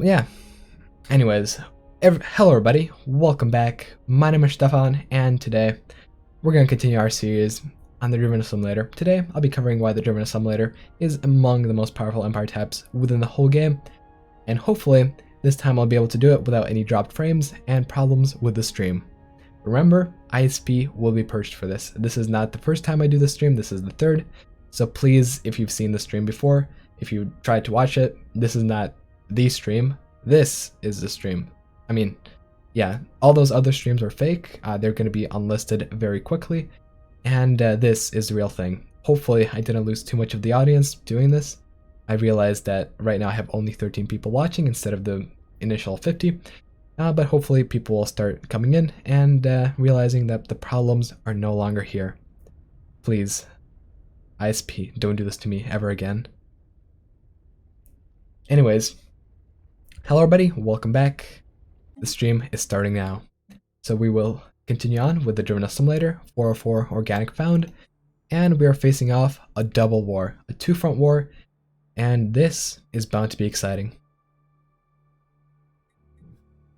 yeah. Anyways, hello everybody, welcome back. My name is Stefan, and today we're going to continue our series on the Driven Assimilator. Today, I'll be covering why the Driven Assimilator is among the most powerful Empire types within the whole game, and hopefully, this time I'll be able to do it without any dropped frames and problems with the stream. Remember, ISP will be purged for this. This is not the first time I do this stream, this is the third, so please, if you've seen the stream before, if you tried to watch it, this is not the stream. This is the stream. I mean, yeah, all those other streams are fake. They're going to be unlisted very quickly, and this is the real thing. Hopefully, I didn't lose too much of the audience doing this. I realized that right now I have only 13 people watching instead of the initial 50, but hopefully people will start coming in and realizing that the problems are no longer here. Please, ISP, don't do this to me ever again. Anyways, hello everybody, welcome back. The stream is starting now. So we will continue on with the Driven Assimilator, 404 Organic Found, and we are facing off a double war, a two-front war, and this is bound to be exciting.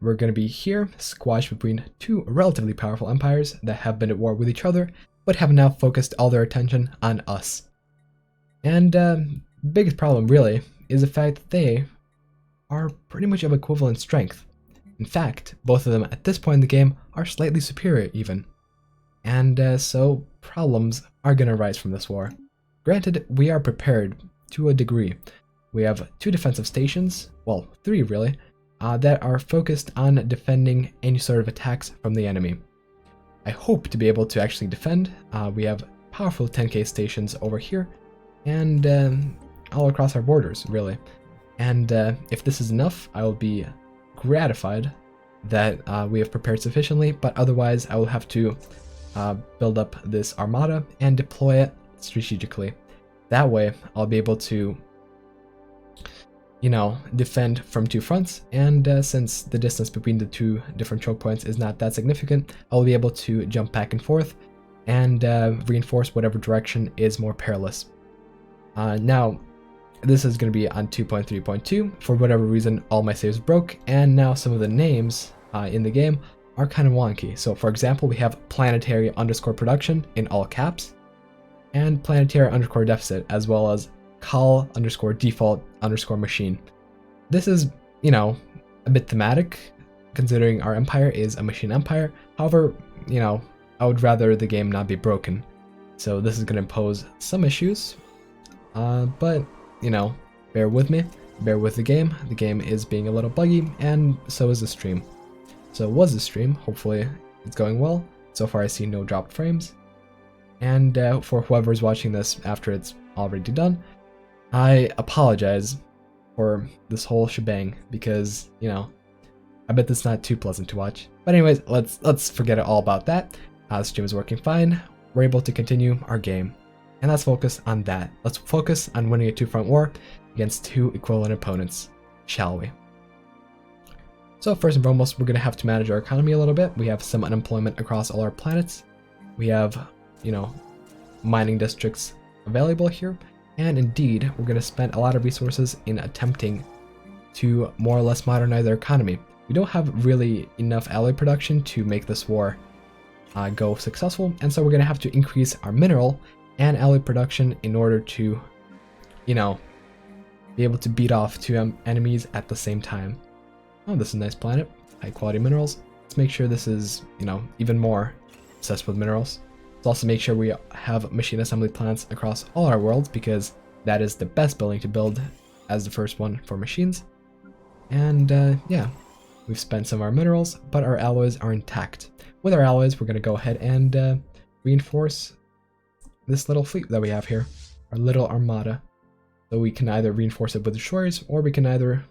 We're going to be here, squashed between two relatively powerful empires that have been at war with each other, but have now focused all their attention on us. And biggest problem really is the fact that they are pretty much of equivalent strength. In fact, both of them at this point in the game are slightly superior even. And so problems are going to arise from this war. Granted, we are prepared to a degree. We have two defensive stations, well, three really, that are focused on defending any sort of attacks from the enemy. I hope to be able to actually defend. We have powerful 10k stations over here, and all across our borders, really. And if this is enough, I will be gratified that we have prepared sufficiently, but otherwise I will have to build up this armada and deploy it strategically. That way, I'll be able to, you know, defend from two fronts, and since the distance between the two different choke points is not that significant, I'll be able to jump back and forth and reinforce whatever direction is more perilous. Now, this is going to be on 2.3.2. For whatever reason, all my saves broke, and now some of the names in the game are kind of wonky. So for example, we have planetary_production in all caps, and planetary_deficit, as well as call_default_machine. This is, you know, a bit thematic, considering our empire is a machine empire. However, you know, I would rather the game not be broken. So this is going to impose some issues, but you know, bear with me, bear with the game. The game is being a little buggy, and so is the stream. So was the stream, hopefully it's going well. So far I see no dropped frames. And for whoever's watching this after it's already done, I apologize for this whole shebang, because, you know, I bet that's not too pleasant to watch. But anyways, let's forget all about that. The stream is working fine. We're able to continue our game. And let's focus on that. Let's focus on winning a two-front war against two equivalent opponents, shall we? So first and foremost, we're going to have to manage our economy a little bit. We have some unemployment across all our planets. We have, you know, mining districts available here. And indeed, we're going to spend a lot of resources in attempting to more or less modernize our economy. We don't have really enough alloy production to make this war go successful, and so we're going to have to increase our mineral and alloy production in order to, you know, be able to beat off two enemies at the same time. Oh, this is a nice planet. High quality minerals. Let's make sure this is, you know, even more obsessed with minerals. Let's also make sure we have machine assembly plants across all our worlds, because that is the best building to build as the first one for machines. And yeah, we've spent some of our minerals, but our alloys are intact. With our alloys, we're going to go ahead and reinforce this little fleet that we have here, our little armada. So we can either reinforce it with destroyers, or we can either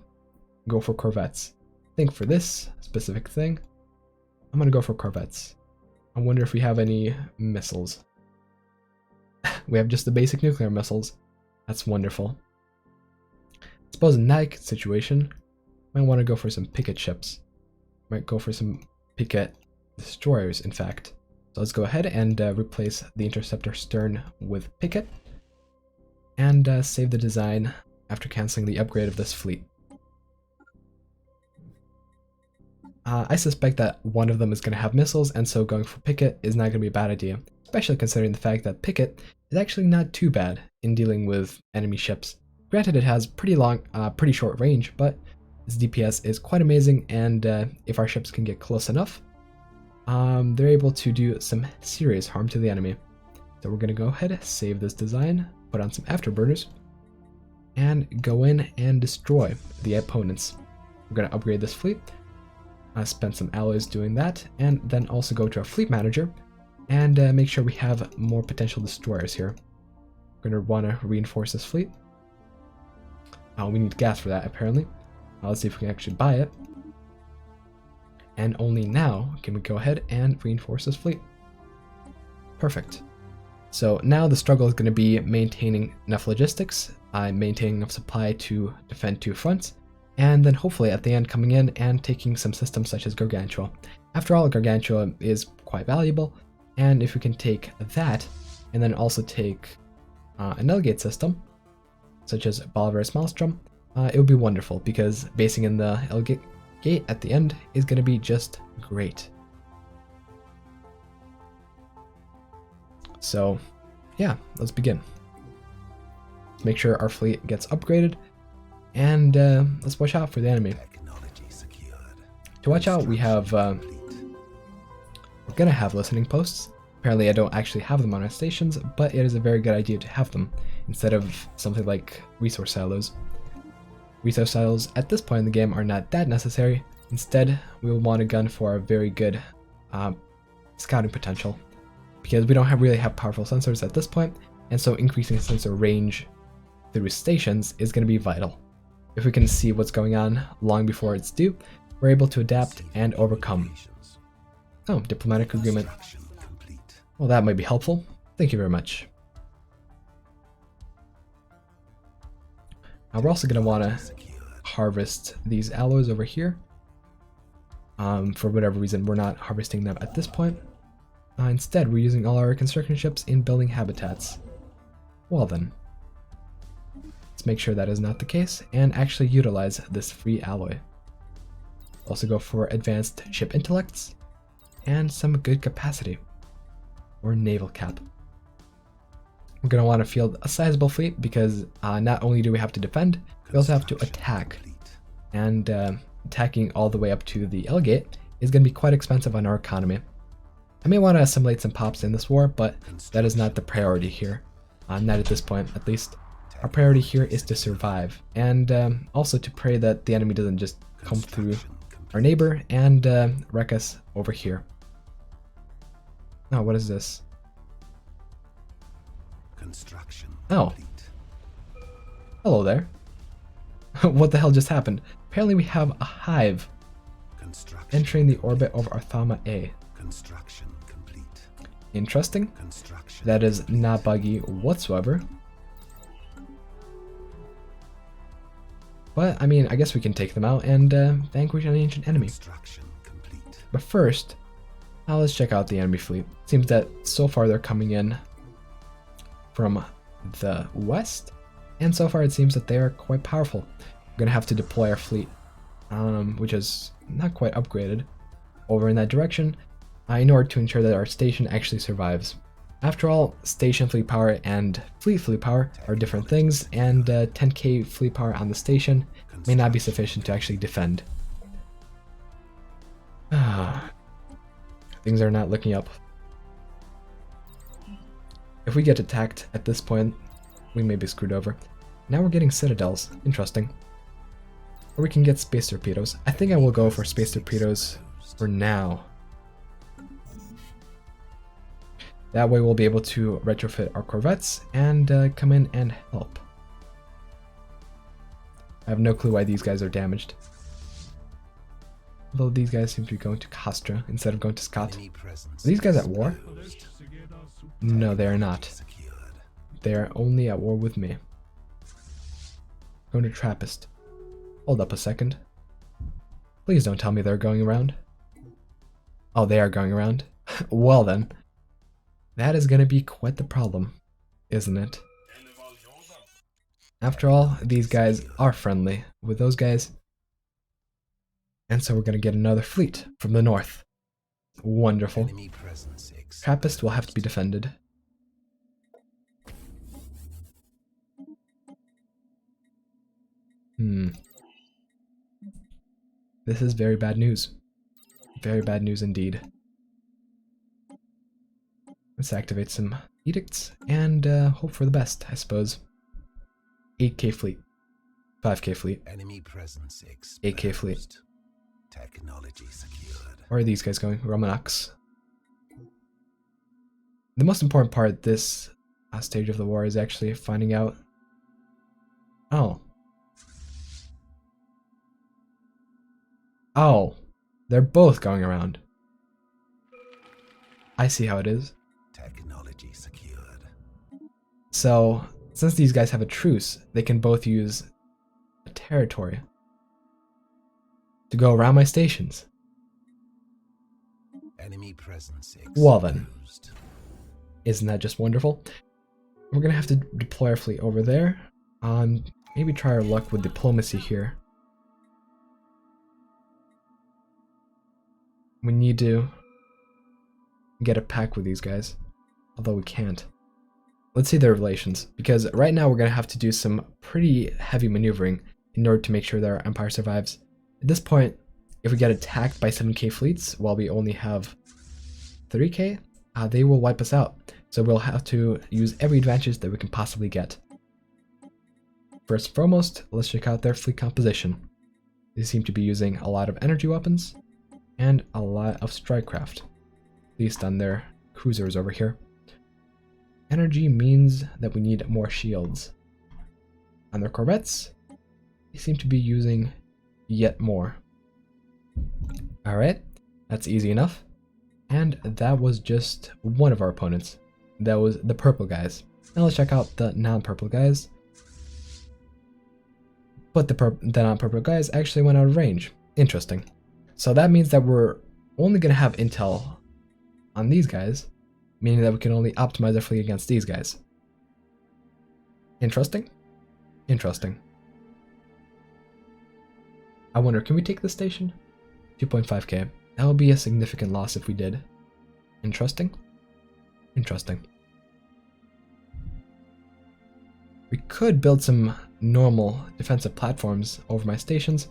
go for corvettes. I think for this specific thing, I'm going to go for corvettes. I wonder if we have any missiles. We have just the basic nuclear missiles. That's wonderful. I suppose in that situation, I might want to go for some picket ships. Might go for some picket destroyers, in fact. So let's go ahead and replace the interceptor stern with picket, and save the design after canceling the upgrade of this fleet. I suspect that one of them is going to have missiles, and so going for Picket is not going to be a bad idea, especially considering the fact that Picket is actually not too bad in dealing with enemy ships. Granted, it has pretty short range, but its DPS is quite amazing, and if our ships can get close enough, they're able to do some serious harm to the enemy. So we're going to go ahead, save this design, put on some afterburners, and go in and destroy the opponents. We're going to upgrade this fleet, spend some alloys doing that, and then also go to our fleet manager and make sure we have more potential destroyers here. We're going to want to reinforce this fleet. We need gas for that, apparently. Let's see if we can actually buy it. And only now can we go ahead and reinforce this fleet. Perfect. So now the struggle is going to be maintaining enough logistics, maintaining enough supply to defend two fronts, and then hopefully at the end coming in and taking some systems such as Gargantua. After all, Gargantua is quite valuable, and if we can take that, and then also take an Elgate system, such as Bolivarus Maelstrom, it would be wonderful, because basing in the Elgate gate at the end is going to be just great. So yeah, let's begin. Let's make sure our fleet gets upgraded, and let's watch out for the enemy. To watch out, we have we're gonna have listening posts. Apparently I don't actually have them on our stations, but it is a very good idea to have them instead of something like resource silos. Resource silos at this point in the game are not that necessary. Instead, we will want a gun for our very good scouting potential, because we don't really have powerful sensors at this point, and so increasing sensor range through stations is going to be vital. If we can see what's going on long before it's due, we're able to adapt and overcome. Oh, diplomatic agreement. Well, that might be helpful. Thank you very much. We're also going to want to harvest these alloys over here. For whatever reason, we're not harvesting them at this point. Instead, we're using all our construction ships in building habitats. Well then, let's make sure that is not the case and actually utilize this free alloy. Also go for advanced ship intellects and some good capacity, or naval cap. We're going to want to field a sizable fleet because not only do we have to defend, we also have to attack. And attacking all the way up to the Elgate is going to be quite expensive on our economy. I may want to assimilate some pops in this war, but that is not the priority here. Not at this point, at least. Our priority here is to survive, and also to pray that the enemy doesn't just come through our neighbor and wreck us over here. Oh, what is this? Oh. Hello there. What the hell just happened? Apparently we have a hive entering the orbit of Arthama A. Interesting. That is not buggy whatsoever. But, I mean, I guess we can take them out and vanquish an ancient enemy. But first, let's check out the enemy fleet. Seems that so far they're coming in from the west, and so far it seems that they are quite powerful. We're going to have to deploy our fleet, which is not quite upgraded, over in that direction, in order to ensure that our station actually survives. After all, station fleet power and fleet power are different things, and 10k fleet power on the station may not be sufficient to actually defend. Things are not looking up. If we get attacked at this point, we may be screwed over. Now we're getting citadels. Interesting. Or we can get space torpedoes. I think I will go for space torpedoes for now. That way we'll be able to retrofit our corvettes and come in and help. I have no clue why these guys are damaged. Although these guys seem to be going to Castra instead of going to Scott. Are these guys at war? No, they are not. They are only at war with me. Going to Trappist. Hold up a second. Please don't tell me they're going around. Oh, they are going around? Well then. That is going to be quite the problem, isn't it? After all, these guys are friendly. With those guys, And so we're going to get another fleet from the north. Wonderful. Trappist will have to be defended. This is very bad news. Very bad news indeed. Let's activate some edicts and hope for the best, I suppose. 8k fleet. 5k fleet. Enemy presence 8k fleet. Technology secured. Where are these guys going? Romanox. The most important part this stage of the war is actually finding out... Oh. Oh. They're both going around. I see how it is. Technology secured. So, since these guys have a truce, they can both use a territory to go around my stations. Enemy presence. Well then. Isn't that just wonderful? We're gonna have to deploy our fleet over there. Maybe try our luck with diplomacy here. We need to get a pact with these guys, although we can't. Let's see their relations, because right now we're gonna have to do some pretty heavy maneuvering in order to make sure that our empire survives. At this point, if we get attacked by 7k fleets while we only have 3k, they will wipe us out. So we'll have to use every advantage that we can possibly get. First and foremost, let's check out their fleet composition. They seem to be using a lot of energy weapons and a lot of strike craft, at least on their cruisers over here. Energy means that we need more shields. On their corvettes, they seem to be using yet more. Alright, that's easy enough. And that was just one of our opponents. That was the purple guys. Now let's check out the non-purple guys. But the non-purple guys actually went out of range. Interesting. So that means that we're only going to have intel on these guys, meaning that we can only optimize our fleet against these guys. Interesting? Interesting. I wonder, can we take this station? 2.5k. That would be a significant loss if we did. Interesting? Interesting. We could build some normal defensive platforms over my stations,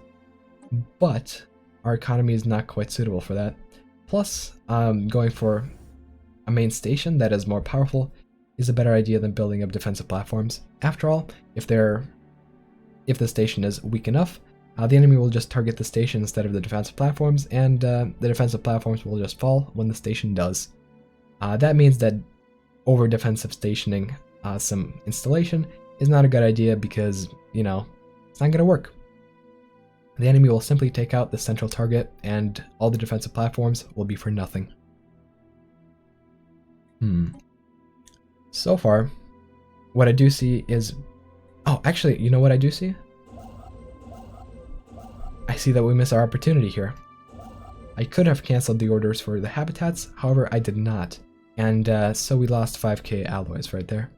but our economy is not quite suitable for that. Plus, going for a main station that is more powerful is a better idea than building up defensive platforms. After all, if the station is weak enough, the enemy will just target the station instead of the defensive platforms, and the defensive platforms will just fall when the station does. That means that over defensive stationing some installation is not a good idea because, you know, it's not going to work. The enemy will simply take out the central target and all the defensive platforms will be for nothing. So far, what I do see is... Oh, actually, you know what I do see? I see that we miss our opportunity here. I could have cancelled the orders for the habitats, however I did not. And so we lost 5k alloys right there.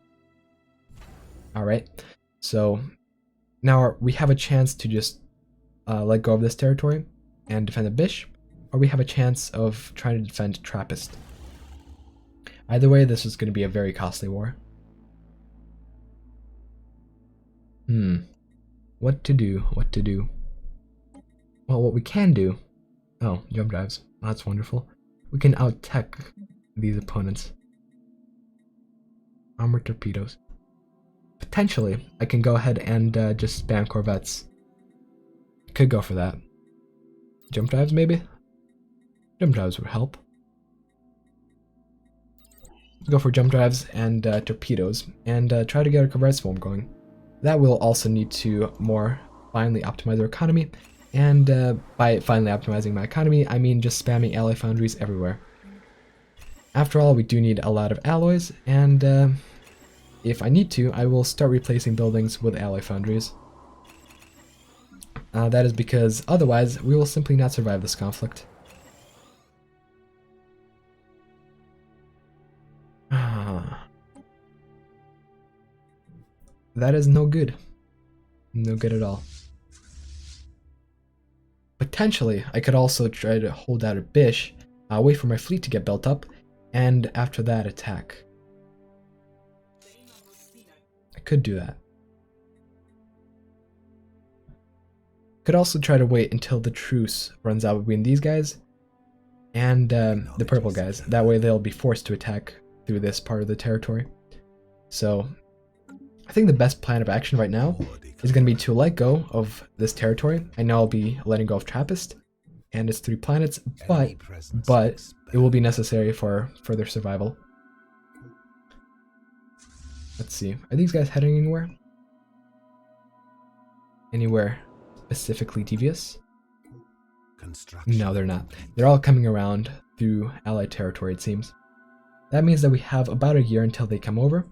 Alright, so now we have a chance to just let go of this territory and defend the Bish, or we have a chance of trying to defend Trappist. Either way, this is going to be a very costly war. What to do? What to do? Well, what we can do... Oh, jump drives. Oh, that's wonderful. We can out-tech these opponents. Armored torpedoes. Potentially, I can go ahead and just spam corvettes. Could go for that. Jump drives, maybe? Jump drives would help. Let's go for jump drives and torpedoes, and try to get a corvette swarm going. That will also need to more finely optimize our economy, and by finally optimizing my economy, I mean just spamming alloy foundries everywhere. After all, we do need a lot of alloys, and if I need to, I will start replacing buildings with alloy foundries. That is because otherwise, we will simply not survive this conflict. That is no good. No good at all. potentially, I could also try to hold out a Bish, wait for my fleet to get built up, and after that attack. I could do that. Could also try to wait until the truce runs out between these guys and the purple guys. That way they'll be forced to attack through this part of the territory. So I think the best plan of action right now is going to be to let go of this territory. I know I'll be letting go of Trappist and its 3 planets, but it will be necessary for further survival. Let's see. Are these guys heading anywhere? Anywhere specifically devious? No, they're not. They're all coming around through Allied territory, it seems. That means that we have about a year until they come over,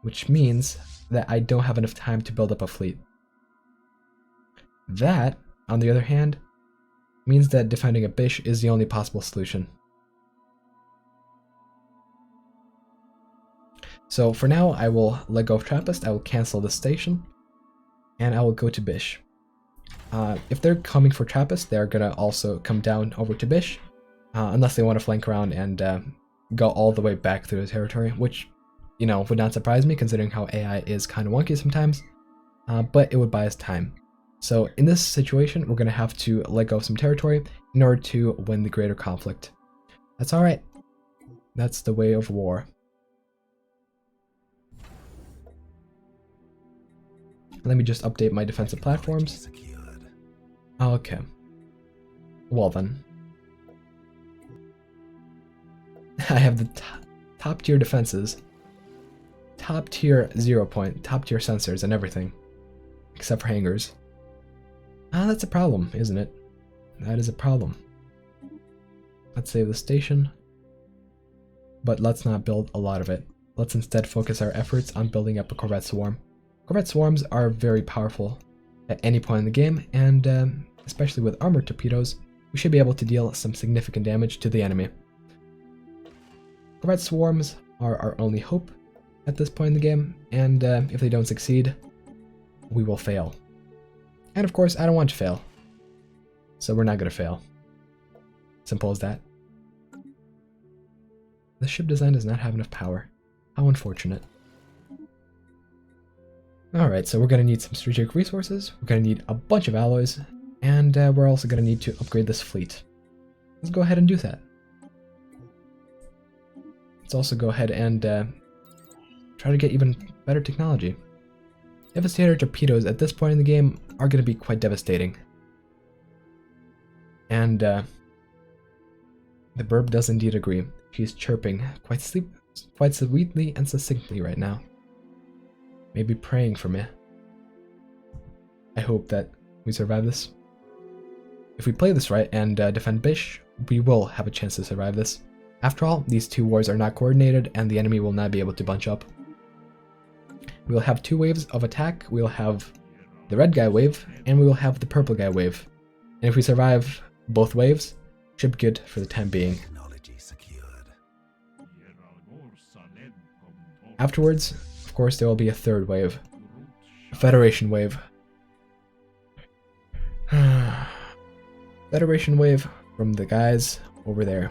which means that I don't have enough time to build up a fleet. That, on the other hand, means that defending a Bish is the only possible solution. So for now, I will let go of Trappist, I will cancel the station, and I will go to Bish. If they're coming for Trappist, they're gonna also come down over to Bish, unless they want to flank around and go all the way back through the territory, which, you know, would not surprise me considering how AI is kind of wonky sometimes, but it would buy us time. So in this situation, we're gonna have to let go of some territory in order to win the greater conflict. That's alright. That's the way of war. Let me just update my defensive platforms. Okay. Well then. I have the top tier defenses, top tier 0 point, top tier sensors and everything, except for hangars. That's a problem, isn't it? That is a problem. Let's save the station, but let's not build a lot of it. Let's instead focus our efforts on building up a Corvette swarm. Corvette swarms are very powerful at any point in the game, and especially with armored torpedoes, we should be able to deal some significant damage to the enemy. Corvette swarms are our only hope at this point in the game, and if they don't succeed, we will fail. And of course, I don't want to fail, so we're not going to fail. Simple as that. The ship design does not have enough power. How unfortunate. Alright, so we're going to need some strategic resources, we're going to need a bunch of alloys, and we're also going to need to upgrade this fleet. Let's go ahead and do that. Let's also go ahead and try to get even better technology. Devastator torpedoes at this point in the game are going to be quite devastating. And the burb does indeed agree. She's chirping quite sweetly and succinctly right now. Maybe praying for me. I hope that we survive this. If we play this right and defend Bish, we will have a chance to survive this. After all, these two wars are not coordinated and the enemy will not be able to bunch up. We will have 2 waves of attack, we will have the red guy wave, and we will have the purple guy wave. And if we survive both waves, should be good for the time being. Afterwards, of course, there will be a 3rd wave. A Federation wave. Federation wave from the guys over there.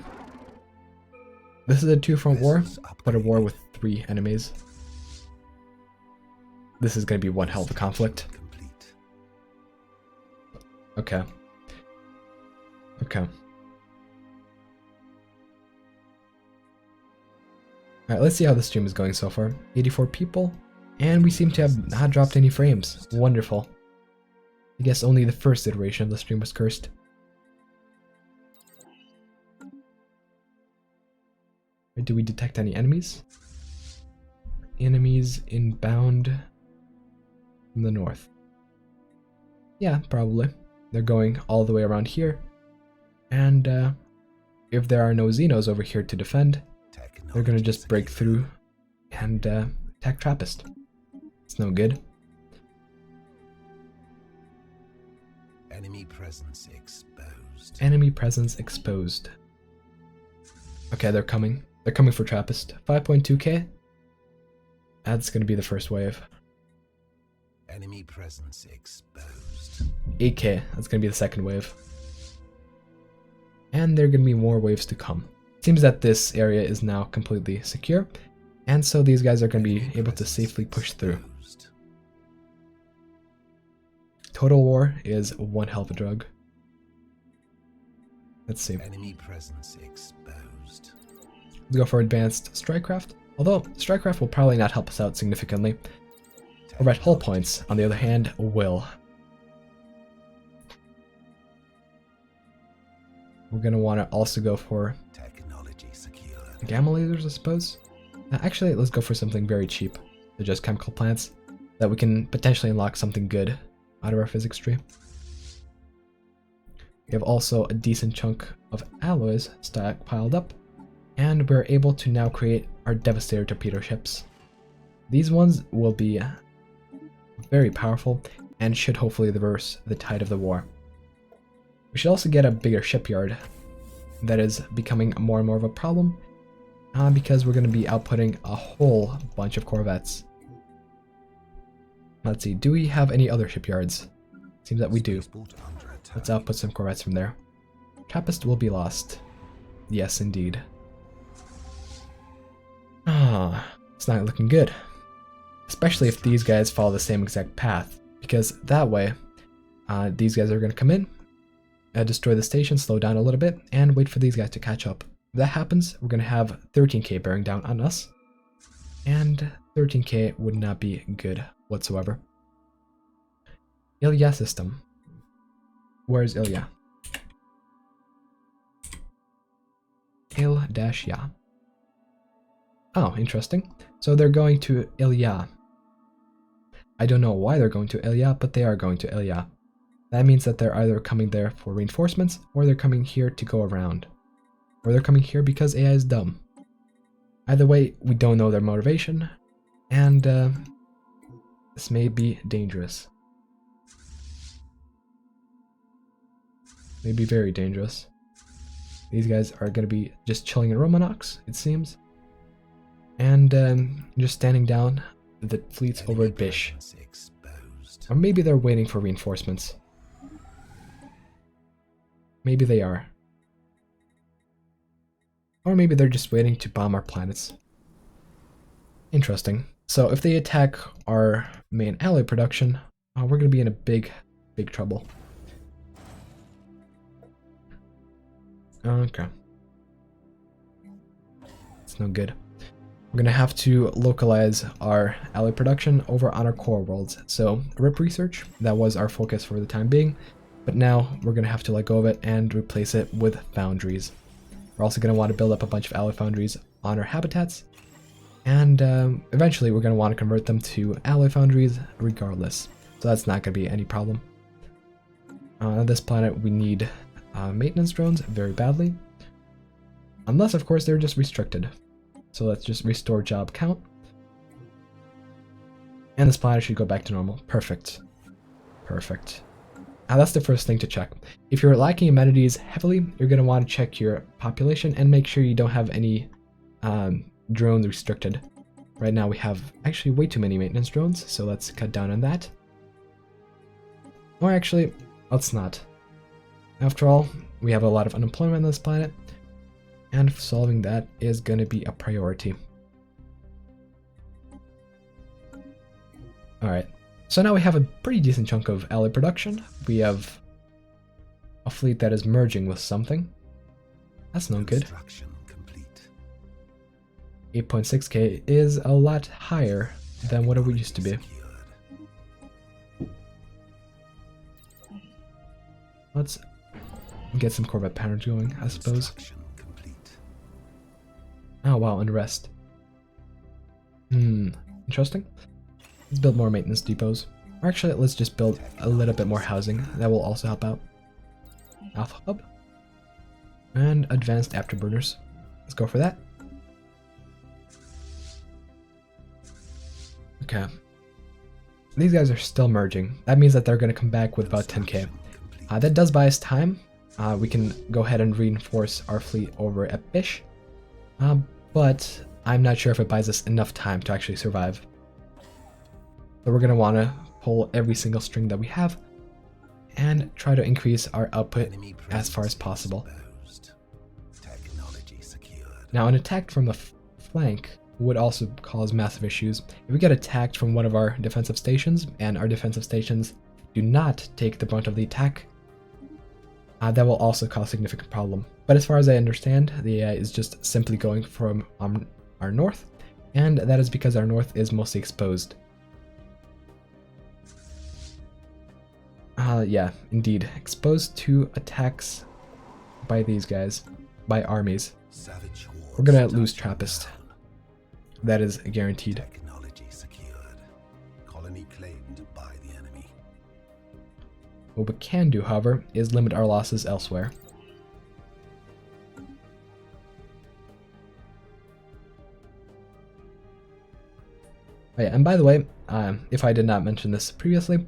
This is a 2-front war, but a war with 3 enemies. This is going to be one hell of a conflict. Okay. Okay. Alright, let's see how the stream is going so far. 84 people, and we seem to have not dropped any frames. Wonderful. I guess only the first iteration of the stream was cursed. Do we detect any enemies? Enemies inbound from the north. Yeah, probably. They're going all the way around here. And if there are no Xenos over here to defend, they're gonna just break through and attack Trappist. It's no good. Enemy presence exposed. Enemy presence exposed. Okay, they're coming. They're coming for Trappist. 5.2k. That's gonna be the first wave. Enemy presence exposed. 8k. That's gonna be the second wave. and there are going to be more waves to come. Seems that this area is now completely secure, and so these guys are going to be able to safely push through. Total War is one hell of a drug. Let's see. Enemy presence exposed. Let's go for Advanced Strikecraft. Although Strikecraft will probably not help us out significantly. Override hull points, on the other hand, will. We're going to want to also go for Technology secured. gamma lasers, I suppose. Actually, let's go for something very cheap. So just chemical plants, that we can potentially unlock something good out of our physics tree. We have also a decent chunk of alloys stockpiled up, and we're able to now create our Devastator torpedo ships. These ones will be very powerful and should hopefully reverse the tide of the war. We should also get a bigger shipyard. That is becoming more and more of a problem because we're going to be outputting a whole bunch of corvettes. Let's see, do we have any other shipyards? Seems that we do. Let's output some corvettes from there. Trappist will be lost. Yes, indeed. It's not looking good. Especially if these guys follow the same exact path, because that way, these guys are going to come in, destroy the station, slow down a little bit, and wait for these guys to catch up. If that happens, we're going to have 13k bearing down on us, and 13k would not be good whatsoever. Ilya system. Where's Ilya? Il-Ya. Oh, interesting. So they're going to Ilya. I don't know why they're going to Ilya, but they are going to Ilya. That means that they're either coming there for reinforcements, or they're coming here to go around. Or they're coming here because AI is dumb. Either way, we don't know their motivation, and this may be dangerous. May be very dangerous. These guys are going to be just chilling in Romanox, it seems. And just standing down the fleets over at Bish. Or maybe they're waiting for reinforcements. Maybe they are. Or maybe they're just waiting to bomb our planets. Interesting. So if they attack our main alloy production, we're going to be in a big trouble. Okay. It's no good. We're going to have to localize our alloy production over on our core worlds. So RIP research, that was our focus for the time being, but now we're going to have to let go of it and replace it with foundries. We're also going to want to build up a bunch of alloy foundries on our habitats, and eventually we're going to want to convert them to alloy foundries regardless. So that's not going to be any problem. On this planet we need maintenance drones very badly, unless of course they're just restricted. So let's just restore job count. And this planet should go back to normal. Perfect. Perfect. Now that's the first thing to check. If you're lacking amenities heavily, you're going to want to check your population and make sure you don't have any drones restricted. Right now we have actually way too many maintenance drones, so let's cut down on that. Or actually, let's not. After all, we have a lot of unemployment on this planet, and solving that is going to be a priority. Alright, so now we have a pretty decent chunk of alloy production. We have a fleet that is merging with something. That's no good. 8.6k is a lot higher than what it used to be. Let's get some Corvette patterns going, I suppose. Oh wow, unrest. Interesting. Let's build more maintenance depots. Or actually, let's just build a little bit more housing. That will also help out. Alpha Hub. And advanced afterburners. Let's go for that. Okay. These guys are still merging. That means that they're going to come back with about 10k. That does buy us time. We can go ahead and reinforce our fleet over at Bish. But I'm not sure if it buys us enough time to actually survive. So we're going to want to pull every single string that we have and try to increase our output as far as possible. exposed. Technology secured. Now, an attack from the flank would also cause massive issues. If we get attacked from one of our defensive stations, and our defensive stations do not take the brunt of the attack, that will also cause significant problem. But as far as I understand, the AI is just simply going from our north, and that is because our north is mostly exposed. Yeah, indeed. Exposed to attacks by these guys, by armies. We're gonna lose Trappist. That is guaranteed. Technology secured. Colony claimed by the enemy. What we can do, however, is limit our losses elsewhere. Oh yeah, and by the way, if I did not mention this previously,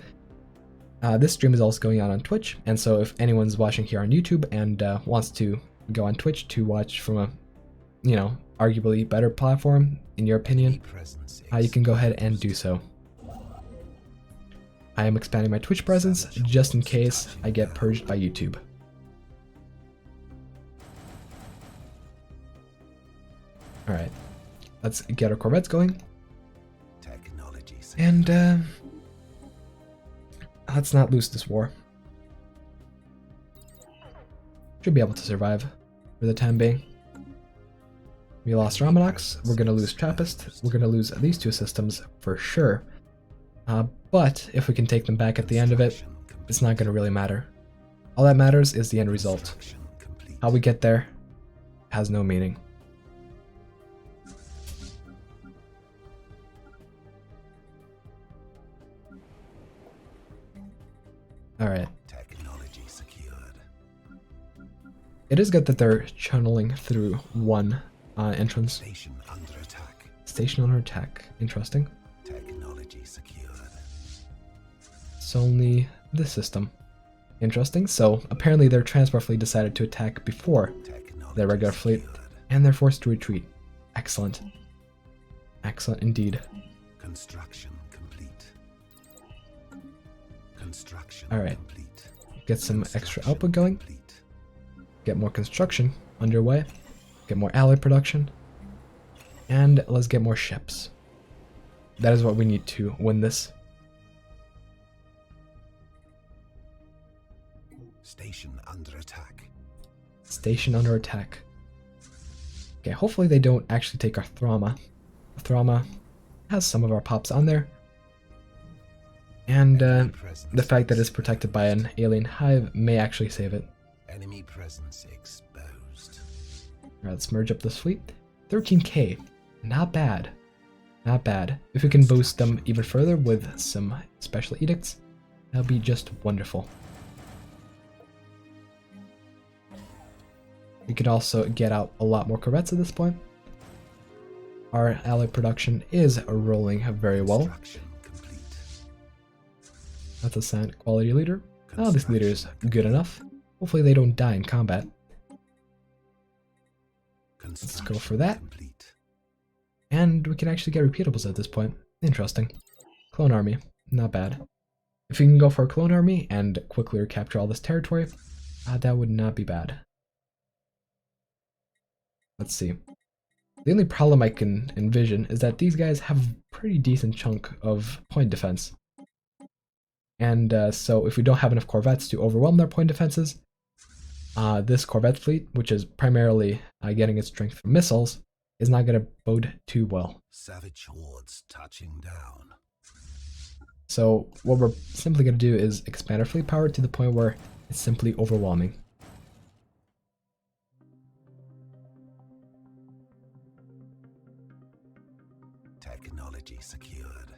this stream is also going on Twitch, and so if anyone's watching here on YouTube and wants to go on Twitch to watch from a, arguably better platform, in your opinion, you can go ahead and do so. I am expanding my Twitch presence just in case I get purged by YouTube. Alright, let's get our corvettes going. And let's not lose this war. Should be able to survive for the time being. We lost Romanox, we're going to lose Trappist, we're going to lose these two systems for sure. But if we can take them back at the end of it, it's not going to really matter. All that matters is the end result. How we get there has no meaning. Alright. It is good that they're channeling through one entrance. Station under attack. Interesting. Technology secured. It's only this system. Interesting. So apparently their transport fleet decided to attack before their regular fleet, and they're forced to retreat. Excellent. Excellent indeed. Construction complete. Construction Alright. complete. Get some extra output going. Get more construction underway. Get more alloy production. And let's get more ships. That is what we need to win this. Station under attack. Station under attack. Okay, hopefully they don't actually take our Thrama. Thrama has some of our pops on there. And the fact that it's protected by an alien hive may actually save it. Enemy presence exposed. Alright, let's merge up this fleet. 13k. Not bad. Not bad. If we can boost them even further with some special edicts, that'll be just wonderful. We could also get out a lot more corvettes at this point. Our alloy production is rolling very well. That's a silent quality leader. Oh, this leader is good enough. Hopefully they don't die in combat. Let's go for that. And we can actually get repeatables at this point. Interesting. Clone army. Not bad. If we can go for a clone army and quickly recapture all this territory, that would not be bad. Let's see. The only problem I can envision is that these guys have a pretty decent chunk of point defense. And so if we don't have enough corvettes to overwhelm their point defenses, this corvette fleet, which is primarily getting its strength from missiles, is not going to bode too well. Savage hordes touching down. So what we're simply going to do is expand our fleet power to the point where it's simply overwhelming. Technology secured.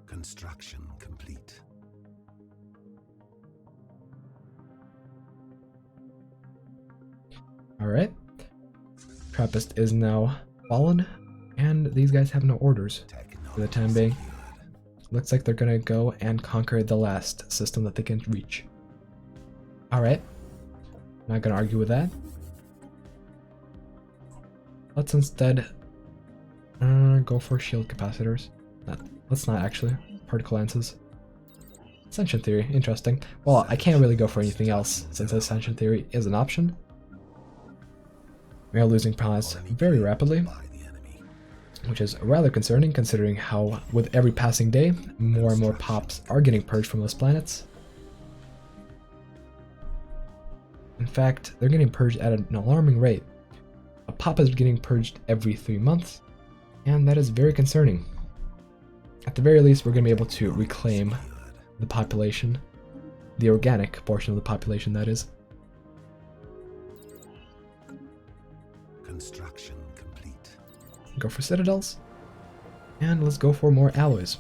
Construction complete. Alright. Trappist is now fallen, and these guys have no orders for the time being. Looks like they're gonna go and conquer the last system that they can reach. Alright. Not gonna argue with that. Let's instead go for shield capacitors. Let's not actually. Particle lances. Ascension Theory, interesting. Well, I can't really go for anything else since Ascension Theory is an option. We are losing planets very rapidly, which is rather concerning considering how with every passing day, more and more pops are getting purged from those planets. In fact, they're getting purged at an alarming rate. A pop is getting purged every 3 months, and that is very concerning. At the very least, we're going to be able to reclaim the population, the organic portion of the population, that is. Construction complete. Go for citadels, and let's go for more alloys.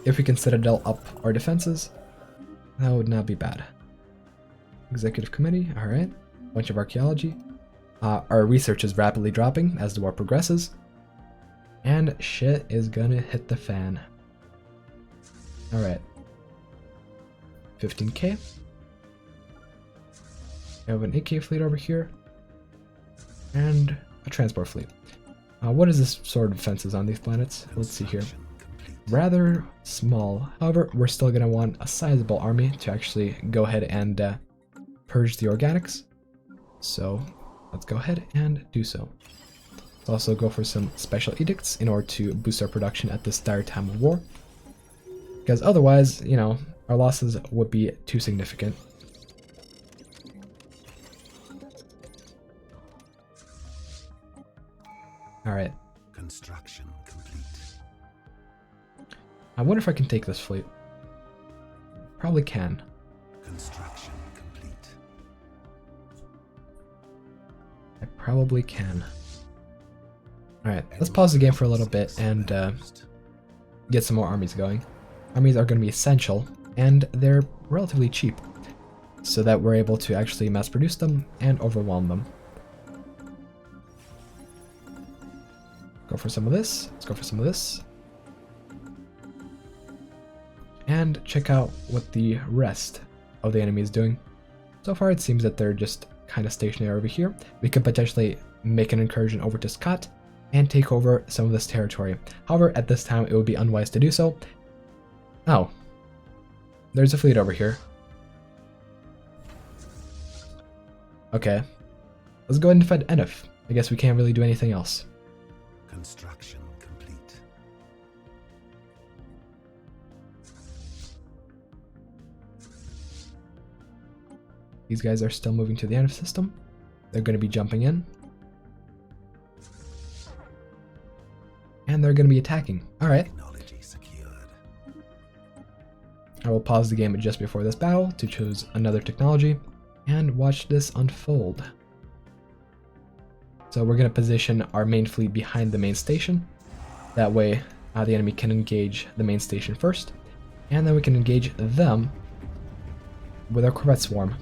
If we can citadel up our defenses, that would not be bad. Executive committee, alright. Bunch of archaeology. Our research is rapidly dropping as the war progresses. And shit is gonna hit the fan. Alright. 15k. We have an 8k fleet over here. And a transport fleet. What is this sort of defenses on these planets? Let's see here. Rather small. However, we're still gonna want a sizable army to actually go ahead and purge the organics. So let's go ahead and do so. Let's also go for some special edicts in order to boost our production at this dire time of war. Because otherwise, you know, our losses would be too significant. Alright. Construction complete. I wonder if I can take this fleet. Probably can. Construction complete. I probably can. Alright, let's pause the game for a little bit and get some more armies going. Armies are going to be essential, and they're relatively cheap, so that we're able to actually mass produce them and overwhelm them. Go for some of this. Let's go for some of this. And check out what the rest of the enemy is doing. So far it seems that they're just kind of stationary over here. We could potentially make an incursion over to Scott and take over some of this territory. However, at this time it would be unwise to do so. Oh, there's a fleet over here. Okay, let's go ahead and defend Enif. I guess we can't really do anything else. Construction complete. These guys are still moving to the Enif system. They're going to be jumping in. And they're going to be attacking. Alright. Technology secured. I will pause the game just before this battle to choose another technology and watch this unfold. So we're going to position our main fleet behind the main station. That way the enemy can engage the main station first, and then we can engage them with our corvette swarm.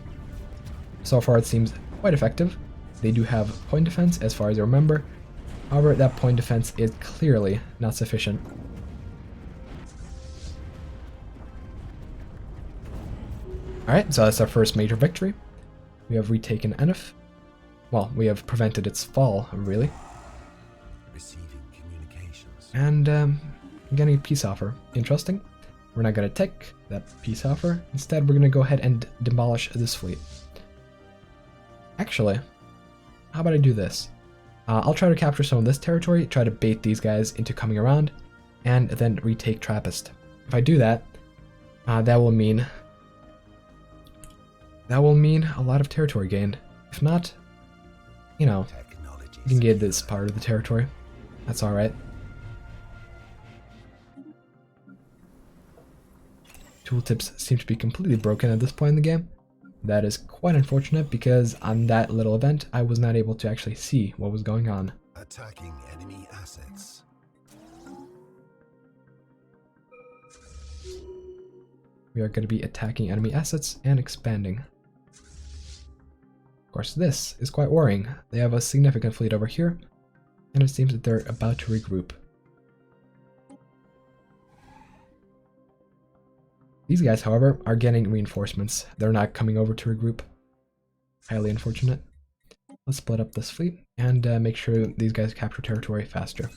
So far it seems quite effective. They do have point defense as far as I remember. However, that point defense is clearly not sufficient. Alright, so that's our first major victory. We have retaken Enif. Well, we have prevented its fall, really. Receiving communications. And getting a peace offer. Interesting. We're not going to take that peace offer. Instead, we're going to go ahead and demolish this fleet. Actually, how about I do this? I'll try to capture some of this territory, try to bait these guys into coming around, and then retake Trappist. If I do that, that will mean a lot of territory gained. If not, you know, you can get this part of the territory. That's alright. Tooltips seem to be completely broken at this point in the game. That is quite unfortunate because on that little event, I was not able to actually see what was going on. Attacking enemy assets. We are going to be attacking enemy assets and expanding. Of course, this is quite worrying. They have a significant fleet over here, and it seems that they're about to regroup. These guys, however, are getting reinforcements. They're not coming over to regroup. Highly unfortunate. Let's split up this fleet and make sure these guys capture territory faster.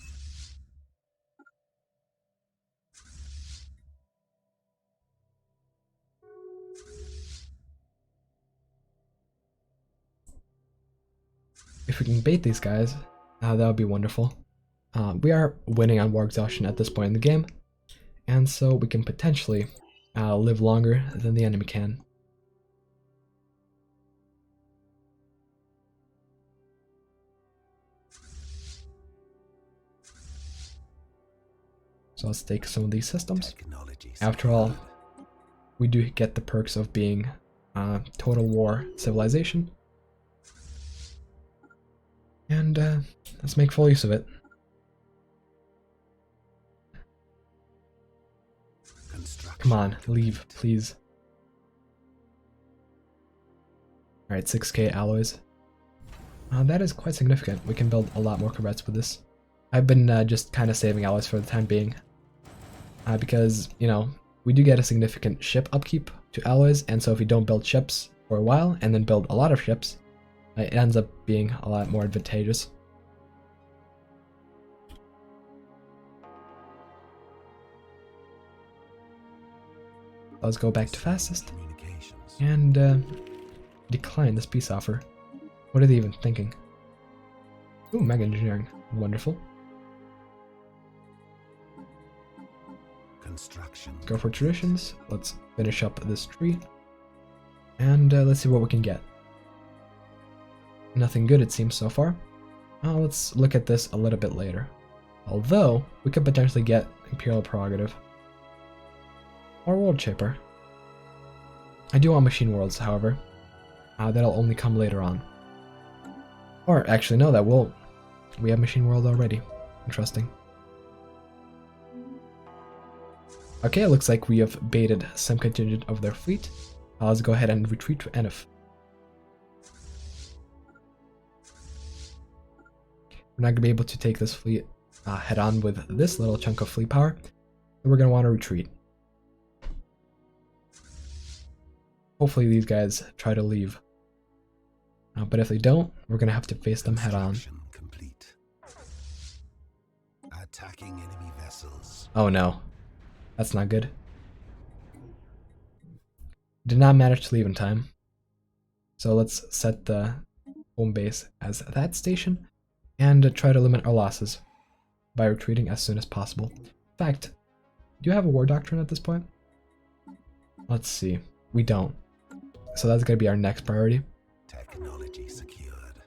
if we can bait these guys, that would be wonderful. We are winning on war exhaustion at this point in the game, and so we can potentially live longer than the enemy can. So let's take some of these systems. After all, we do get the perks of being total war civilization. And let's make full use of it. Come on, leave, please. Alright, 6k alloys. That is quite significant. We can build a lot more corvettes with this. I've been just kind of saving alloys for the time being. Because, you know, we do get a significant ship upkeep to alloys, and so if you don't build ships for a while and then build a lot of ships, it ends up being a lot more advantageous. Let's go back to fastest and decline this peace offer. What are they even thinking? Ooh, mega engineering. Wonderful. Let's go for traditions. Let's finish up this tree. And let's see what we can get. Nothing good, it seems, so far. Let's look at this a little bit later. Although, we could potentially get Imperial Prerogative. Or World Shaper. I do want Machine Worlds, however. That'll only come later on. Or, actually, no, that will. We have Machine World already. Interesting. Okay, it looks like we have baited some contingent of their fleet. Let's go ahead and retreat to Enif. We're not going to be able to take this fleet head on with this little chunk of fleet power. So we're going to want to retreat. Hopefully these guys try to leave. But if they don't, we're going to have to face them head on. Attacking enemy vessels. Oh no. That's not good. Did not manage to leave in time. So let's set the home base as that station and try to limit our losses by retreating as soon as possible. In fact, do you have a war doctrine at this point? Let's see. We don't. So that's going to be our next priority. Technology secured.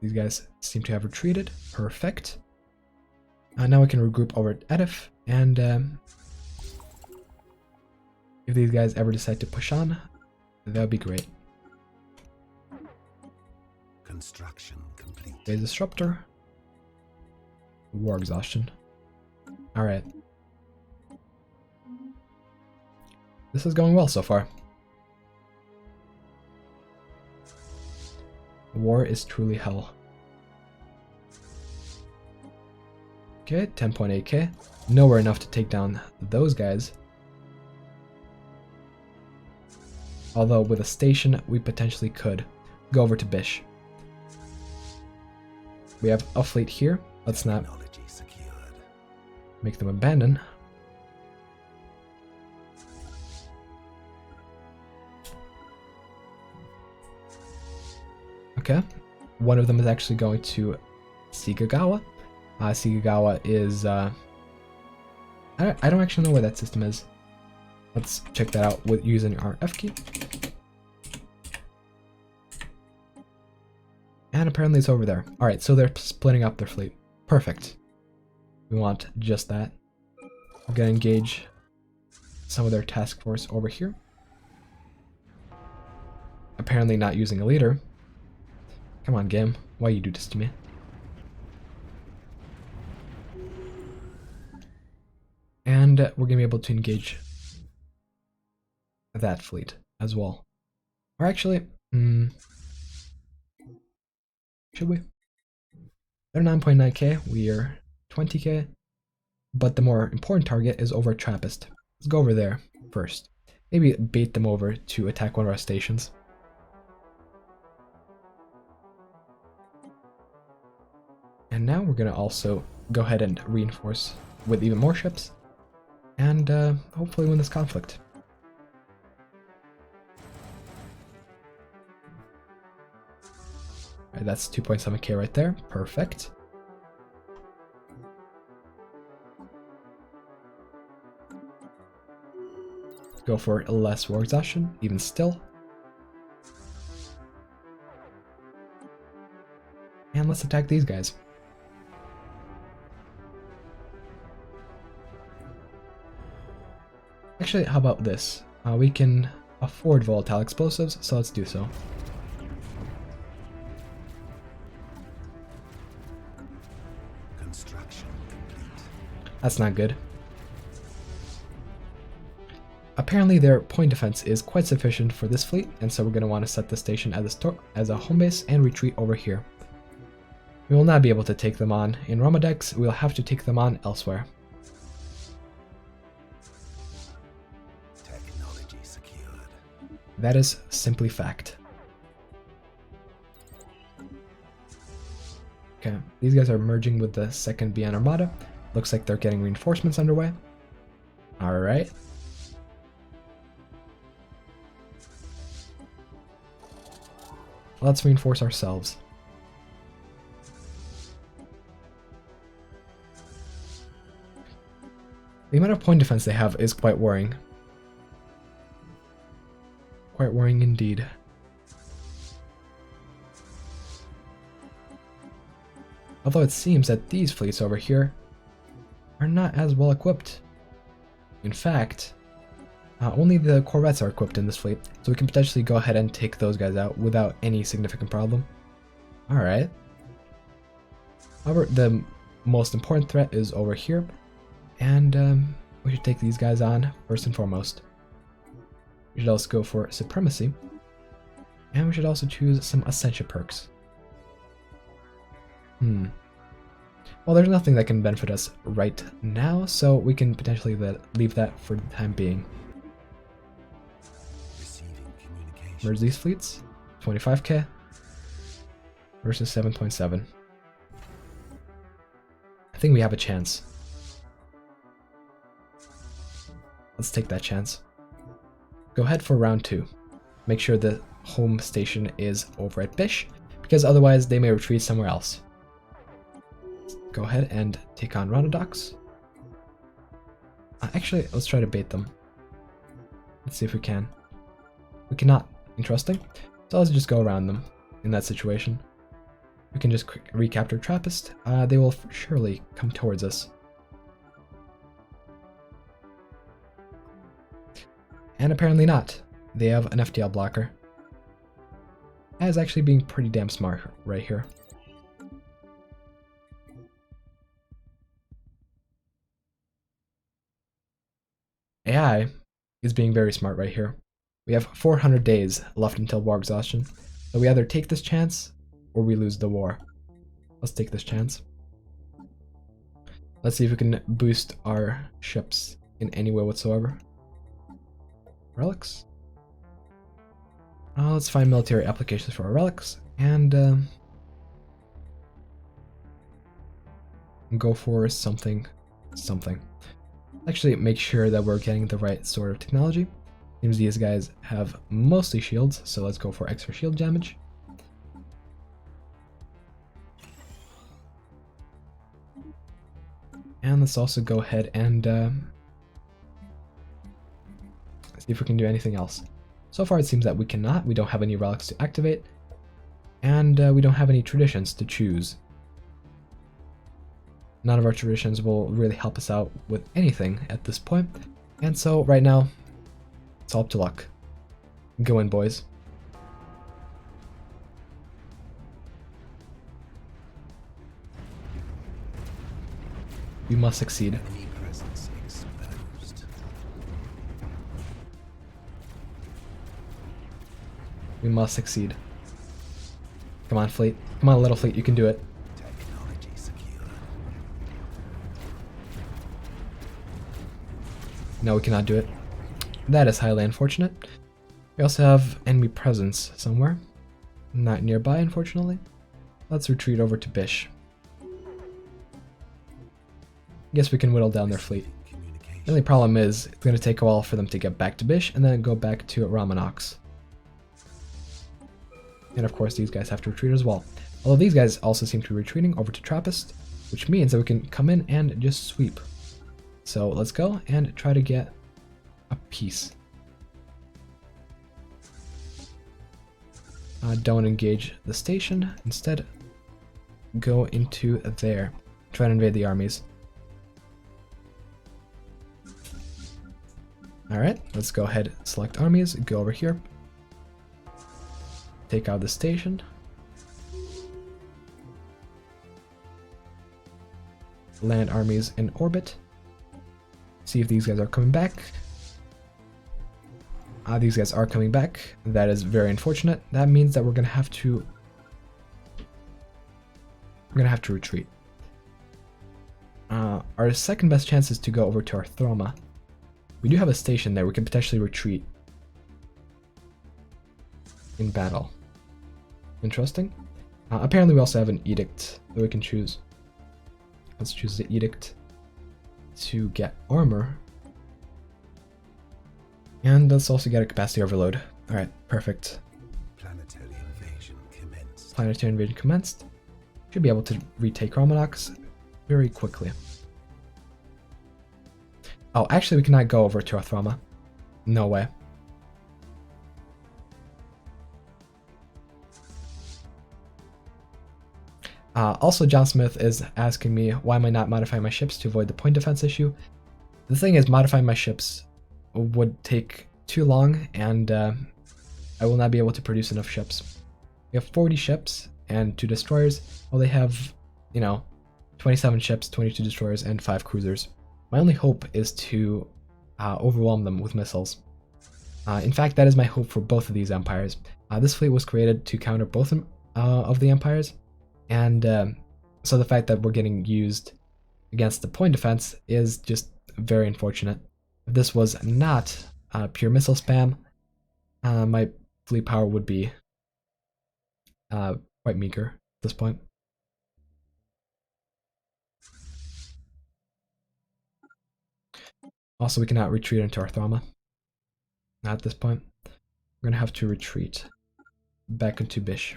These guys seem to have retreated. Perfect. Now we can regroup over at Edif, and if these guys ever decide to push on, that would be great. Construction complete. Phase Disruptor. War exhaustion. Alright. This is going well so far. War is truly hell. Okay, 10.8k. Nowhere enough to take down those guys. Although with a station, we potentially could go over to Bish. We have a fleet here. Let's not make them abandon. Okay, one of them is actually going to Sigagawa. Sigagawa is, I don't actually know where that system is. Let's check that out with using our F key. And apparently it's over there. Alright, so they're splitting up their fleet. Perfect. We want just that. We're gonna engage some of their task force over here. Apparently not using a leader. Come on, game. Why you do this to me? And we're gonna be able to engage that fleet as well. Or actually, should we? They're 9.9k, we are 20k, but the more important target is over at Trappist. Let's go over there first. Maybe bait them over to attack one of our stations. And now we're gonna also go ahead and reinforce with even more ships, and hopefully win this conflict. Alright, Okay, that's 2.7k right there. Perfect. Go for less war exhaustion, even still. And let's attack these guys. Actually, how about this? We can afford volatile explosives, so let's do so. Construction complete. That's not good. Apparently their point defense is quite sufficient for this fleet, and so we're going to want to set the station as a home base and retreat over here. We will not be able to take them on in Romodex, we'll have to take them on elsewhere. Technology secured. That is simply fact. Okay, these guys are merging with the second BN Armada. Looks like they're getting reinforcements underway. Alright. Let's reinforce ourselves. The amount of point defense they have is quite worrying. Quite worrying indeed. Although it seems that these fleets over here are not as well equipped. In fact, only the corvettes are equipped in this fleet, so we can potentially go ahead and take those guys out without any significant problem. Alright. However, the most important threat is over here, and we should take these guys on first and foremost. We should also go for supremacy, and we should also choose some ascension perks. Well, there's nothing that can benefit us right now, so we can potentially leave that for the time being. Merge these fleets. 25k versus 7.7. I think we have a chance. Let's take that chance. Go ahead for round 2. Make sure the home station is over at Bish, because otherwise they may retreat somewhere else. Go ahead and take on Ronodox. Actually, let's try to bait them. Let's see if we can. We cannot. Interesting. So let's just go around them in that situation. We can just recapture Trappist. They will surely come towards us. And apparently not. They have an FTL blocker. That is actually being pretty damn smart right here. AI is being very smart right here. We have 400 days left until war exhaustion, so we either take this chance or we lose the war. Let's take this chance. Let's see if we can boost our ships in any way whatsoever. Relics? Let's find military applications for our relics and go for something. Actually, make sure that we're getting the right sort of technology. Seems these guys have mostly shields, so let's go for extra shield damage. And let's also go ahead and see if we can do anything else. So far it seems that we cannot. We don't have any relics to activate, and we don't have any traditions to choose. None of our traditions will really help us out with anything at this point, and so right now, it's all up to luck. Go in, boys. We must succeed. We must succeed. Come on, fleet. Come on, little fleet. You can do it. Technology secure. No, we cannot do it. That is highly unfortunate. We also have enemy presence somewhere. Not nearby, unfortunately. Let's retreat over to Bish. Guess we can whittle down their fleet. The only problem is, it's going to take a while for them to get back to Bish and then go back to Romanox. And of course, these guys have to retreat as well. Although these guys also seem to be retreating over to Trappist, which means that we can come in and just sweep. So let's go and try to get a piece. Don't engage the station. Instead, go into there. Try to invade the armies. Alright, let's go ahead, select armies, go over here. Take out the station. Land armies in orbit. See if these guys are coming back. These guys are coming back. That is very unfortunate. That means that we're gonna have to retreat. Our second best chance is to go over to our Throma. We do have a station there. We can potentially retreat in battle. Interesting. Apparently we also have an edict that we can choose. Let's choose the edict to get armor. And let's also get a capacity overload. Alright, perfect. Planetary invasion commenced. Planetary invasion commenced. Should be able to retake Romanox very quickly. Oh, actually we cannot go over to our Throma. No way. Also, John Smith is asking me why am I not modifying my ships to avoid the point defense issue. The thing is, modifying my ships would take too long, and I will not be able to produce enough ships. We have 40 ships and 2 destroyers, while they have, 27 ships, 22 destroyers, and 5 cruisers. My only hope is to overwhelm them with missiles. In fact, that is my hope for both of these empires. This fleet was created to counter both of the empires, and so the fact that we're getting used against the point defense is just very unfortunate. If this was not pure missile spam, my fleet power would be quite meager at this point. Also, we cannot retreat into our Throma. Not at this point. We're going to have to retreat back into Bish.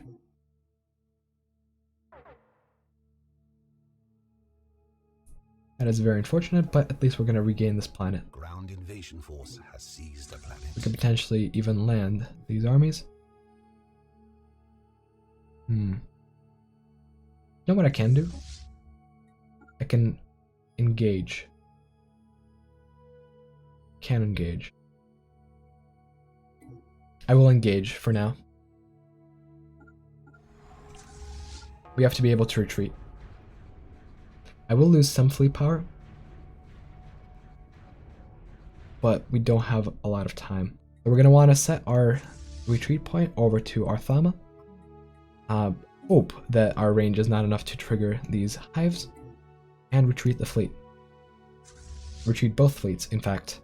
That is very unfortunate, but at least we're going to regain this planet. Ground invasion force has seized the planet. We could potentially even land these armies. You know what I can do? I can engage. Can engage. I will engage for now. We have to be able to retreat. I will lose some fleet power, but we don't have a lot of time. So we're going to want to set our retreat point over to our Throma. Hope that our range is not enough to trigger these hives, and retreat the fleet. Retreat both fleets, in fact.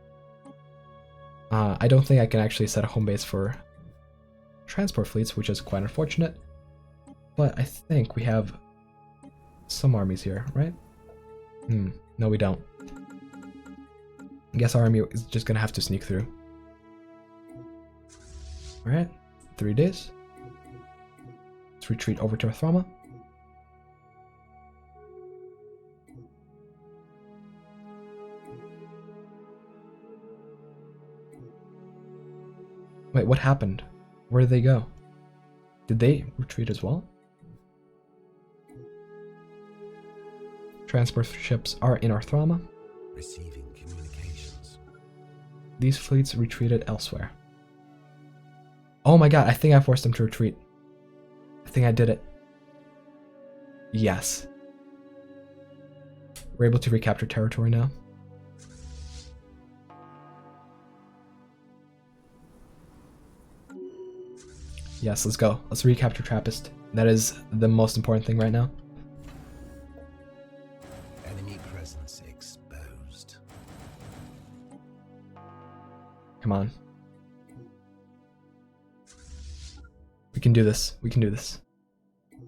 I don't think I can actually set a home base for transport fleets, which is quite unfortunate, but I think we have some armies here, right? No, we don't. I guess our army is just gonna have to sneak through. Alright, 3 days. Let's retreat over to our Throma. Wait, what happened? Where did they go? Did they retreat as well? Transport ships are in our Throma. Receiving communications. These fleets retreated elsewhere. Oh my god, I think I forced them to retreat. I think I did it. Yes. We're able to recapture territory now. Yes, let's go. Let's recapture Trappist. That is the most important thing right now. Enemy presence exposed. Come on. We can do this. We can do this. We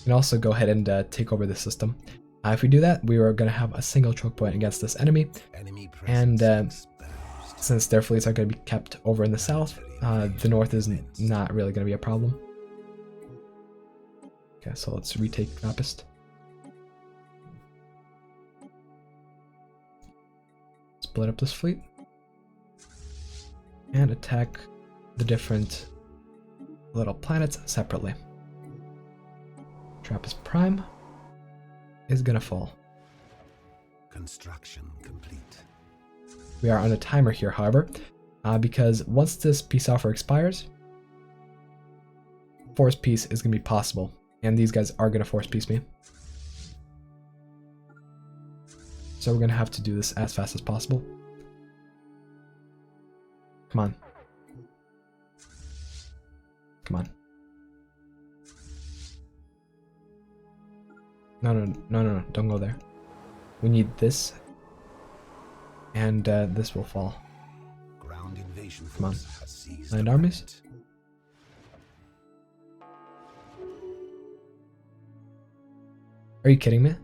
can also go ahead and take over the system. If we do that, we are going to have a single choke point against this enemy. Enemy And presence exposed. since their fleets are going to be kept over in the south, the north is not really going to be a problem. Okay, so let's retake Trappist. Split up this fleet. And attack the different little planets separately. Trappist Prime is gonna fall. Construction complete. We are on a timer here, however, because once this peace offer expires, force peace is gonna be possible, and these guys are gonna force peace me. So we're gonna have to do this as fast as possible. Come on. Come on. No, don't go there. We need this, and this will fall. Ground invasion Come on. force has seized Land the armies. planet. Are you kidding me?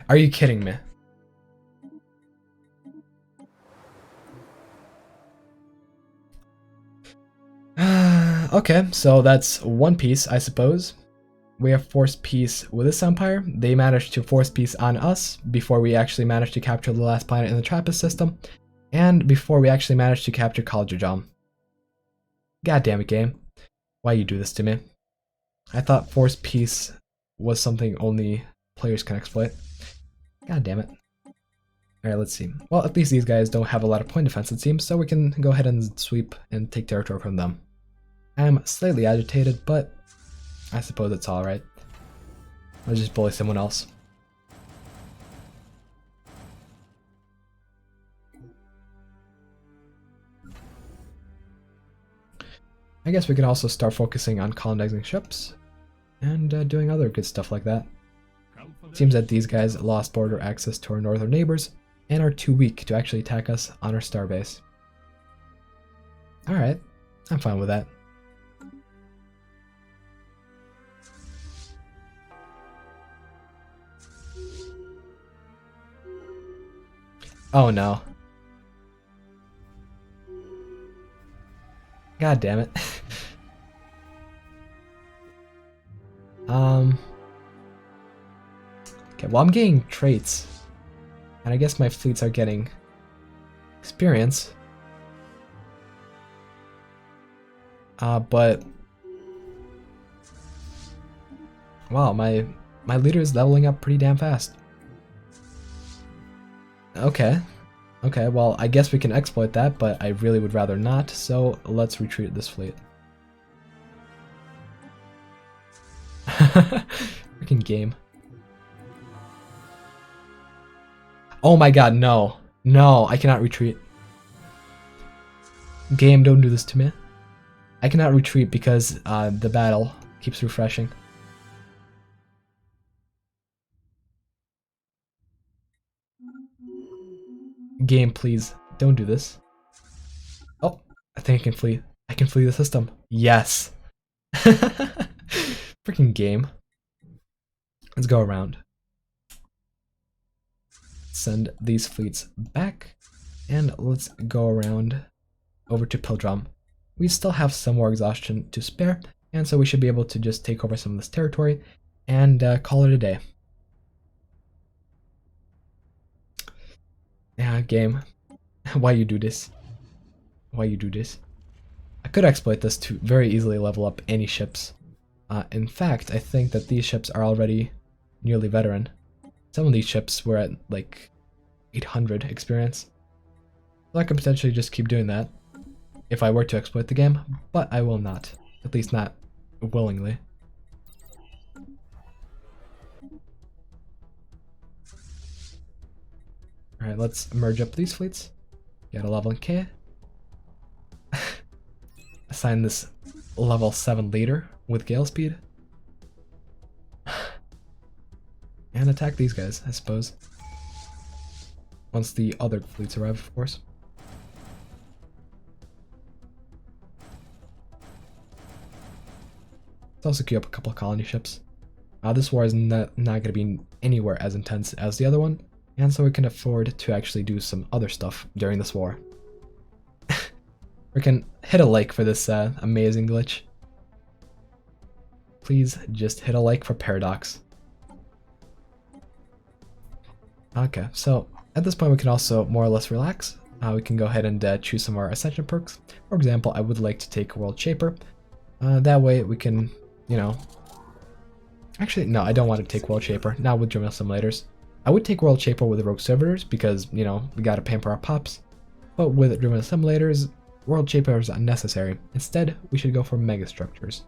Are you kidding me? Okay, so that's one piece, I suppose. We have forced peace with this empire. They managed to force peace on us before we actually managed to capture the last planet in the Trappist system, and before we actually managed to capture Kal'Jajam. God damn it, game. Why you do this to me? I thought forced peace was something only players can exploit. God damn it. Alright, let's see. Well, at least these guys don't have a lot of point defense, it seems, so we can go ahead and sweep and take territory from them. I'm slightly agitated, but I suppose it's alright. I'll just bully someone else. I guess we can also start focusing on colonizing ships and doing other good stuff like that. Seems that these guys lost border access to our northern neighbors and are too weak to actually attack us on our starbase. Alright, I'm fine with that. Oh no. God damn it. Okay, well I'm getting traits. And I guess my fleets are getting experience. But wow, my leader is leveling up pretty damn fast. Okay. Okay, well, I guess we can exploit that, but I really would rather not, so let's retreat this fleet. Freaking game. Oh my god, no. No, I cannot retreat. Game, don't do this to me. I cannot retreat because the battle keeps refreshing. Game, please, don't do this. Oh, I think I can flee. I can flee the system. Yes. Freaking game. Let's go around. Send these fleets back, and let's go around over to Pilgrim. We still have some more exhaustion to spare, and so we should be able to just take over some of this territory and call it a day. Yeah, game. Why you do this? Why you do this? I could exploit this to very easily level up any ships. In fact, I think that these ships are already nearly veteran. Some of these ships were at like 800 experience. So I could potentially just keep doing that if I were to exploit the game, but I will not. At least not willingly. Alright, let's merge up these fleets. Get a level in K. Assign this level 7 leader with gale speed. And attack these guys, I suppose. Once the other fleets arrive, of course. Let's also queue up a couple of colony ships. This war is not going to be anywhere as intense as the other one, and so we can afford to actually do some other stuff during this war. We can hit a like for this amazing glitch. Please just hit a like for Paradox. Okay, so at this point we can also more or less relax. We can go ahead and choose some of our Ascension perks. For example, I would like to take World Shaper. That way we can, you know... Actually, no, I don't want to take World Shaper, not with Driven Assimilators. I would take World Shaper with the Rogue Servitors because, you know, we gotta pamper our pops. But with Driven Assimilators, World Shaper is unnecessary. Instead, we should go for Mega Structures.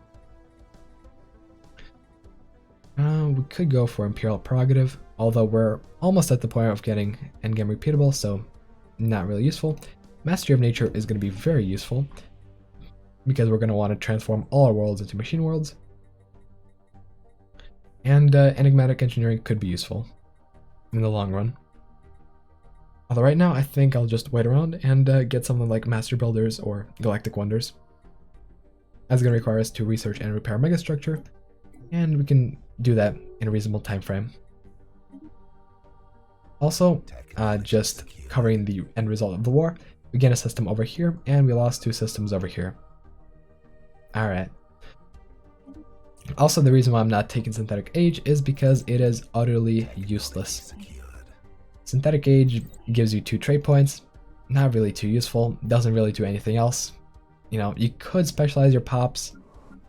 We could go for Imperial Prerogative, although we're almost at the point of getting Endgame repeatable, so not really useful. Mastery of Nature is going to be very useful, because we're going to want to transform all our worlds into machine worlds. And Enigmatic Engineering could be useful in the long run. Although right now, I think I'll just wait around and get something like Master Builders or Galactic Wonders. That's going to require us to research and repair Megastructure, and we can do that in a reasonable time frame. Also, just covering the end result of the war, we gain a system over here, and we lost 2 systems over here. Alright. Also, the reason why I'm not taking Synthetic Age is because it is utterly useless. Synthetic Age gives you 2 trade points, not really too useful, doesn't really do anything else. You know, you could specialize your pops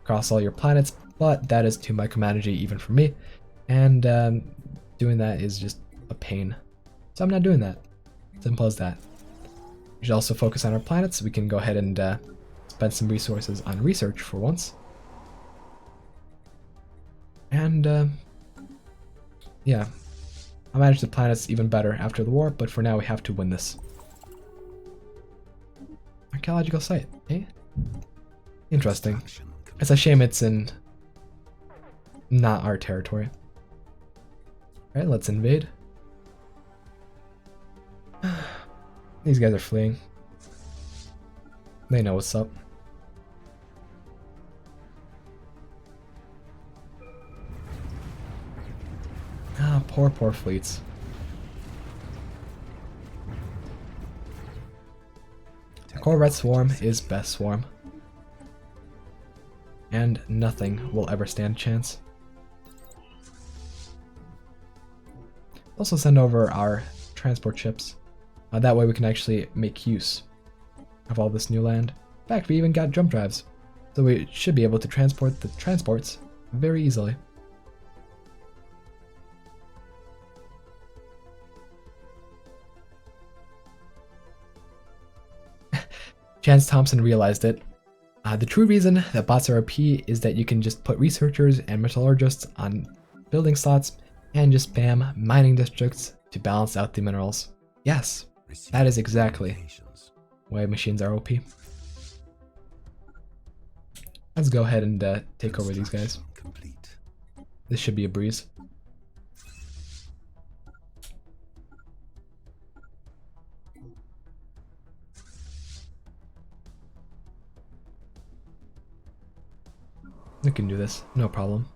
across all your planets, but that is too micromanaging even for me, and doing that is just a pain. So I'm not doing that. Simple as that. We should also focus on our planets. We can go ahead and spend some resources on research for once. And yeah, I'll manage the planets even better after the war, but for now we have to win this. Archaeological site, eh? Interesting. It's a shame it's in not our territory. Alright, let's invade. These guys are fleeing. They know what's up. Ah, poor fleets. Corvette Swarm is best swarm. And nothing will ever stand a chance. Also send over our transport ships. That way we can actually make use of all this new land. In fact, we even got jump drives. So we should be able to transport the transports very easily. Chance Thompson realized it. The true reason that bots are OP is that you can just put researchers and metallurgists on building slots and just spam mining districts to balance out the minerals. Yes, that is exactly why machines are OP. Let's go ahead and take over these guys. This should be a breeze. We can do this, no problem.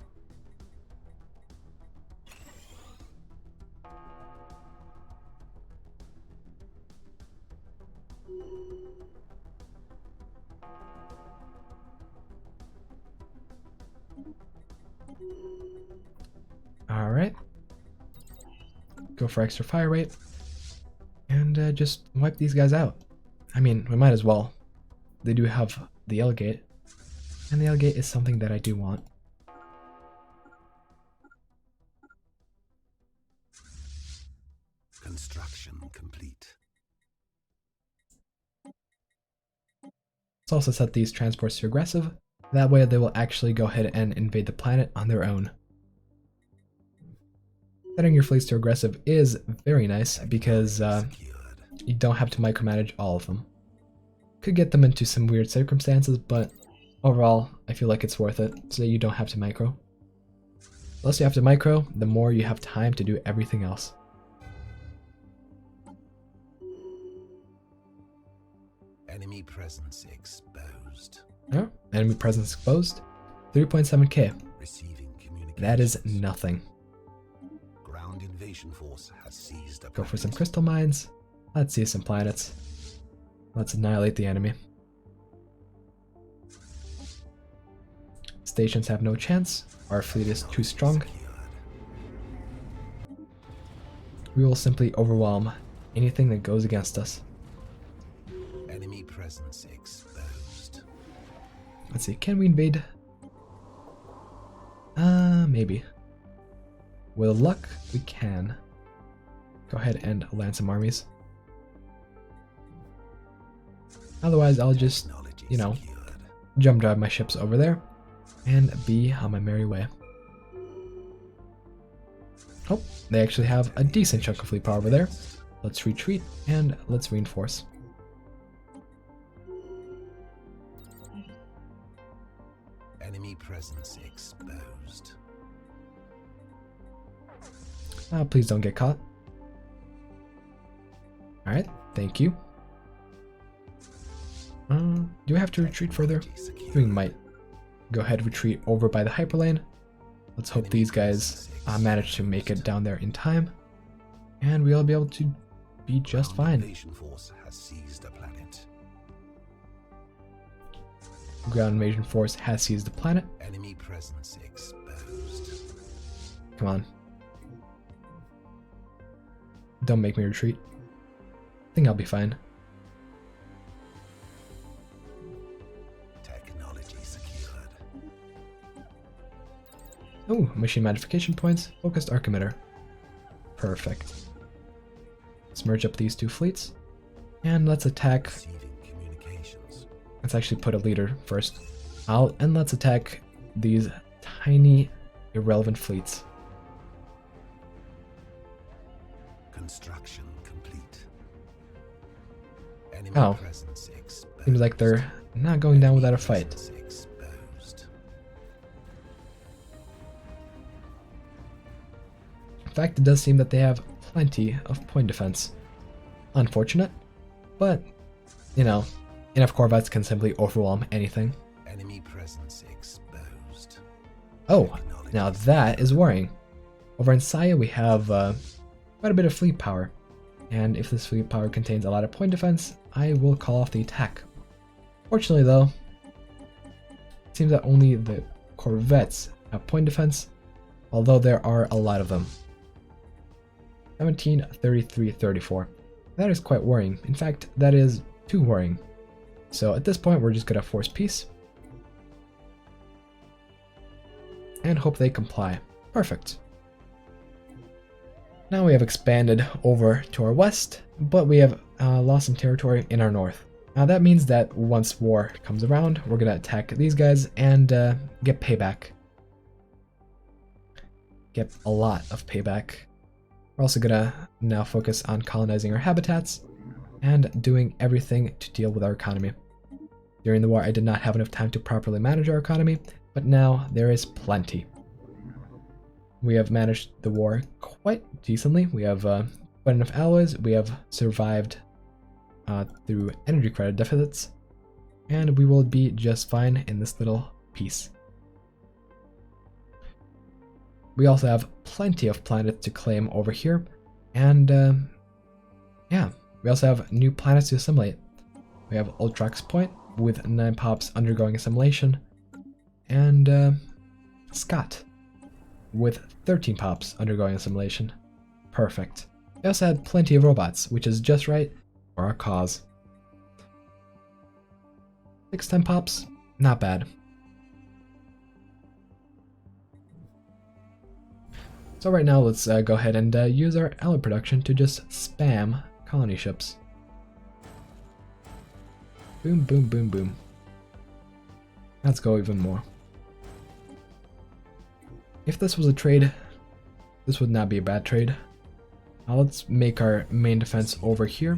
Alright. Go for extra fire rate. And just wipe these guys out. I mean, we might as well. They do have the L-gate. And the L-gate is something that I do want. Construction complete. Let's also set these transports to aggressive. That way they will actually go ahead and invade the planet on their own. Setting your fleets to aggressive is very nice because you don't have to micromanage all of them. Could get them into some weird circumstances, but overall, I feel like it's worth it so that you don't have to micro. The less you have to micro, the more you have time to do everything else. Enemy presence exposed. Oh, enemy presence exposed. 3.7k. Receiving communication. That is nothing. ground invasion force has seized a Go for some planet. crystal mines. Let's see some planets. Let's annihilate the enemy. Stations have no chance. Our fleet is too strong. We will simply overwhelm anything that goes against us. Enemy presence exposed. Let's see, can we invade? Maybe. With luck, we can. Go ahead and land some armies. Otherwise, I'll just, you know, jump drive my ships over there and be on my merry way. Oh, they actually have a decent chunk of fleet power over there. Let's retreat and let's reinforce. Enemy presence exposed. Please don't get caught. Alright, thank you. Do I have to retreat further? We might. Go ahead, retreat over by the hyperlane. Let's hope these guys manage to make it down there in time. And we'll be able to be just fine. Invasion force has seized a planet. Ground invasion force has seized the planet. Enemy presence exposed. Come on. Don't make me retreat. I think I'll be fine. Technology secured. Oh, machine modification points. Focused arc emitter. Perfect. Let's merge up these two fleets. And let's attack. Receiving communications. Let's actually put a leader first. And let's attack these tiny, irrelevant fleets. Construction complete. Enemy Oh. presence exposed. Seems like they're not going down without a fight. Presence exposed. In fact, it does seem that they have plenty of point defense. Unfortunate, but, you know, enough Corvettes can simply overwhelm anything. Enemy presence exposed. Oh, now that is worrying. Over in Saya, we have quite a bit of fleet power. And if this fleet power contains a lot of point defense, I will call off the attack. Fortunately, though, it seems that only the Corvettes have point defense, although there are a lot of them. 17, 33, 34. That is quite worrying. In fact, that is too worrying. So at this point, we're just gonna force peace. And hope they comply. Perfect. Now we have expanded over to our west, but we have lost some territory in our north. Now that means that once war comes around, we're gonna attack these guys and get payback. Get a lot of payback. We're also gonna now focus on colonizing our habitats and doing everything to deal with our economy. During the war, I did not have enough time to properly manage our economy, but now there is plenty. We have managed the war quite decently. We have quite enough alloys. We have survived through energy credit deficits, and we will be just fine in this little piece. We also have plenty of planets to claim over here, and yeah, we also have new planets to assimilate. We have Ultrax Point with 9 pops undergoing assimilation, and Scott with 13 pops undergoing assimilation. Perfect. We also had plenty of robots, which is just right for our cause. 6 pops, not bad. So right now, let's go ahead and use our alloy production to just spam colony ships. Boom, boom, boom, boom. Let's go even more. If this was a trade, this would not be a bad trade. Let's make our main defense over here.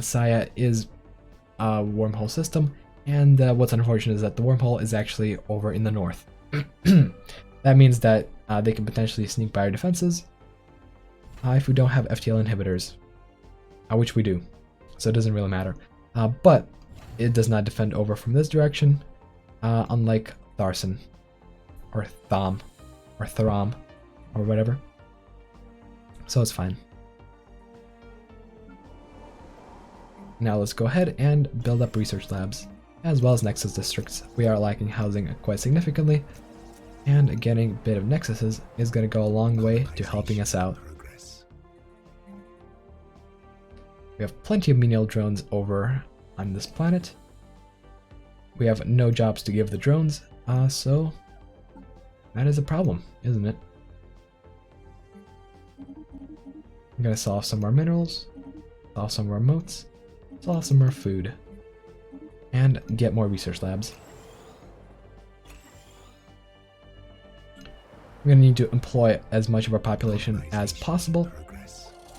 Saya is a wormhole system, and what's unfortunate is that the wormhole is actually over in the north. That means that they can potentially sneak by our defenses if we don't have FTL inhibitors, which we do, so it doesn't really matter. But it does not defend over from this direction, unlike Tharson, or Thom, or Throm, or whatever. so it's fine. Now let's go ahead and build up research labs, as well as nexus districts. We are lacking housing quite significantly, and getting a bit of nexuses is going to go a long way to helping us out. We have plenty of menial drones over on this planet. We have no jobs to give the drones, so that is a problem, isn't it? I'm gonna solve some more minerals, solve some more moats, solve some more food, and get more research labs. We're gonna need to employ as much of our population as possible.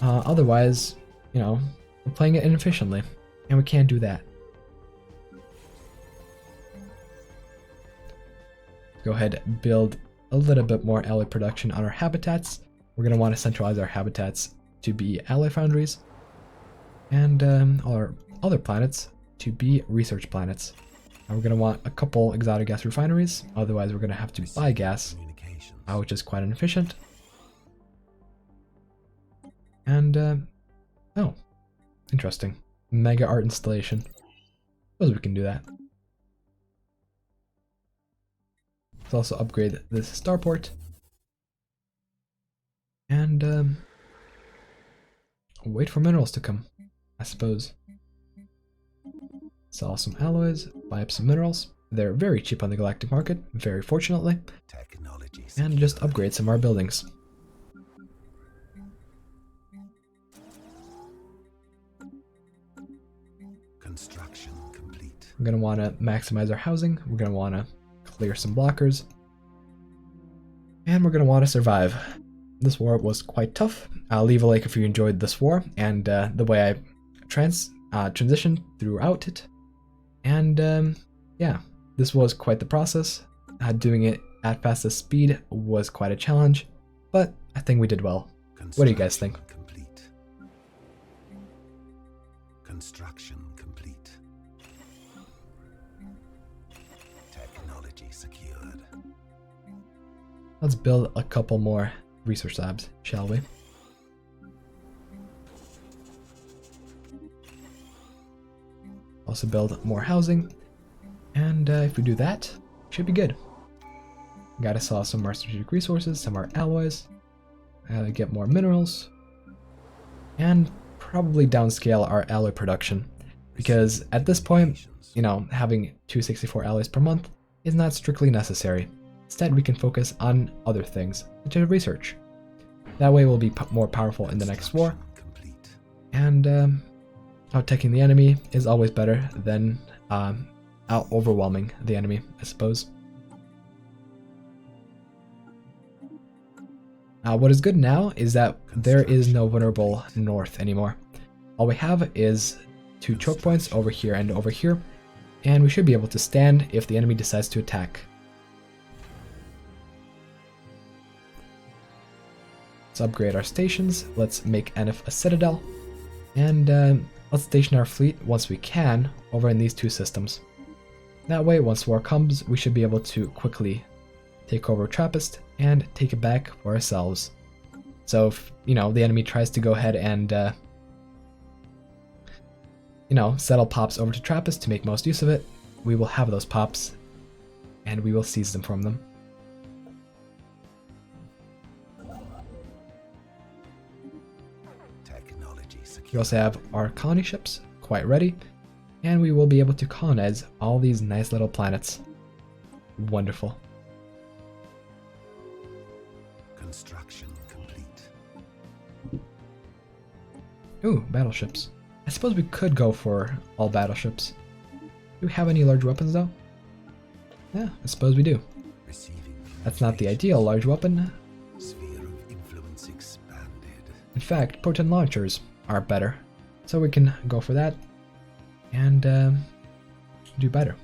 Otherwise, you know, we're playing it inefficiently, and we can't do that. Go ahead and build a little bit more alloy production on our habitats. We're going to want to centralize our habitats to be alloy foundries, and our other planets to be research planets. And we're going to want a couple exotic gas refineries, otherwise we're going to have to buy gas, which is quite inefficient. And, oh, interesting. Mega art installation. Suppose we can do that. Let's also upgrade this starport. And wait for minerals to come, I suppose. Sell some alloys, buy up some minerals. They're very cheap on the galactic market, very fortunately. And just upgrade some of our buildings. Construction complete. We're going to want to maximize our housing. We're going to want to clear some blockers. And we're going to want to survive. This war was quite tough. Leave a like if you enjoyed this war and the way I transitioned throughout it. And yeah, this was quite the process. Doing it at fastest speed was quite a challenge, but I think we did well. What do you guys think? Complete. Construction complete. Technology secured. Let's build a couple more research labs, shall we? Also build more housing, and if we do that, should be good. Gotta sell some more strategic resources, some more alloys, get more minerals, and probably downscale our alloy production, because at this point, you know, having 264 alloys per month is not strictly necessary. Instead, we can focus on other things, such as research. That way we'll be more powerful in the next war, and out-teching the enemy is always better than out-overwhelming the enemy, I suppose. What is good now is that there is no vulnerable north anymore. All we have is 2 choke points over here and over here, and we should be able to stand if the enemy decides to attack. Let's upgrade our stations, let's make NF a citadel, and let's station our fleet once we can over in these 2 systems. That way, once war comes, we should be able to quickly take over Trappist and take it back for ourselves. So if, you know, the enemy tries to go ahead and, you know, settle pops over to Trappist to make most use of it, we will have those pops, and we will seize them from them. We also have our colony ships quite ready, and we will be able to colonize all these nice little planets. Wonderful. Construction complete. Ooh, battleships. I suppose we could go for all battleships. Do we have any large weapons though? Yeah, I suppose we do. That's not the ideal large weapon. Sphere of influence expanded. In fact, proton launchers are better. So we can go for that and do better.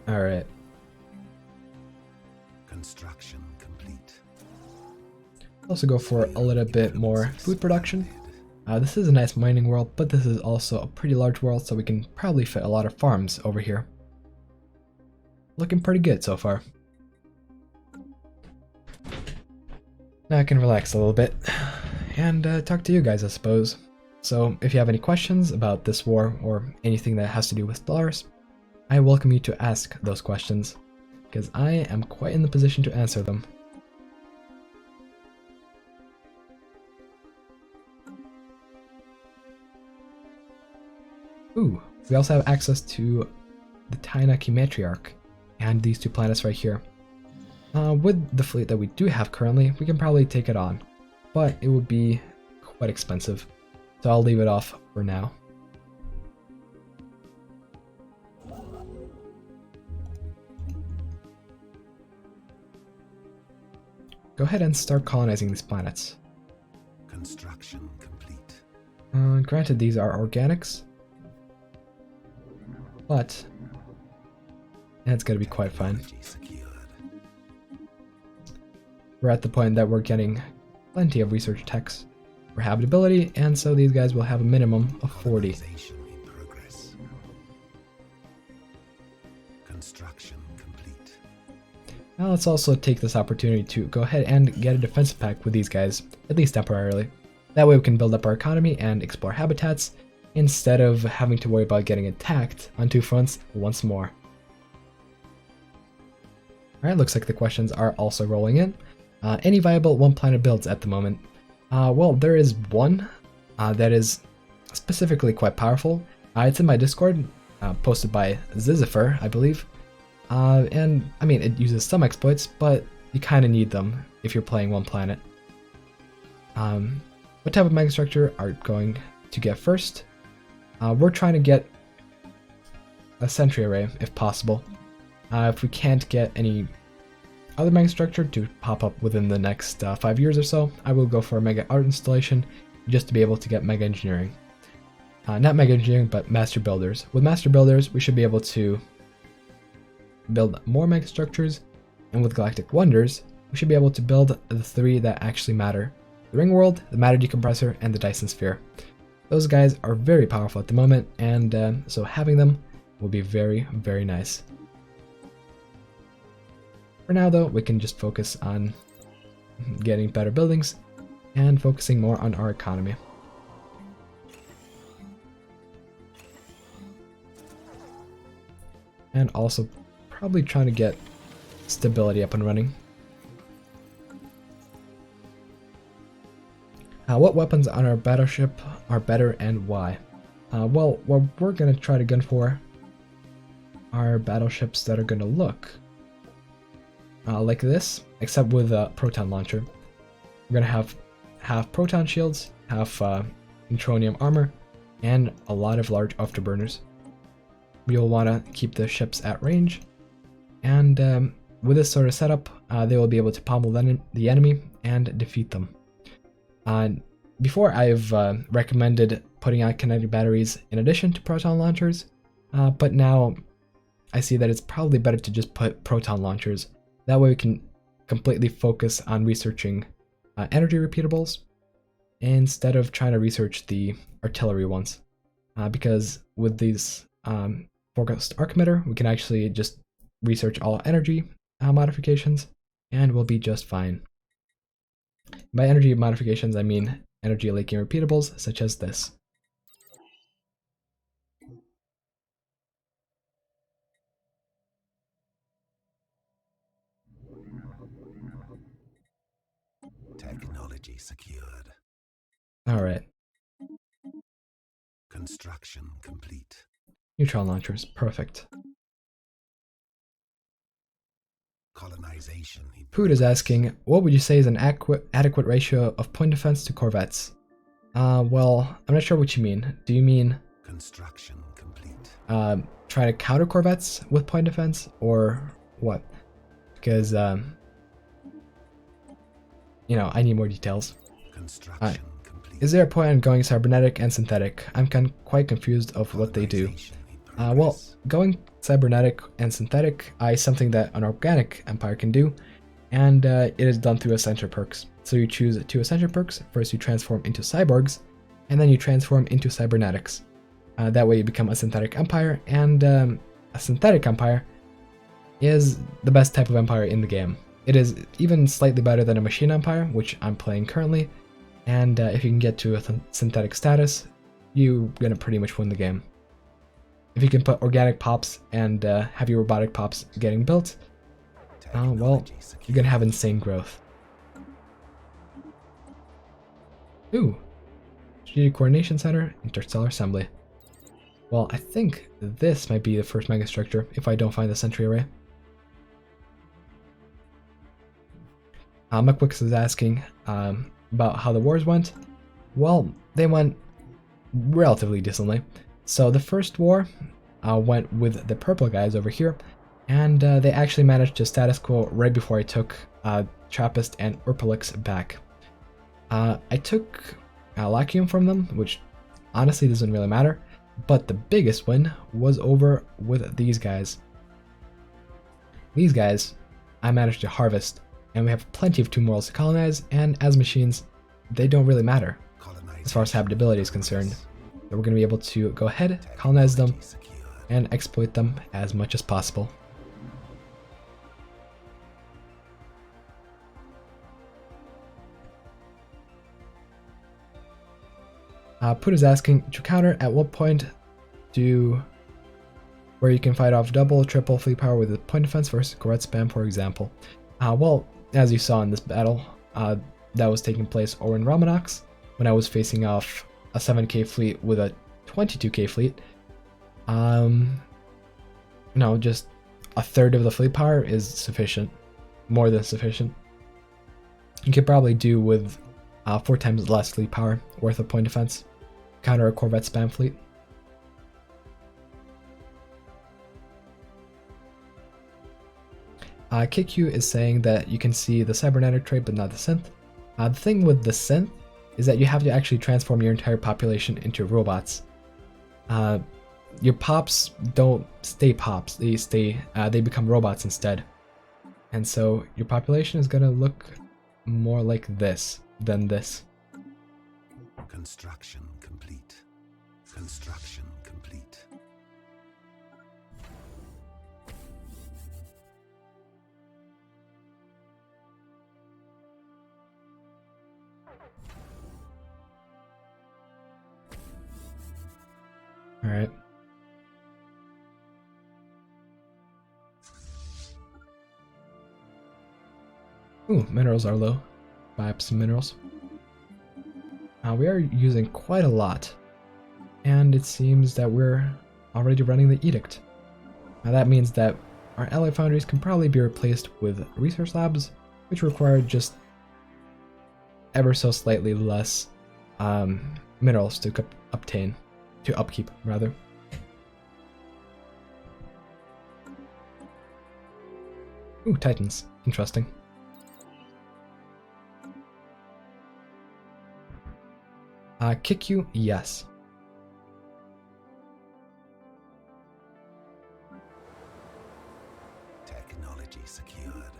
Alright. Construction complete. Also go for a little bit more food production. This is a nice mining world, but this is also a pretty large world, so we can probably fit a lot of farms over here. Looking pretty good so far. Now I can relax a little bit and talk to you guys, I suppose. So if you have any questions about this war or anything that has to do with Stellaris, I welcome you to ask those questions, because I am quite in the position to answer them. Ooh, we also have access to the Tainaki Matriarch and these two planets right here. With the fleet that we do have currently, we can probably take it on, but it would be quite expensive, so I'll leave it off for now. Go ahead and start colonizing these planets. Construction complete. Granted, these are organics, but it's going to be quite fine. We're at the point that we're getting plenty of research techs for habitability, and so these guys will have a minimum of 40. Construction complete. Now let's also take this opportunity to go ahead and get a defensive pact with these guys, at least temporarily. That way we can build up our economy and explore habitats, instead of having to worry about getting attacked on two fronts once more. Alright, looks like the questions are also rolling in. Any viable one planet builds at the moment? Well, there is one that is specifically quite powerful. It's in my Discord, posted by Zizifer, I believe. And I mean, it uses some exploits, but you kind of need them if you're playing one planet. What type of megastructure are you going to get first? We're trying to get a sentry array if possible. If we can't get any other megastructure to pop up within the next 5 years or so, I will go for a mega art installation just to be able to get mega engineering. Not mega engineering, but master builders. With master builders, we should be able to build more megastructures, and with galactic wonders, we should be able to build the 3 that actually matter: the ring world, the matter decompressor, and the Dyson sphere. Those guys are very powerful at the moment, and so having them will be very, very nice. For now though, we can just focus on getting better buildings and focusing more on our economy. And also probably trying to get stability up and running. What weapons on our battleship are better and why? Well, what we're going to try to gun for are battleships that are going to look like this, except with a proton launcher. We're going to have proton shields, have neutronium armor, and a lot of large afterburners. You'll want to keep the ships at range, and with this sort of setup, they will be able to pommel the enemy and defeat them. Before, I've recommended putting out kinetic batteries in addition to proton launchers, but now I see that it's probably better to just put proton launchers. That way we can completely focus on researching energy repeatables instead of trying to research the artillery ones. Because with these forecast arc emitter, we can actually just research all energy modifications and we'll be just fine. By energy modifications, I mean energy leaking repeatables such as this. Technology secured. Alright. Construction complete. Neutron launchers, perfect. Colonization. Poot is asking, what would you say is an adequate ratio of point defense to corvettes? Well, I'm not sure what you mean. Do you mean construction complete? Try to counter corvettes with point defense, or what? Because you know, I need more details. Construction complete. Is there a point in going cybernetic and synthetic? I'm quite confused of what they do. Well, going cybernetic and synthetic is something that an organic empire can do, and it is done through essential perks. So you choose 2 essential perks. First, you transform into cyborgs, and then you transform into cybernetics. That way you become a synthetic empire, and a synthetic empire is the best type of empire in the game. It is even slightly better than a machine empire, which I'm playing currently, and if you can get to a synthetic status, you're gonna pretty much win the game. If you can put organic pops and heavy robotic pops getting built, well, you're gonna have insane growth. Ooh, Strategic Coordination Center, Interstellar Assembly. Well, I think this might be the first megastructure if I don't find the sentry array. Muckwix is asking about how the wars went. Well, they went relatively decently. So the first war went with the purple guys over here, and they actually managed to status quo right before I took Trappist and Urpelix back. I took Lacium from them, which honestly doesn't really matter, but the biggest win was over with these guys. These guys I managed to harvest, and we have plenty of 2 morals to colonize, and as machines, they don't really matter as far as habitability is concerned. So we're going to be able to go ahead, colonize them, and exploit them as much as possible. Put is asking, to counter, at what point where you can fight off double, triple fleet power with a point defense versus Corp spam, for example? Well, as you saw in this battle, that was taking place over in Romanox, when I was facing off a 7k fleet with a 22k fleet. No, just a third of the fleet power is sufficient, more than sufficient. You could probably do with 4 times less fleet power worth of point defense, counter a Corvette spam fleet. KQ is saying that you can see the cybernetic trait but not the synth. The thing with the synth is that you have to actually transform your entire population into robots. Your pops don't stay pops, they become robots instead. And so your population is gonna look more like this than this. Construction complete. Construction complete. All right. Ooh, minerals are low. Buy up some minerals. We are using quite a lot, and it seems that we're already running the edict. Now that means that our ally foundries can probably be replaced with research labs, which require just ever so slightly less minerals to upkeep rather. Ooh, Titans, interesting. Kick you? Yes. Technology secured.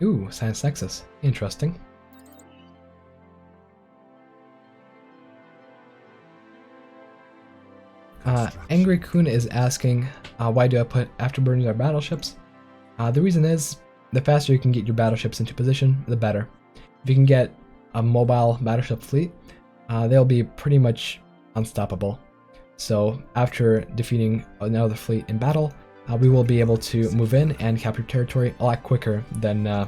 Ooh, Science Nexus. Interesting. Angry Coon is asking, why do I put afterburners on battleships? The reason is, the faster you can get your battleships into position, the better. If you can get a mobile battleship fleet, they'll be pretty much unstoppable. So after defeating another fleet in battle, we will be able to move in and capture territory a lot quicker than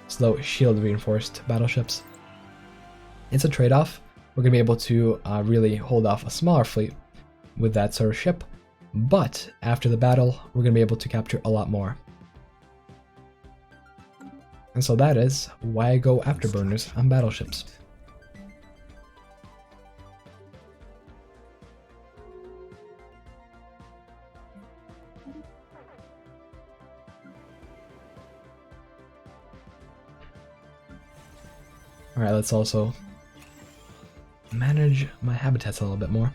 slow shield reinforced battleships. It's a trade-off. We're going to be able to really hold off a smaller fleet with that sort of ship, but after the battle, we're going to be able to capture a lot more. And so that is why I go afterburners on battleships. Alright, let's also manage my habitats a little bit more.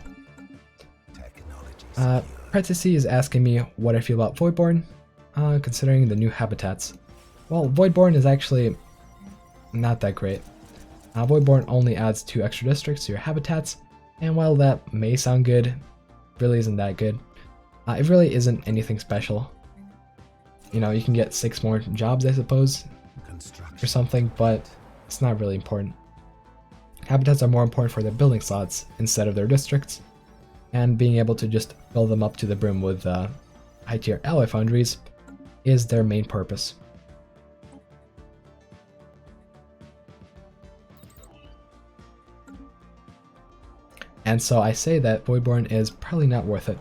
Prettier is asking me what I feel about Voidborn, considering the new habitats. Well, Voidborn is actually not that great. Voidborn only adds 2 extra districts to your habitats, and while that may sound good, really isn't that good. It really isn't anything special. You know, you can get 6 more jobs, I suppose, or something, but it's not really important. Habitats are more important for their building slots instead of their districts, and being able to just fill them up to the brim with high-tier alloy foundries is their main purpose. And so I say that Voidborn is probably not worth it,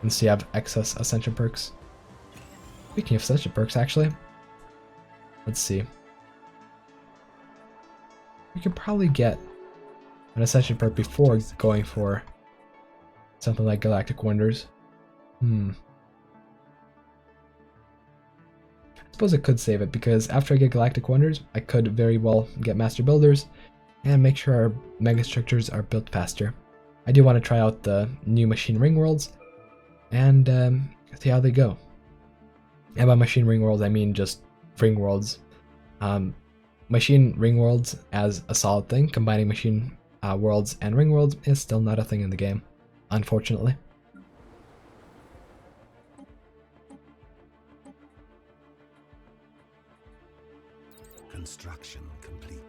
unless you have excess Ascension perks. Speaking of Ascension perks, actually, let's see. We could probably get an Ascension perk before going for something like Galactic Wonders. I suppose I could save it, because after I get Galactic Wonders, I could very well get Master Builders and make sure our Mega Structures are built faster. I do want to try out the new Machine Ring Worlds and see how they go. And by Machine Ring Worlds, I mean just Ring Worlds. Machine Ring Worlds as a solid thing, combining Machine Worlds and Ring Worlds, is still not a thing in the game, unfortunately. Construction complete.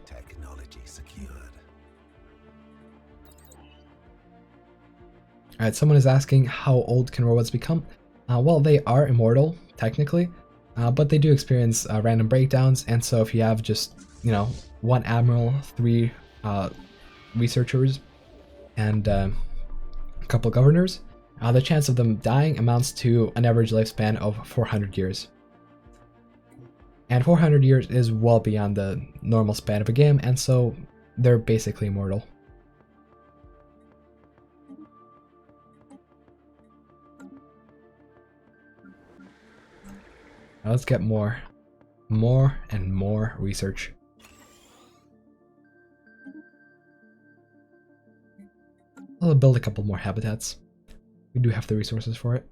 Technology secured. Alright, someone is asking how old can robots become? Well, they are immortal, technically, but they do experience random breakdowns, and so if you have just, you know, 1 Admiral, 3 researchers, and a couple governors, the chance of them dying amounts to an average lifespan of 400 years. And 400 years is well beyond the normal span of a game, and so they're basically immortal. Now let's get more and more research. I'll build a couple more habitats. We do have the resources for it.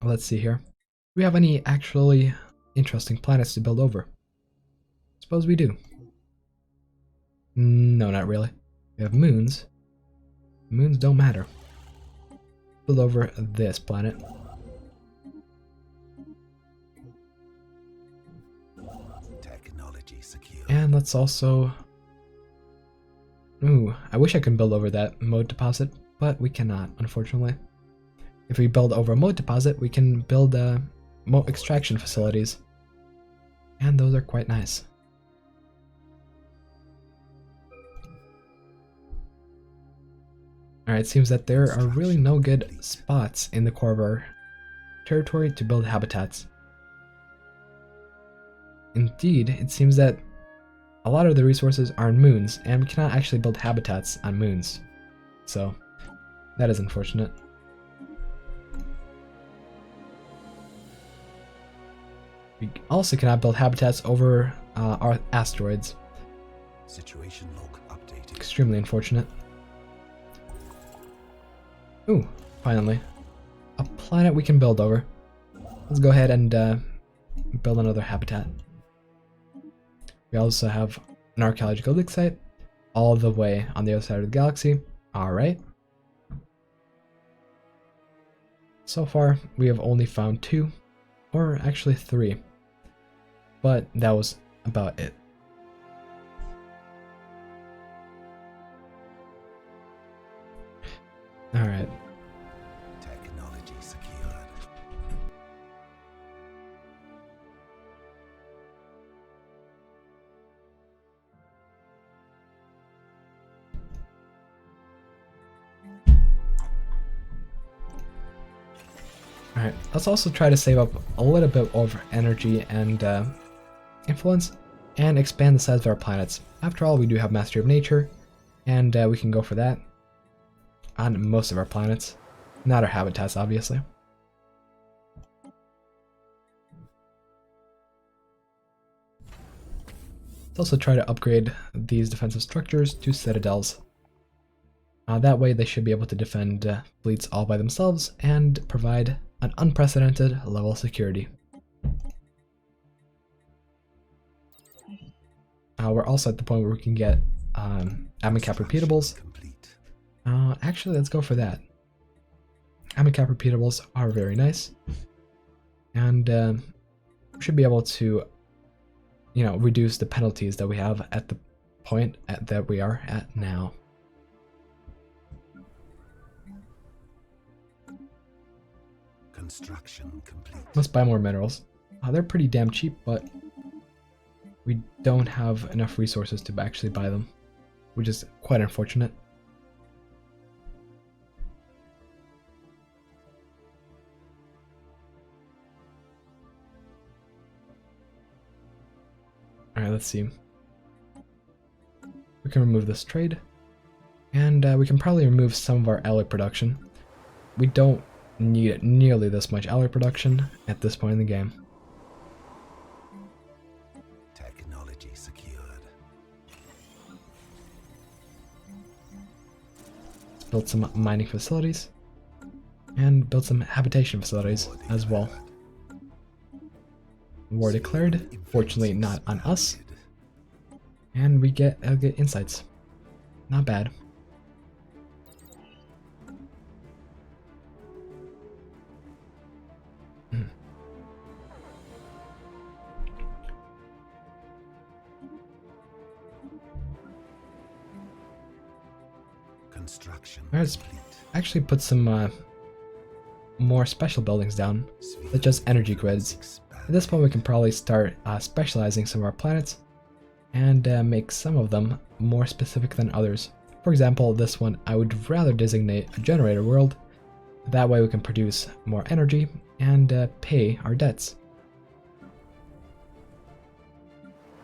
Let's see here. Do we have any actually interesting planets to build over? Suppose we do. No, not really. We have moons. Moons don't matter. Build over this planet. Technology secure. And let's also... Ooh, I wish I could build over that mode deposit, but we cannot, unfortunately. If we build over a mode deposit, we can build moat extraction facilities. And those are quite nice. Alright, it seems that there are really no good spots in the core of our territory to build habitats. Indeed, it seems that a lot of the resources are on moons, and we cannot actually build habitats on moons. So, that is unfortunate. We also cannot build habitats over our asteroids. Situation log updated. Extremely unfortunate. Ooh, finally. A planet we can build over. Let's go ahead and build another habitat. We also have an archaeological dig site all the way on the other side of the galaxy. Alright. So far, we have only found 2, or actually 3. But that was about it. Alright. Technology secured. Alright, let's also try to save up a little bit of energy and influence, and expand the size of our planets. After all, we do have Mastery of Nature, and we can go for that on most of our planets. Not our habitats, obviously. Let's also try to upgrade these defensive structures to citadels. That way they should be able to defend fleets all by themselves and provide an unprecedented level of security. We're also at the point where we can get admin cap repeatables. Actually, let's go for that. Admin cap repeatables are very nice, and we should be able to, reduce the penalties that we have at the point that we are at now. Construction complete. Let's buy more minerals. They're pretty damn cheap, but we don't have enough resources to actually buy them, which is quite unfortunate. Alright, let's see. We can remove this trade, and we can probably remove some of our alloy production. We don't need nearly this much alloy production at this point in the game. Technology secured. Let's build some mining facilities, and build some habitation facilities as well. War declared, fortunately not on us, and we get insights. Not bad. Construction Let's complete. actually put some more special buildings down, such as energy grids. At this point we can probably start specializing some of our planets and make some of them more specific than others. For example, this one I would rather designate a generator world. That way we can produce more energy and pay our debts.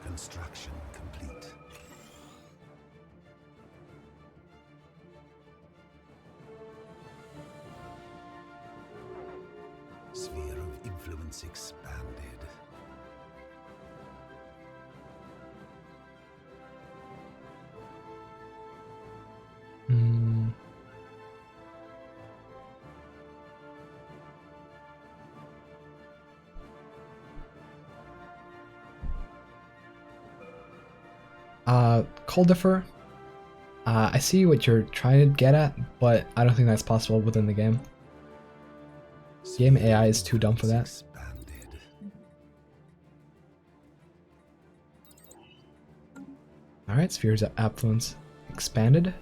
Construction complete. Sphere of influence expanded. Coldifer, I see what you're trying to get at, but I don't think that's possible within the game. Game AI is too dumb for that. Alright, spheres of affluence expanded.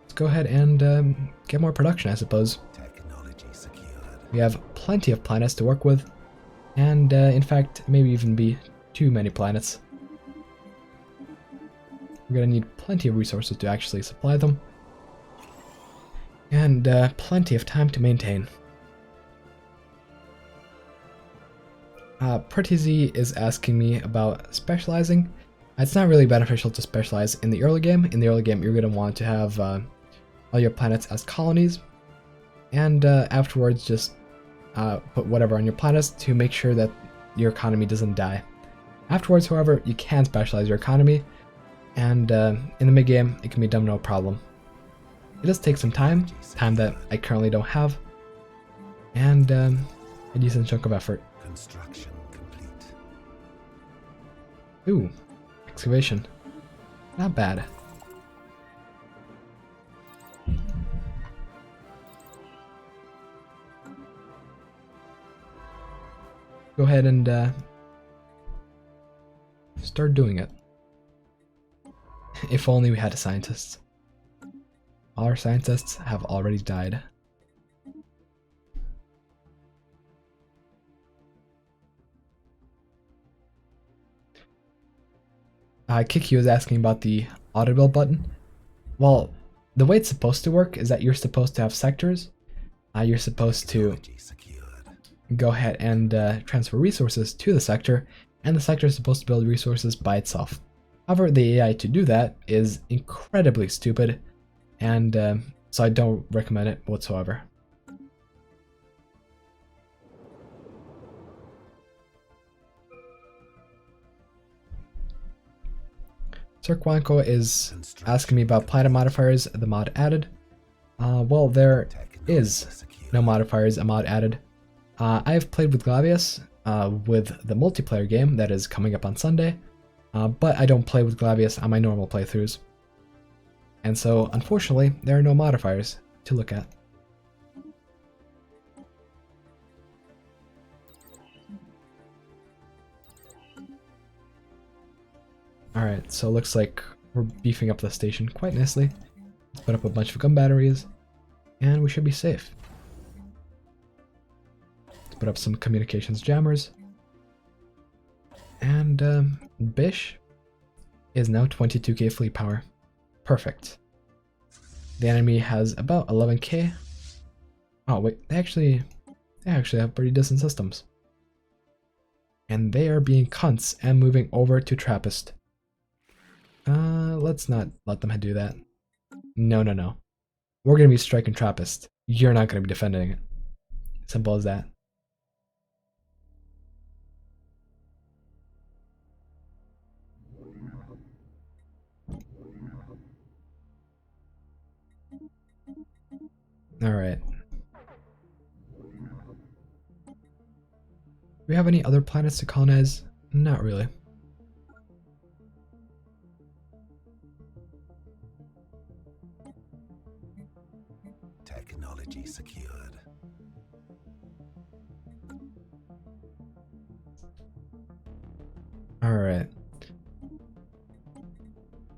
Let's go ahead and get more production, I suppose. Technology secured. We have plenty of planets to work with, and in fact, maybe even be too many planets. We're gonna need plenty of resources to actually supply them, and plenty of time to maintain. Prettier is asking me about specializing. It's not really beneficial to specialize in the early game. In the early game, you're gonna want to have all your planets as colonies, and afterwards just put whatever on your planets to make sure that your economy doesn't die. Afterwards, however, you can specialize your economy, and in the mid-game, it can be done no problem. It does take some time that I currently don't have, and a decent chunk of effort. Construction complete. Ooh, excavation. Not bad. Go ahead and start doing it. If only we had a scientist. All our scientists have already died. Kiki was asking about the auto build button. Well, the way it's supposed to work is that you're supposed to have sectors. You're supposed to go ahead and transfer resources to the sector, and the sector is supposed to build resources by itself. However, the AI to do that is incredibly stupid, and so I don't recommend it whatsoever. Sir Quanko is asking me about planet modifiers, the mod added. Well, there is no modifiers, a mod added. I've played with Glavius with the multiplayer game that is coming up on Sunday, but I don't play with Glavius on my normal playthroughs. And so, unfortunately, there are no modifiers to look at. Alright, so it looks like we're beefing up the station quite nicely. Let's put up a bunch of gun batteries, and we should be safe. Let's put up some communications jammers. And Bish is now 22k fleet power. Perfect. The enemy has about 11k. Oh wait, they actually have pretty decent systems. And they are being cunts and moving over to Trappist. Let's not let them do that. No. We're gonna be striking Trappist. You're not gonna be defending it. Simple as that. Alright. Do we have any other planets to colonize? Not really. Technology secured. Alright.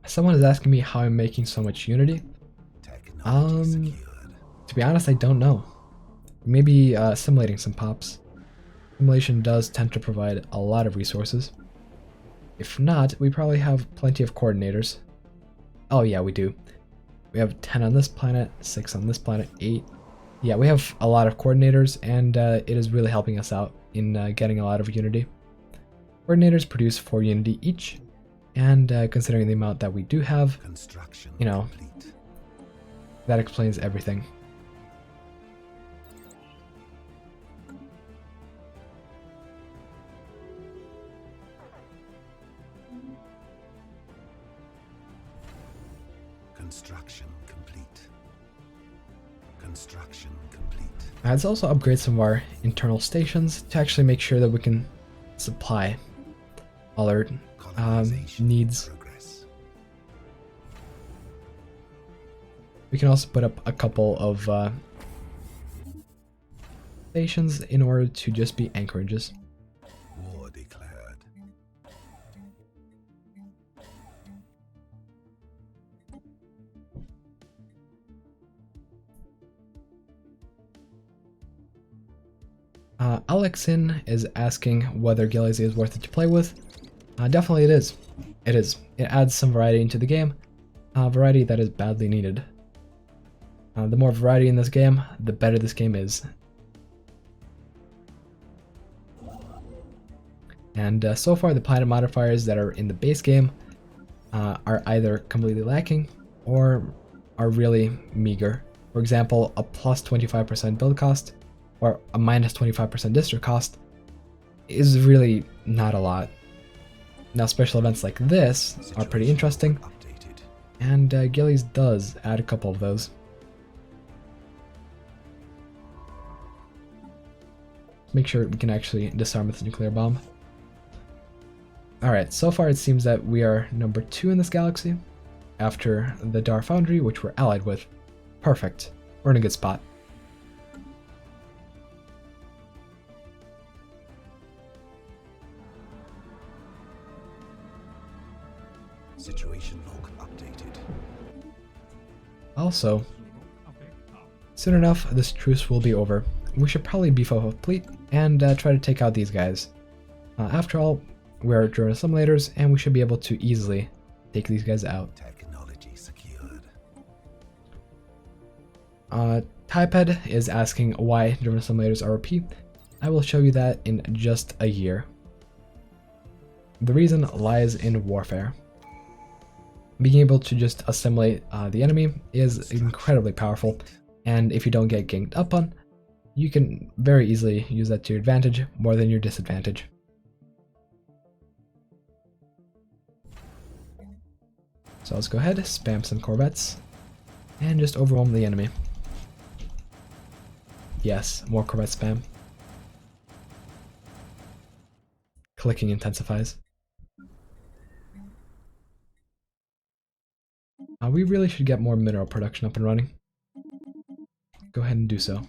Someone is asking me how I'm making so much Unity. To be honest, I don't know. Maybe simulating some pops. Simulation does tend to provide a lot of resources. If not, we probably have plenty of coordinators. Oh yeah, we do. We have 10 on this planet, 6 on this planet, 8. Yeah, we have a lot of coordinators, and it is really helping us out in getting a lot of Unity. Coordinators produce 4 Unity each, and considering the amount that we do have, you know, that explains everything. Construction complete. Construction complete. Let's also upgrade some of our internal stations to actually make sure that we can supply all our needs. Progress. We can also put up a couple of stations in order to just be anchorages. War declared. Alexin is asking whether Galaxy is worth it to play with. Definitely it is. It is. It adds some variety into the game. Variety that is badly needed. The more variety in this game, the better this game is. And so far the planet modifiers that are in the base game are either completely lacking or are really meager. For example, a plus 25% build cost or a minus 25% district cost is really not a lot. Now special events like this are pretty interesting, and Gillies does add a couple of those. Make sure we can actually disarm this nuclear bomb. Alright, so far it seems that we are number 2 in this galaxy, after the Dar Foundry, which we're allied with. Perfect. We're in a good spot. Situation log updated. Also, soon enough, this truce will be over. We should probably beef up a fleet and try to take out these guys. After all, we're Driven Assimilators, and we should be able to easily take these guys out. Technology secured. Typed is asking why Driven Assimilators are OP. I will show you that in just a year. The reason lies in warfare. Being able to just assimilate the enemy is incredibly powerful, and if you don't get ganged up on, you can very easily use that to your advantage more than your disadvantage. So let's go ahead, spam some corvettes, and just overwhelm the enemy. Yes, more corvette spam. Clicking intensifies. We really should get more mineral production up and running. Go ahead and do so.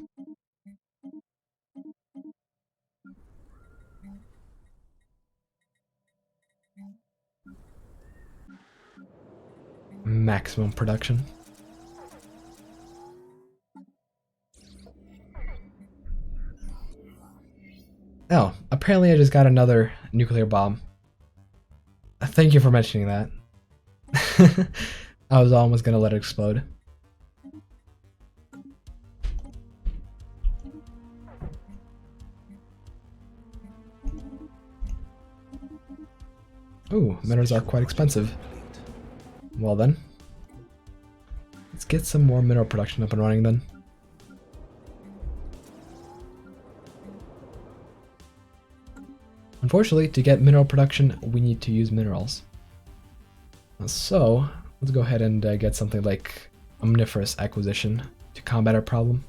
Maximum production. Oh, apparently I just got another nuclear bomb. Thank you for mentioning that. I was almost gonna let it explode. Ooh, minerals are quite expensive. Well then, let's get some more mineral production up and running then. Unfortunately, to get mineral production, we need to use minerals. So, let's go ahead and get something like omniferous acquisition to combat our problem.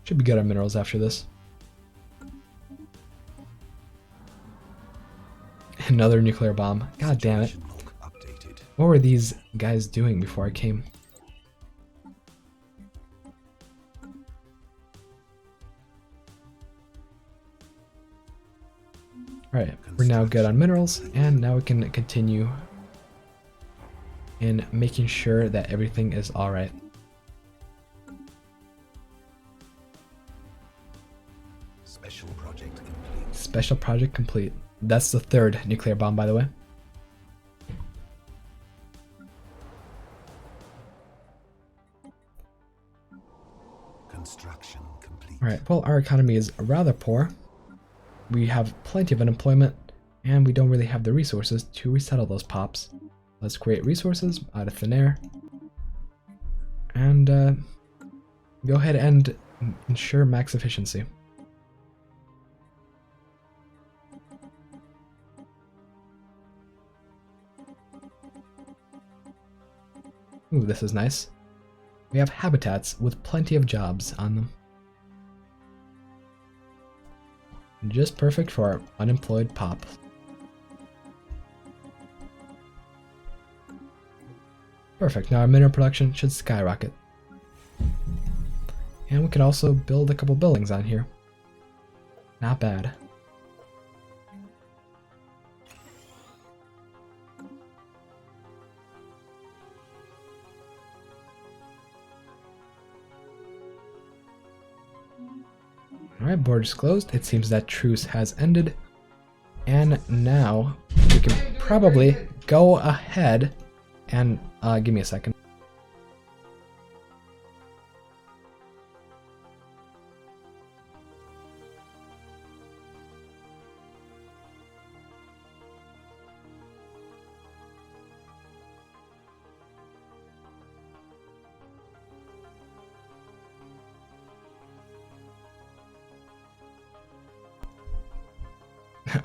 Should be good on minerals after this. Another nuclear bomb. God damn it. What were these guys doing before I came? Alright, we're now good on minerals, and now we can continue in making sure that everything is alright. Special project complete. Special project complete. That's the third nuclear bomb, by the way. Construction complete. Alright, well, our economy is rather poor. We have plenty of unemployment, and we don't really have the resources to resettle those pops. Let's create resources out of thin air. And go ahead and ensure max efficiency. Ooh, this is nice. We have habitats with plenty of jobs on them. Just perfect for our unemployed pop. Perfect, now our mineral production should skyrocket. And we can also build a couple buildings on here. Not bad. Alright, borders closed. It seems that truce has ended. And now we can probably go ahead and give me a second.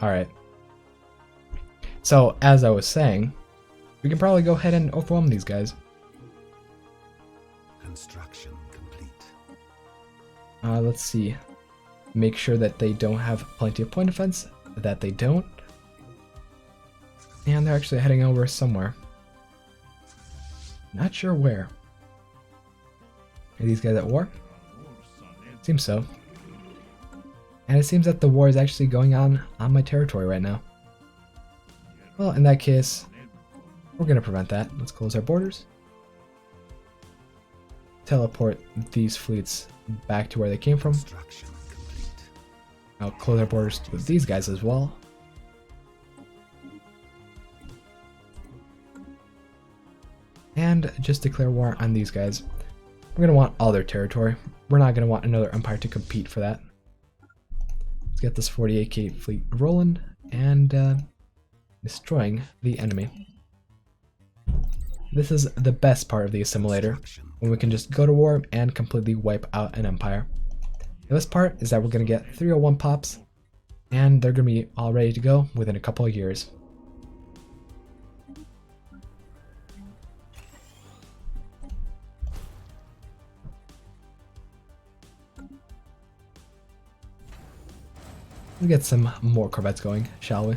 Alright. So, as I was saying, we can probably go ahead and overwhelm these guys. Construction complete. Let's see. Make sure that they don't have plenty of point defense. That they don't. And they're actually heading over somewhere. Not sure where. Are these guys at war? Seems so. And it seems that the war is actually going on my territory right now. Well, in that case, we're going to prevent that. Let's close our borders. Teleport these fleets back to where they came from. I'll close our borders with these guys as well. And just declare war on these guys. We're going to want all their territory. We're not going to want another empire to compete for that. Let's get this 48k fleet rolling and destroying the enemy. This is the best part of the assimilator, when we can just go to war and completely wipe out an empire. The best part is that we're going to get 301 pops, and they're going to be all ready to go within a couple of years. Let's get some more corvettes going, shall we?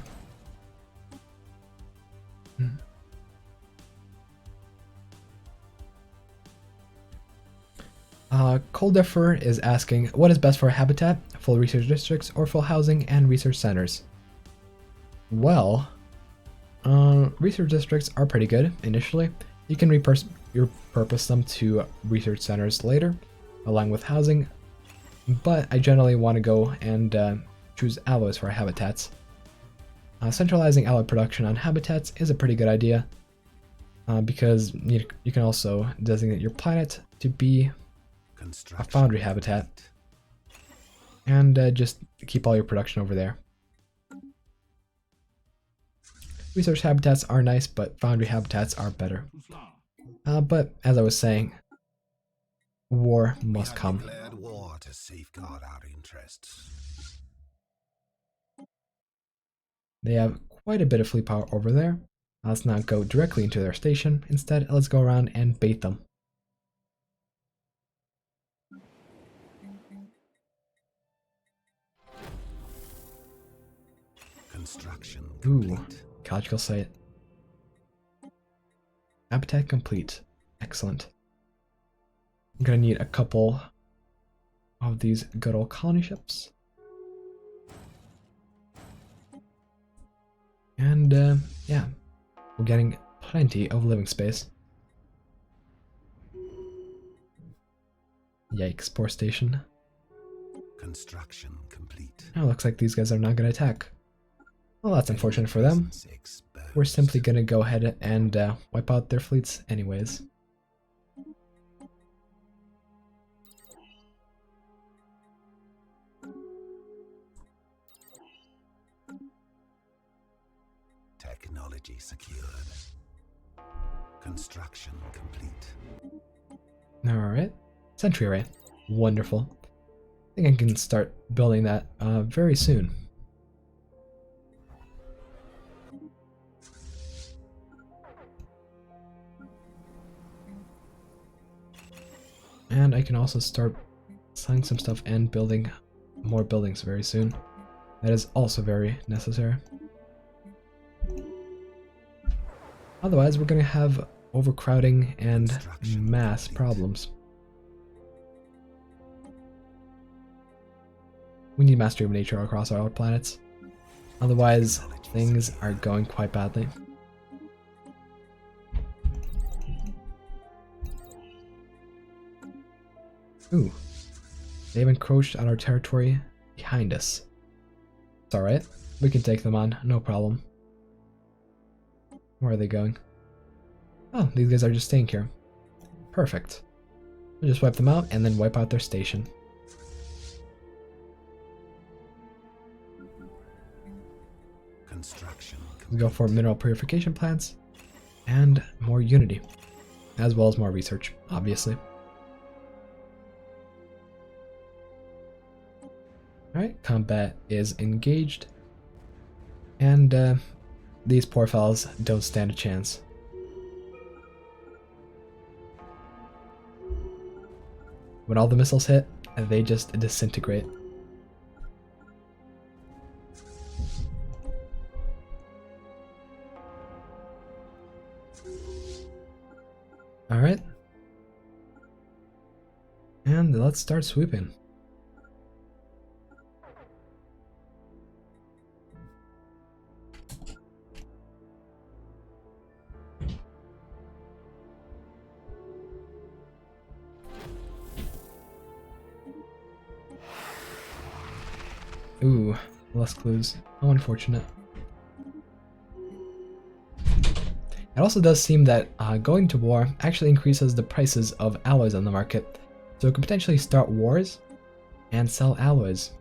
Coldifer is asking, what is best for a habitat? Full research districts or full housing and research centers? Well, research districts are pretty good initially. You can repurpose them to research centers later, along with housing, but I generally want to go and choose alloys for habitats. Centralizing alloy production on habitats is a pretty good idea, because you can also designate your planet to be a foundry habitat, and just keep all your production over there. Research habitats are nice, but foundry habitats are better. But as I was saying, war must come. War to safeguard our interests. They have quite a bit of fleet power over there. Let's not go directly into their station. Instead, let's go around and bait them. Construction Ooh, complete. Logical site. Habitat complete. Excellent. I'm gonna need a couple of these good old colony ships. And yeah, we're getting plenty of living space. Yikes, poor station. Construction complete. Oh, looks like these guys are not gonna attack. Well, that's unfortunate for them. We're simply gonna go ahead and wipe out their fleets anyways. Technology secured. Construction complete. Alright. Sentry array. Wonderful. I think I can start building that very soon. And I can also start selling some stuff and building more buildings very soon. That is also very necessary. Otherwise, we're going to have overcrowding and mass problems. We need mastery of nature across our planets. Otherwise, things are going quite badly. Ooh, they've encroached on our territory behind us. It's alright, we can take them on, no problem. Where are they going? Oh, these guys are just staying here. Perfect. We'll just wipe them out and then wipe out their station. Construction We go for mineral purification plants and more unity, as well as more research, obviously. Alright, combat is engaged, and these poor fellas don't stand a chance. When all the missiles hit, they just disintegrate. Alright. And let's start swooping. Ooh, less clues. How unfortunate. It also does seem that going to war actually increases the prices of alloys on the market, so it could potentially start wars and sell alloys.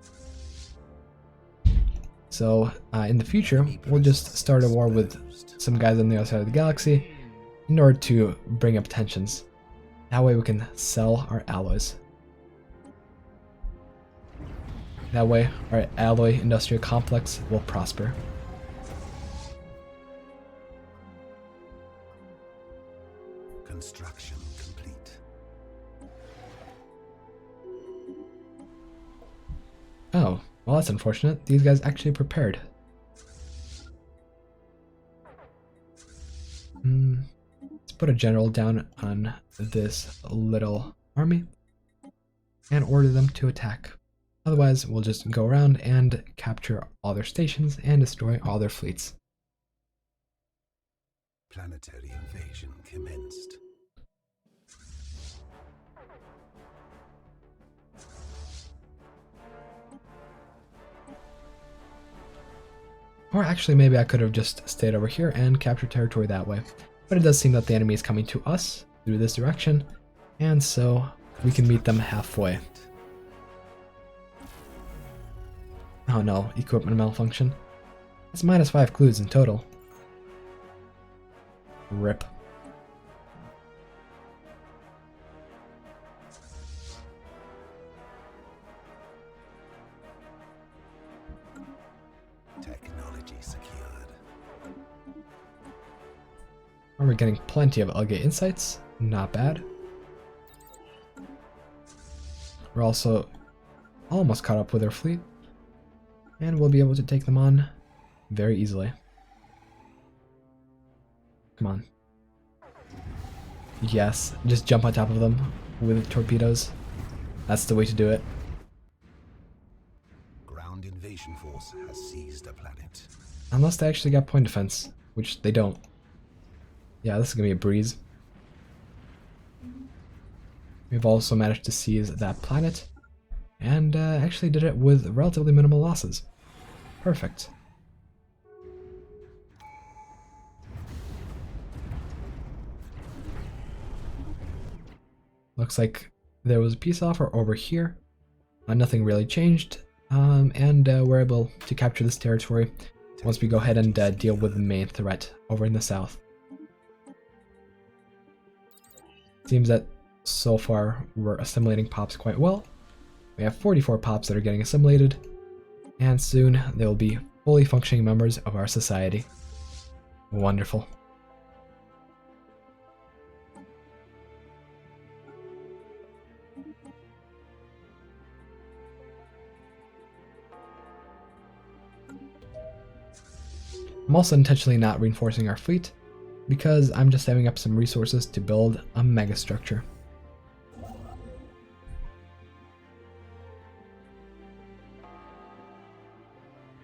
So in the future, we'll just start a war with some guys on the other side of the galaxy in order to bring up tensions. That way we can sell our alloys. That way our alloy industrial complex will prosper. Construction complete. Oh, Well, that's unfortunate. These guys actually prepared. Let's put a general down on this little army and order them to attack. Otherwise, we'll just go around and capture all their stations and destroy all their fleets. Planetary invasion commenced. Or actually, maybe I could have just stayed over here and captured territory that way. But it does seem that the enemy is coming to us through this direction, and so we can meet them halfway. Oh no, equipment malfunction. That's -5 clues in total. RIP. Technology secured. We're getting plenty of LG insights, not bad. We're also almost caught up with our fleet, and we'll be able to take them on very easily. Come on. Yes, just jump on top of them with torpedoes. That's the way to do it. Ground invasion force has seized a planet. Unless they actually got point defense, which they don't. Yeah, this is gonna be a breeze. We've also managed to seize that planet, and actually did it with relatively minimal losses. Perfect. Looks like there was a peace offer over here. Nothing really changed, and we're able to capture this territory once we go ahead and deal with the main threat over in the south. Seems that so far we're assimilating pops quite well. We have 44 pops that are getting assimilated, and soon they will be fully functioning members of our society. Wonderful. I'm also intentionally not reinforcing our fleet, because I'm just saving up some resources to build a megastructure.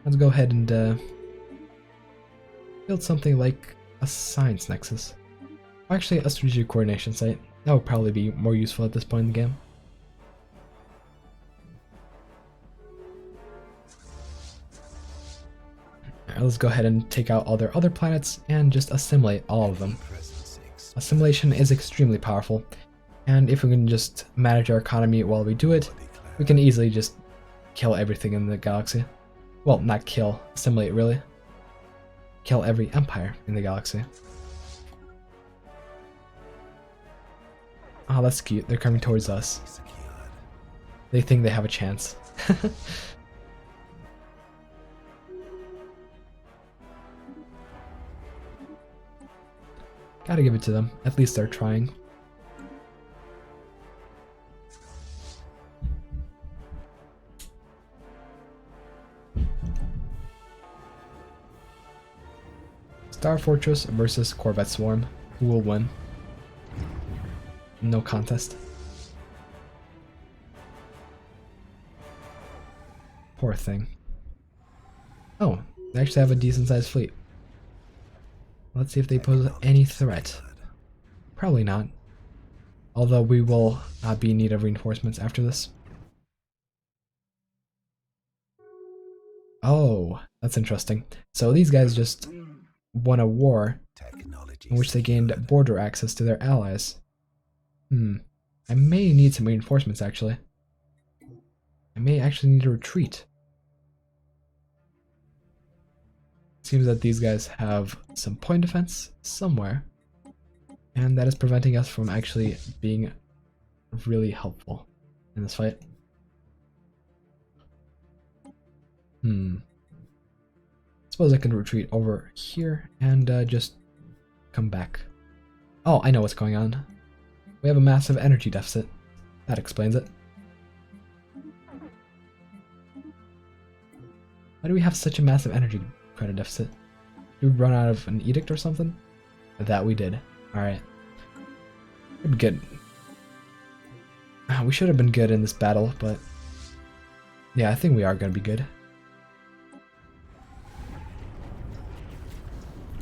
Let's go ahead and build something like a science nexus. Actually, a strategic coordination site. That would probably be more useful at this point in the game. Alright, let's go ahead and take out all their other planets and just assimilate all of them. Assimilation is extremely powerful, and if we can just manage our economy while we do it, we can easily just kill everything in the galaxy. Well, not kill, assimilate really. Kill every empire in the galaxy. Oh, that's cute. They're coming towards us. They think they have a chance. Gotta give it to them. At least they're trying. Star Fortress versus Corvette Swarm. Who will win? No contest. Poor thing. Oh, they actually have a decent sized fleet. Let's see if they pose any threat. Probably not. Although we will not be in need of reinforcements after this. Oh, that's interesting. So these guys just won a war in which they gained border access to their allies. I may need some reinforcements actually. I may actually need to retreat. Seems that these guys have some point defense somewhere, and that is preventing us from actually being really helpful in this fight. Suppose I can retreat over here and just come back. Oh, I know what's going on. We have a massive energy deficit. That explains it. Why do we have such a massive energy credit deficit? Did we run out of an edict or something? That we did. Alright. We're good. We should have been good in this battle, but yeah, I think we are going to be good.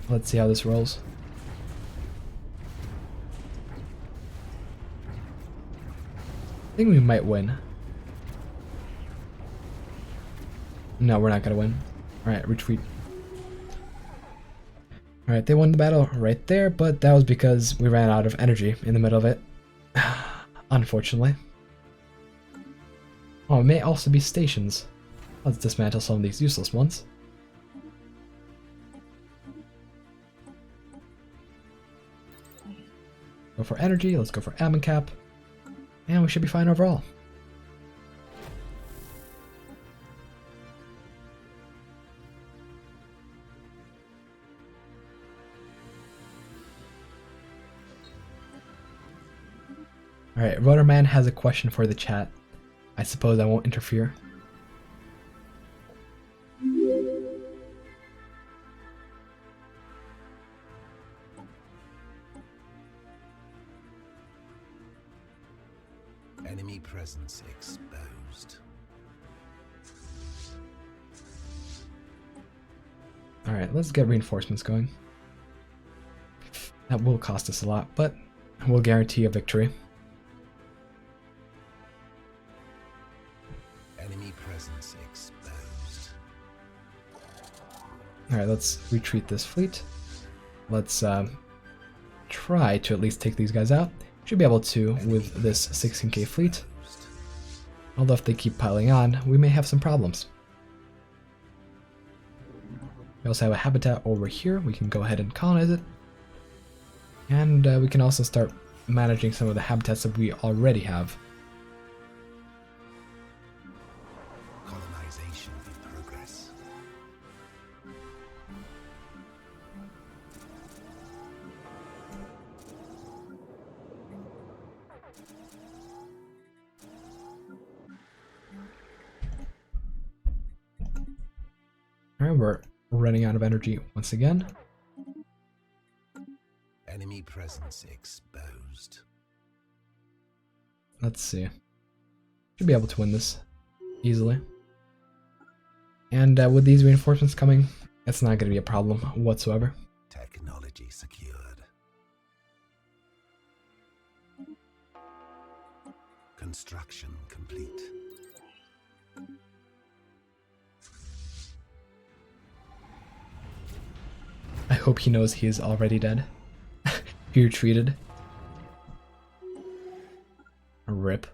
Let's see how this rolls. I think we might win. No, we're not going to win. Alright, retreat. Alright, they won the battle right there, but that was because we ran out of energy in the middle of it. Unfortunately. Oh, it may also be stations. Let's dismantle some of these useless ones. Go for energy, let's go for admin cap. And we should be fine overall. Alright, Rotorman has a question for the chat. I suppose I won't interfere. Enemy presence exposed. Alright, let's get reinforcements going. That will cost us a lot, but we'll guarantee a victory. Enemy presence exposed. Alright, let's retreat this fleet. Let's try to at least take these guys out. Should be able to with this 16k fleet. Although if they keep piling on, we may have some problems. We also have a habitat over here. We can go ahead and colonize it. And we can also start managing some of the habitats that we already have. Colonization in progress. Alright, we're running out of energy once again. Enemy presence exposed. Let's see. Should be able to win this easily. And with these reinforcements coming, it's not going to be a problem whatsoever. Technology secured. Construction complete. I hope he knows he is already dead. He retreated. Rip.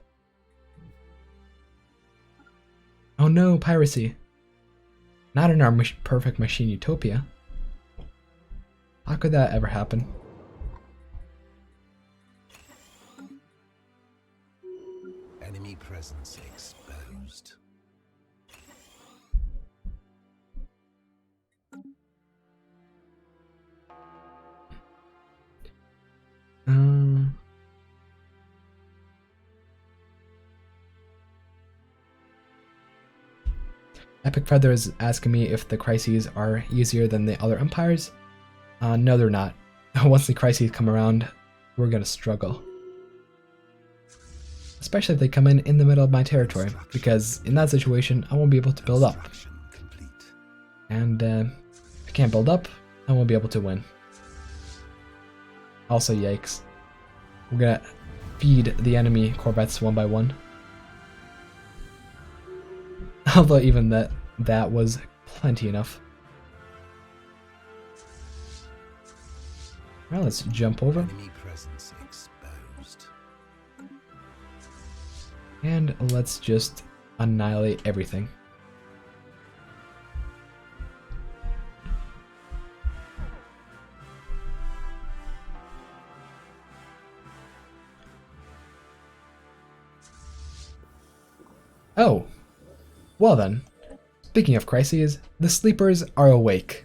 Oh no, piracy. Not in our perfect machine Utopia. How could that ever happen? Enemy presence exposed. Epic Feather is asking me if the crises are easier than the other empires. No, they're not. Once the crises come around, we're gonna struggle. Especially if they come in the middle of my territory, because in that situation, I won't be able to build up. And if I can't build up, I won't be able to win. Also, yikes. We're gonna feed the enemy corvettes one by one. Although even that was plenty enough. Well, let's jump over. Enemy presence exposed. And let's just annihilate everything. Oh, well then. Speaking of crises, the sleepers are awake.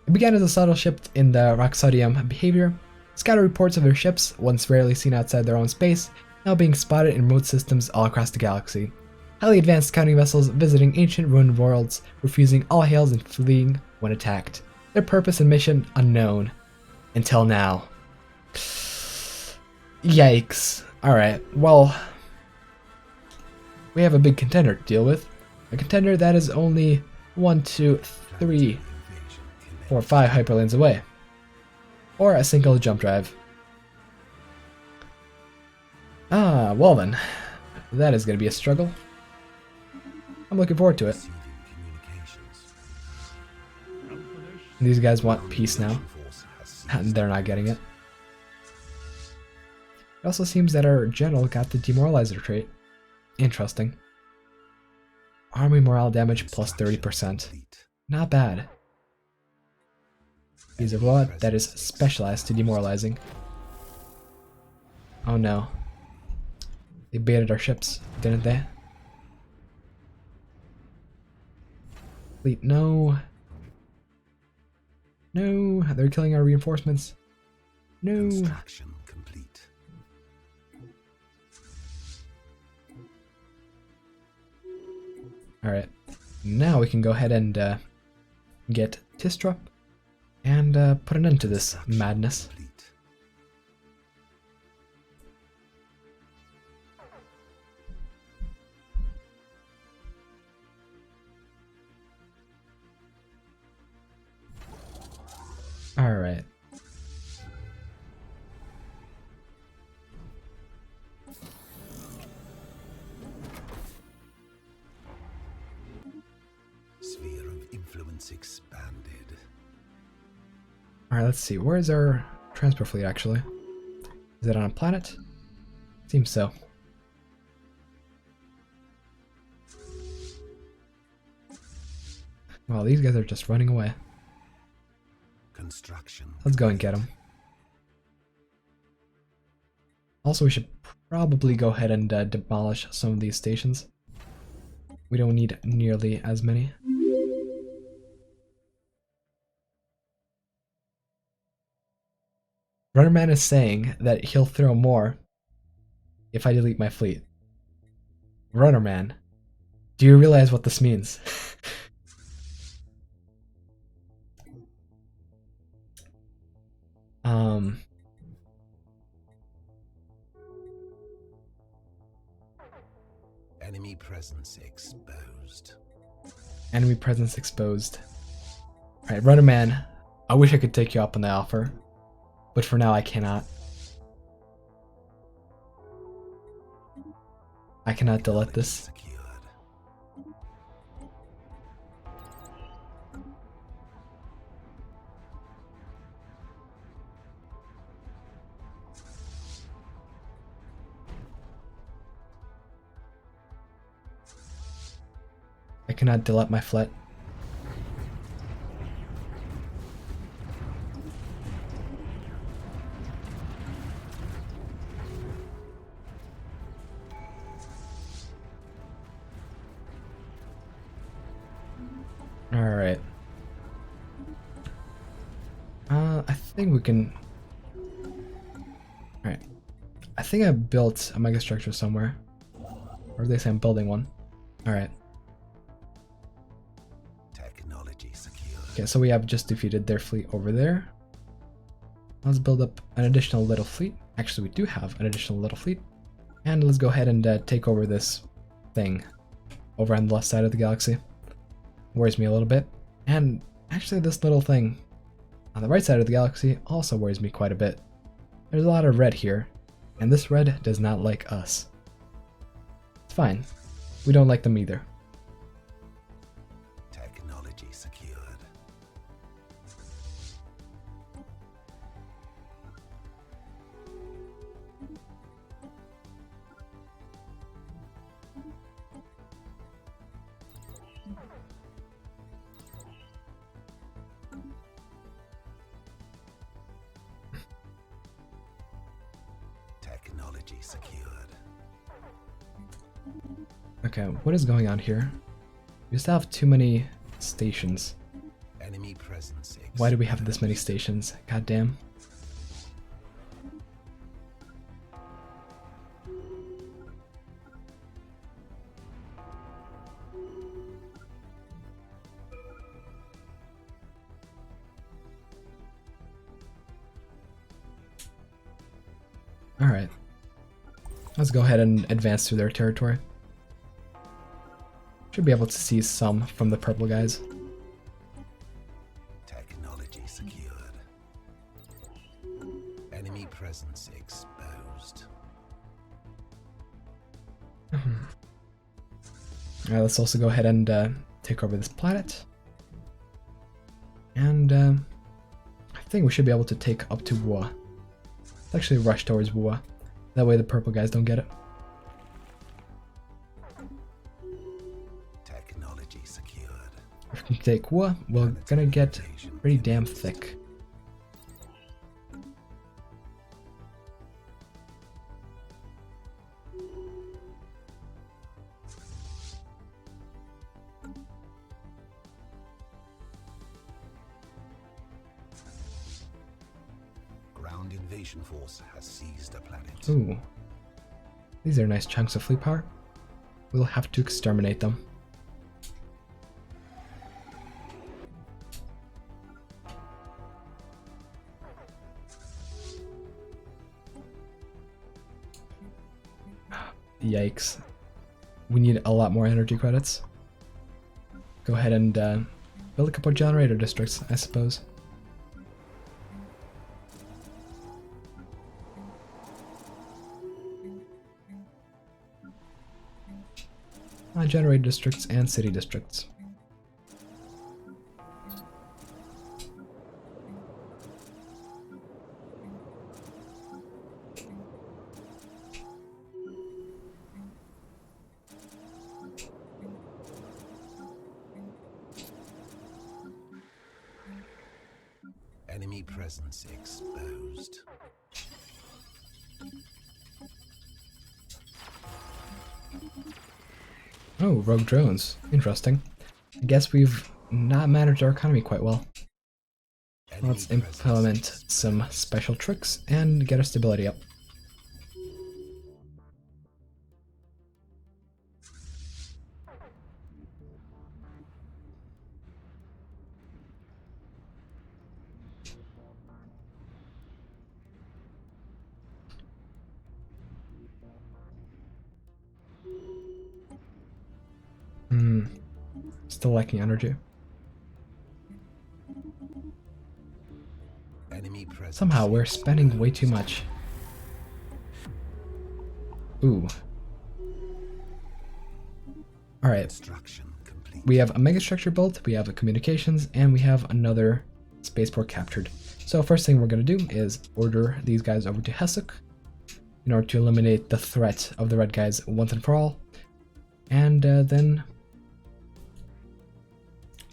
It began as a subtle shift in the Roxodium behavior. Scattered reports of their ships, once rarely seen outside their own space, now being spotted in remote systems all across the galaxy. highly advanced scouting vessels visiting ancient ruined worlds, refusing all hails and fleeing when attacked. Their purpose and mission unknown. Until now. Yikes. Alright, well, we have a big contender to deal with. A contender that is only 1, 2, 3, 4, 5 hyperlanes away. Or a single jump drive. Ah, well then. That is going to be a struggle. I'm looking forward to it. These guys want peace now, and they're not getting it. It also seems that our general got the demoralizer trait. Interesting. Army morale damage plus 30%. Not bad. He's a robot that is specialized to demoralizing. Oh no. They baited our ships, didn't they? Fleet, no. No, they're killing our reinforcements. No. Construction complete. Alright, now we can go ahead and get Tistra and put an end to this madness. Alright. Sphere of influence expanded. Alright, let's see. Where is our transport fleet actually? Is it on a planet? Seems so. Well, these guys are just running away. Construction. Let's go and get them. Also, we should probably go ahead and demolish some of these stations. We don't need nearly as many. Runnerman is saying that he'll throw more if I delete my fleet. Runnerman, do you realize what this means? Enemy presence exposed. Enemy presence exposed. Alright, Runnerman, I wish I could take you up on the offer, but for now I cannot. I cannot delete this. Secured. I cannot delete my fleet. Alright. I think we can... Alright. I think I built a megastructure somewhere. Or they say I'm building one. Alright. Technology secured. Okay, so we have just defeated their fleet over there. Let's build up an additional little fleet. Actually, we do have an additional little fleet. And let's go ahead and take over this thing over on the left side of the galaxy. Worries me a little bit. And actually this little thing on the right side of the galaxy also worries me quite a bit. There's a lot of red here, and this red does not like us. It's fine. We don't like them either. Technology secured. Technology secured. Okay, what is going on here? We still have too many stations. Enemy presence exposed. Why do we have this many stations? God damn. Alright. Let's go ahead and advance through their territory. Should be able to see some from the purple guys. Technology secured. Enemy presence exposed. Alright, let's also go ahead and take over this planet. And I think we should be able to take up to Wua. Let's actually rush towards Wua. That way the purple guys don't get it. Technology secured. If we can take Wua, we're gonna get pretty damn thick. Ground invasion force has seized a planet. Ooh. These are nice chunks of fleet power. We'll have to exterminate them. Yikes. We need a lot more energy credits. Go ahead and build a couple of generator districts, I suppose. Generator districts and city districts. Enemy presence exposed. Oh, rogue drones. Interesting. I guess we've not managed our economy quite well. Let's implement some special tricks and get our stability up. Still lacking energy. Somehow we're spending way too much. Ooh. Alright. We have a megastructure built, we have a communications, and we have another spaceport captured. So first thing we're going to do is order these guys over to Hesuk in order to eliminate the threat of the red guys once and for all. And then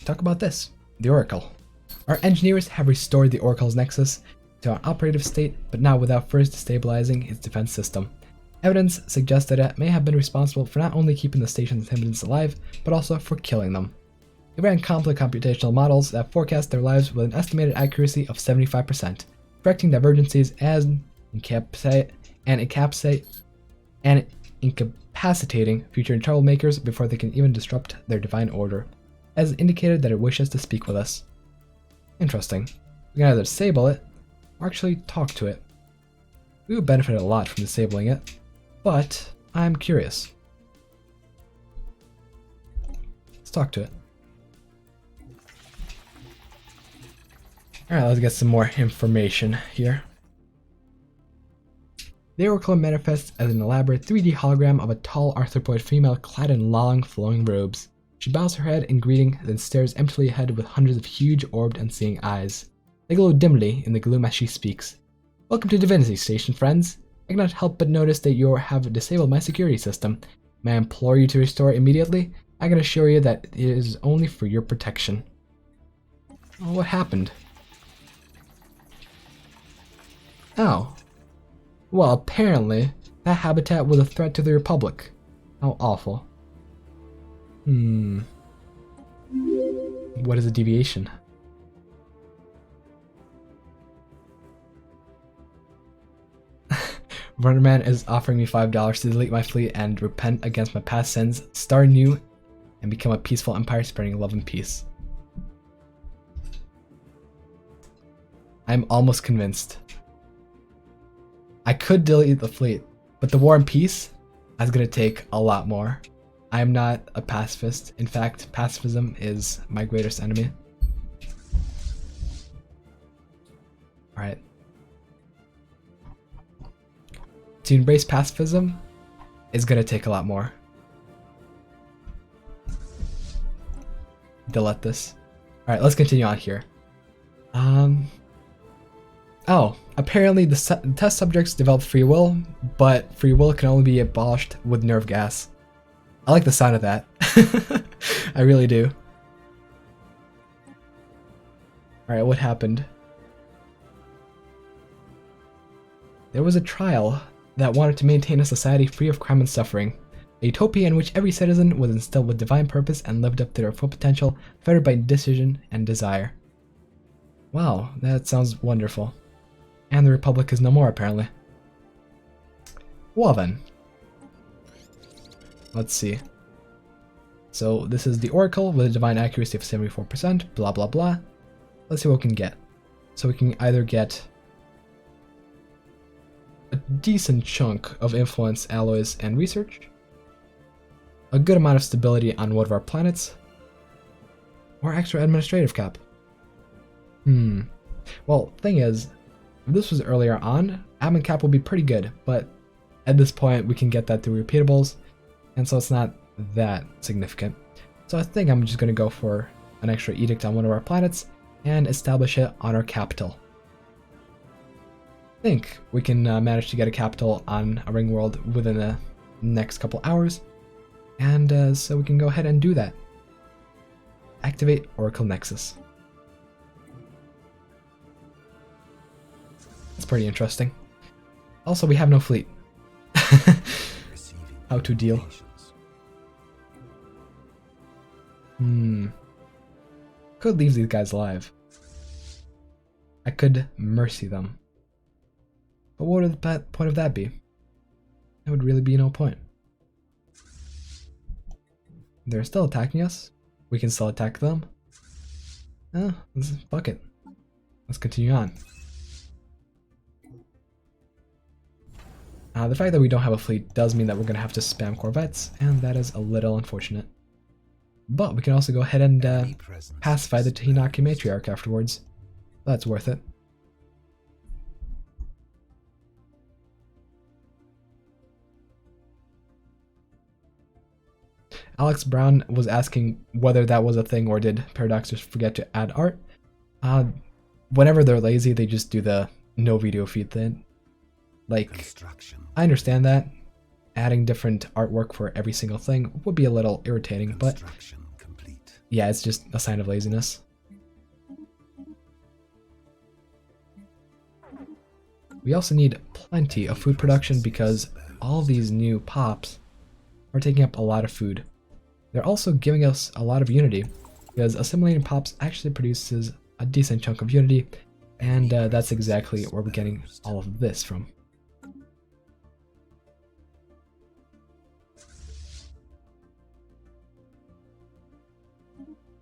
talk about this, the Oracle. Our engineers have restored the Oracle's Nexus to an operative state, but not without first destabilizing its defense system. Evidence suggests that it may have been responsible for not only keeping the station's inhabitants alive, but also for killing them. It ran complex computational models that forecast their lives with an estimated accuracy of 75%, correcting divergences as incapacitating future troublemakers before they can even disrupt their divine order, as indicated that it wishes to speak with us. Interesting. We can either disable it, or actually talk to it. We would benefit a lot from disabling it, but I'm curious. Let's talk to it. Alright, let's get some more information here. The Oracle manifests as an elaborate 3D hologram of a tall arthropoid female clad in long, flowing robes. She bows her head in greeting, then stares emptily ahead with hundreds of huge, orbed, unseeing eyes. They glow dimly in the gloom as she speaks. Welcome to Divinity Station, friends. I cannot help but notice that you have disabled my security system. May I implore you to restore it immediately? I can assure you that it is only for your protection. Oh, what happened? Oh. Well, apparently, that habitat was a threat to the Republic. How awful. What is a deviation? Runnerman is offering me $5 to delete my fleet and repent against my past sins, start new, and become a peaceful empire spreading love and peace. I'm almost convinced. I could delete the fleet, but the war and peace is going to take a lot more. I am not a pacifist. In fact, pacifism is my greatest enemy. Alright. To embrace pacifism is going to take a lot more. Delete this. Alright, let's continue on here. Oh, apparently the test subjects developed free will, but free will can only be abolished with nerve gas. I like the sound of that. I really do. Alright, what happened? There was a trial that wanted to maintain a society free of crime and suffering. A utopia in which every citizen was instilled with divine purpose and lived up to their full potential, fettered by decision and desire. Wow, that sounds wonderful. And the Republic is no more, apparently. Well then. Let's see. So this is the Oracle with a divine accuracy of 74%, blah blah blah. Let's see what we can get. So we can either get a decent chunk of influence, alloys, and research, a good amount of stability on one of our planets, or extra administrative cap. Well, thing is, if this was earlier on, admin cap will be pretty good, but at this point we can get that through repeatables, and so it's not that significant. So I think I'm just going to go for an extra edict on one of our planets and establish it on our capital. I think we can manage to get a capital on a ring world within the next couple hours, and so we can go ahead and do that. Activate Oracle Nexus. It's pretty interesting. Also, we have no fleet. How to deal? Could leave these guys alive. I could mercy them. But what would the point of that be? There would really be no point. They're still attacking us. We can still attack them. Fuck it. Let's continue on. The fact that we don't have a fleet does mean that we're going to have to spam corvettes, and that is a little unfortunate. But we can also go ahead and pacify the Hinaki matriarch afterwards. That's worth it. Alex Brown was asking whether that was a thing or did Paradoxers forget to add art. Whenever they're lazy, they just do the no video feed thing. Like, I understand that. Adding different artwork for every single thing would be a little irritating, but yeah, it's just a sign of laziness. We also need plenty of food production because all these new pops are taking up a lot of food. They're also giving us a lot of unity because assimilating pops actually produces a decent chunk of unity, and that's exactly where we're getting all of this from.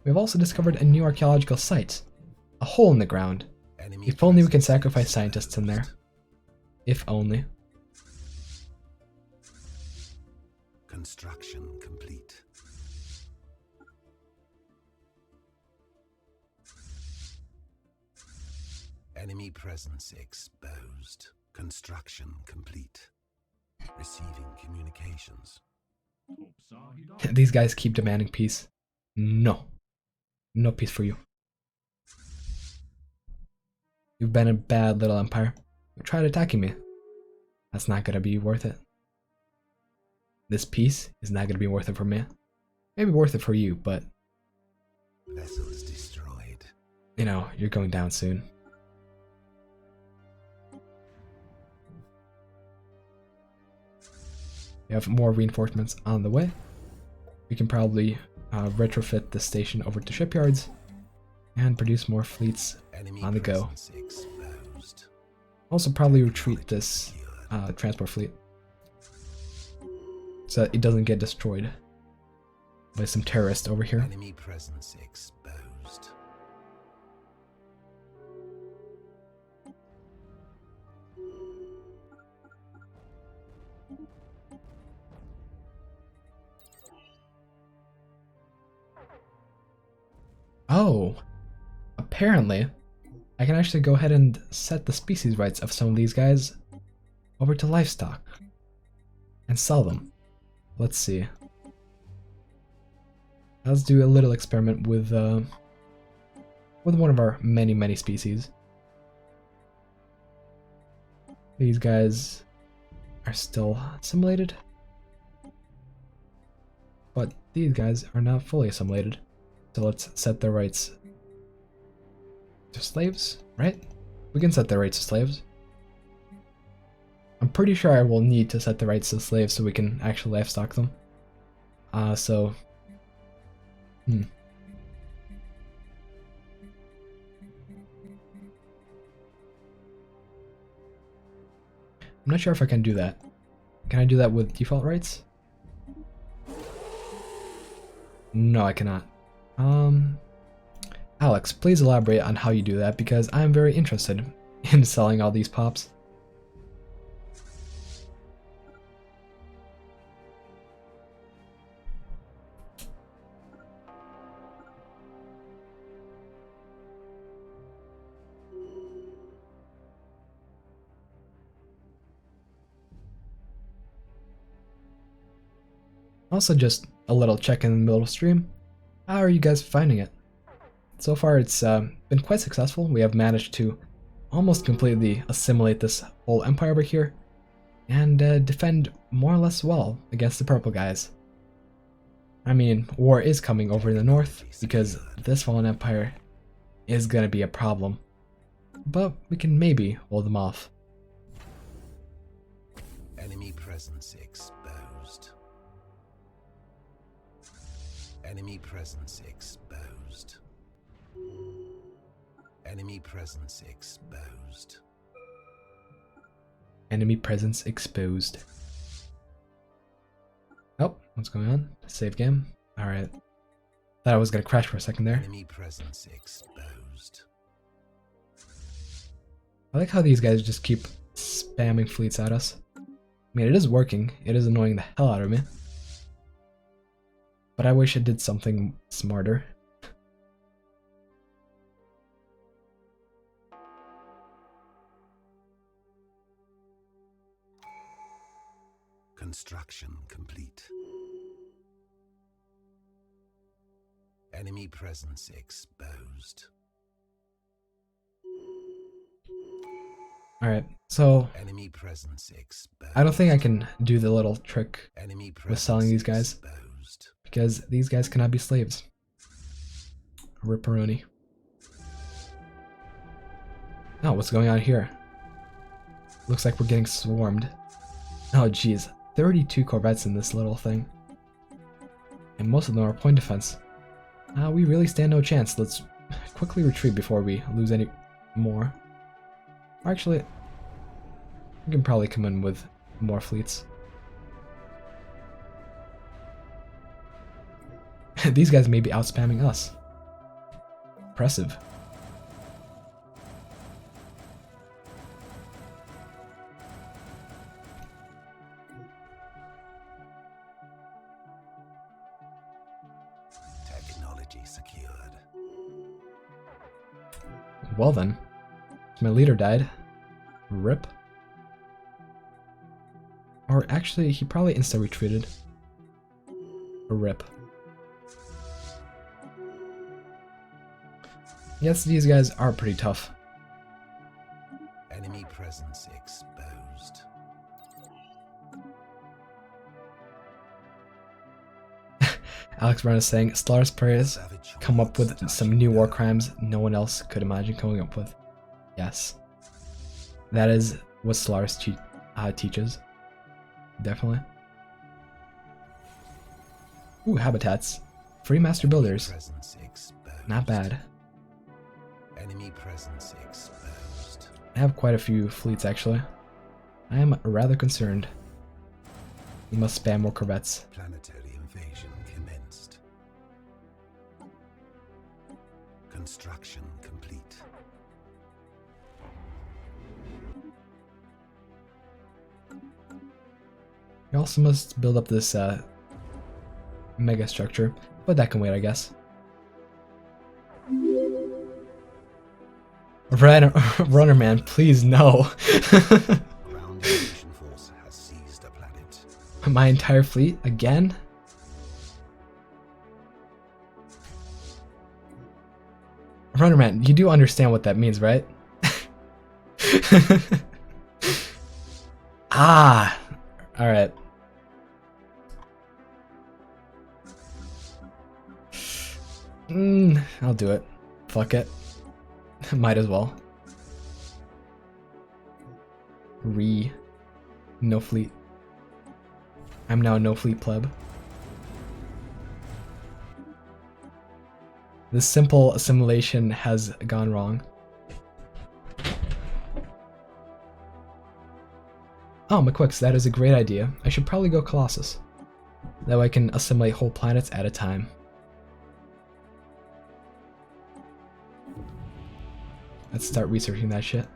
We've also discovered a new archaeological site, a hole in the ground. If only we can sacrifice scientists in there. If only. Construction complete. Enemy presence exposed. Construction complete. Receiving communications. These guys keep demanding peace. No. No peace for you. You've been a bad little empire. You tried attacking me. That's not gonna be worth it. This peace is not gonna be worth it for me. Maybe worth it for you, but Vessels destroyed. you know, you're going down soon. We have more reinforcements on the way. We can probably retrofit the station over to shipyards and produce more fleets on the go. Also probably retreat this transport fleet so that it doesn't get destroyed by some terrorist over here. Enemy presence exposed. Oh, apparently, I can actually go ahead and set the species rights of some of these guys over to livestock and sell them. Let's see. Let's do a little experiment with one of our many species. These guys are still assimilated, but these guys are not fully assimilated. So let's set their rights to slaves, right? We can set their rights to slaves. I'm pretty sure I will need to set the rights to slaves so we can actually livestock them. I'm not sure if I can do that. Can I do that with default rights? No, I cannot. Alex, please elaborate on how you do that because I'm very interested in selling all these pops. Also, just a little check in the middle of stream. How are you guys finding it? So far, it's been quite successful. We have managed to almost completely assimilate this whole empire over here and defend more or less well against the purple guys. I mean, war is coming over in the north because this fallen empire is gonna be a problem, but we can maybe hold them off. Enemy presence exposed. Enemy presence exposed. Enemy presence exposed. Enemy presence exposed. Oh, what's going on? Save game. Alright. Thought I was gonna crash for a second there. Enemy presence exposed. I like how these guys just keep spamming fleets at us. I mean, it is working. It is annoying the hell out of me. But I wish it did something smarter. Construction complete. Enemy presence exposed. Alright, so Enemy presence exposed. I don't think I can do the little trick Enemy with selling these guys exposed. because these guys cannot be slaves. Ripperoni. Oh, what's going on here? Looks like we're getting swarmed. Oh geez, 32 corvettes in this little thing. And most of them are point defense. We really stand no chance. Let's quickly retreat before we lose any more. Actually, we can probably come in with more fleets. These guys may be outspamming us. Impressive. Technology secured. Well then, my leader died. Rip. Or actually, he probably insta-retreated. Rip. Yes, these guys are pretty tough. Enemy presence exposed. Alex Brown is saying, Stellaris players come up with some new war crimes no one else could imagine coming up with. Yes. That is what Stellaris teaches. Definitely. Ooh, habitats. Free master builders. Not bad. Enemy presence exposed. I have quite a few fleets actually. I am rather concerned. We must spam more corvettes. Planetary invasion commenced. Construction complete. We also must build up this mega structure, but that can wait, I guess. Runner man, please no. Ground invasion force has seized a planet. My entire fleet again? Runner man, you do understand what that means, right? Ah, all right. I'll do it. Fuck it. Might as well. No fleet. I'm now no fleet pleb. This simple assimilation has gone wrong. Oh, McQuicks, that is a great idea. I should probably go Colossus. That way I can assimilate whole planets at a time. Let's start researching that shit.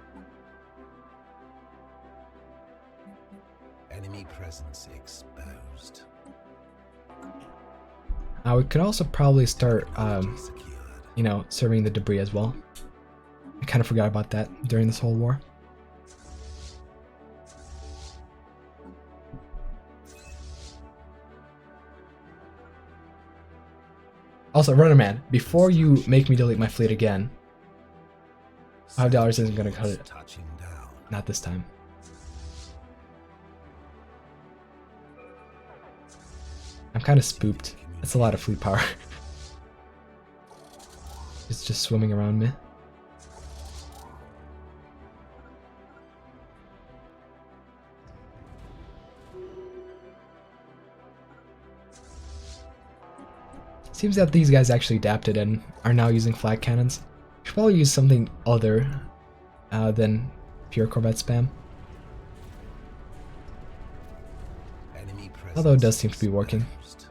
Enemy presence exposed. We could also probably start, Secured. you know, serving the debris as well. I kind of forgot about that during this whole war. Also, Runner Man, before you make me delete my fleet again, $5 isn't gonna cut it. Touching down. Not this time. I'm kind of spooked. That's a lot of fleet power. It's just swimming around me. Seems that these guys actually adapted and are now using flag cannons. Should probably use something other than pure Corvette spam. Enemy Although it presence does seem to be working. exposed.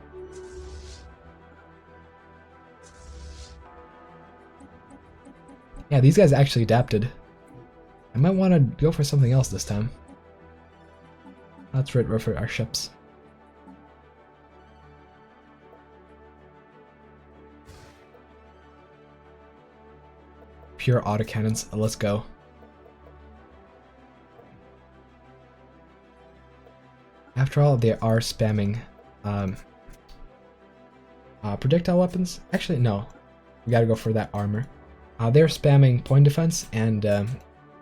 Yeah, these guys actually adapted. I might want to go for something else this time. Let's retrofit our ships. Pure autocannons. Let's go. After all, they are spamming projectile weapons. Actually, no. We gotta go for that armor. They're spamming point defense, and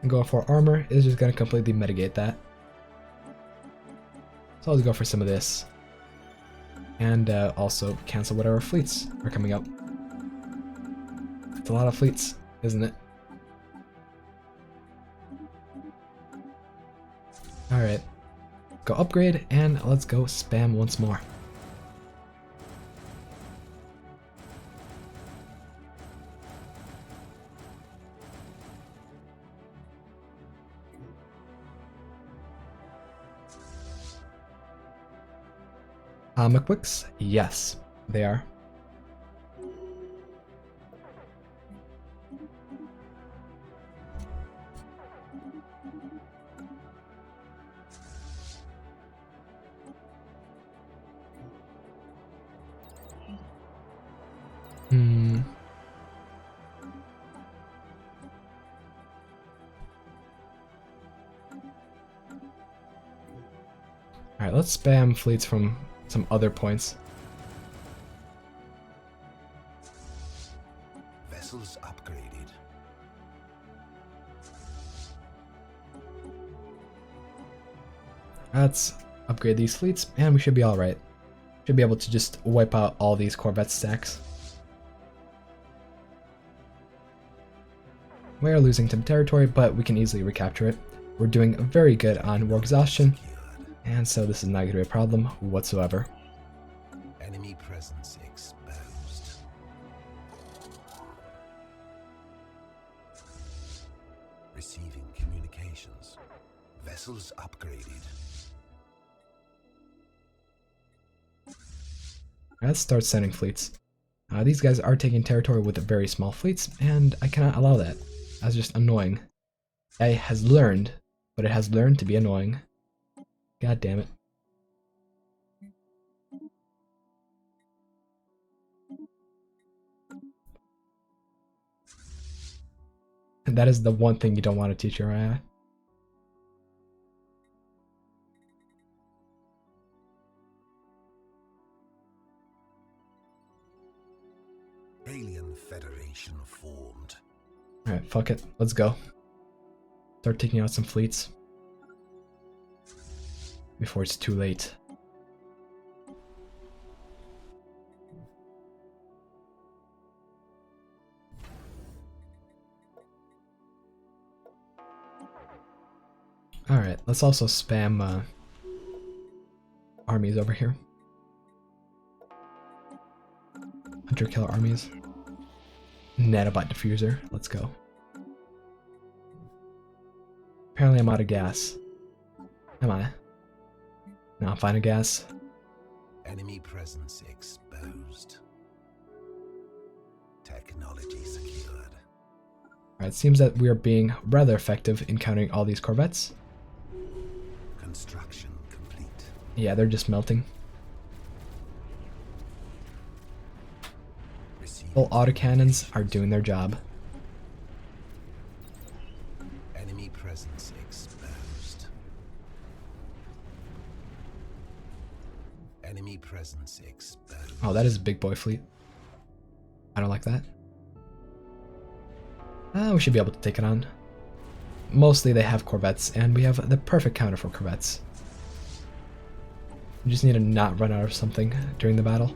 going for armor is just gonna completely mitigate that. So I'll just go for some of this. And also cancel whatever fleets are coming up. It's a lot of fleets, isn't it? Alright. Go upgrade, and let's go spam once more. McQuicks? Yes, they are. Alright, let's spam fleets from some other points. Vessels upgraded. Let's upgrade these fleets, and we should be alright. Should be able to just wipe out all these Corvette stacks. We are losing some territory, but we can easily recapture it. We're doing very good on war exhaustion, and so this is not going to be a problem whatsoever. Enemy presence exposed. Receiving communications. Vessels upgraded. Let's start sending fleets. These guys are taking territory with very small fleets, and I cannot allow that. That's just annoying. AI has learned, but it has learned to be annoying. God damn it. That is the one thing you don't want to teach your AI. Alien Federation formed. Alright, fuck it. Let's go. Start taking out some fleets. Before it's too late. Alright, let's also spam armies over here. Hunter killer armies. Nanobot diffuser, let's go. Apparently I'm out of gas. Am I? No, I'm fine of gas. Enemy presence exposed. Technology secured. Alright, it seems that we are being rather effective in countering all these corvettes. Construction complete. Yeah, they're just melting. Full autocannons are doing their job. Enemy presence exposed. Enemy presence exposed. Oh, that is a big boy fleet. I don't like that. We should be able to take it on. Mostly they have corvettes, and we have the perfect counter for corvettes. We just need to not run out of something during the battle.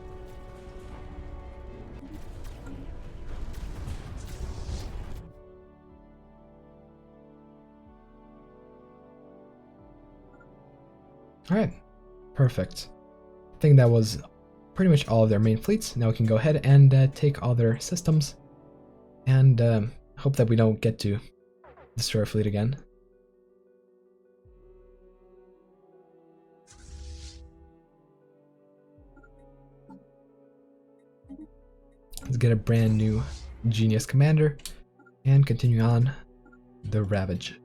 Alright, perfect. I think that was pretty much all of their main fleets. Now we can go ahead and take all their systems and hope that we don't get to destroy our fleet again. Let's get a brand new genius commander and continue on the Ravage.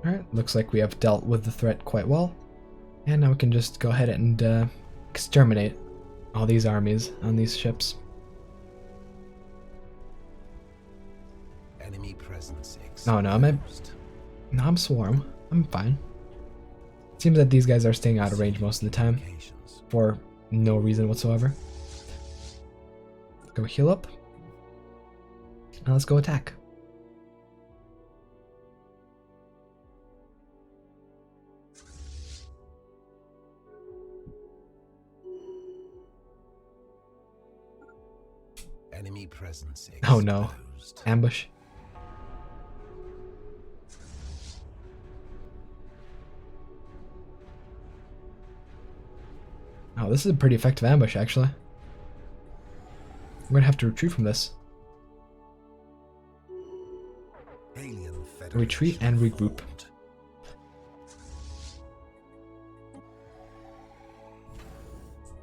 Alright, looks like we have dealt with the threat quite well. And now we can just go ahead and exterminate all these armies on these ships. Enemy presence exposed. No, I'm swarm. I'm fine. Seems that these guys are staying out of range most of the time for no reason whatsoever. Go heal up. Now let's go attack. Enemy presence exposed. Oh no. Ambush. Oh, this is a pretty effective ambush, actually. We're gonna have to retreat from this. Alien Retreat and regroup.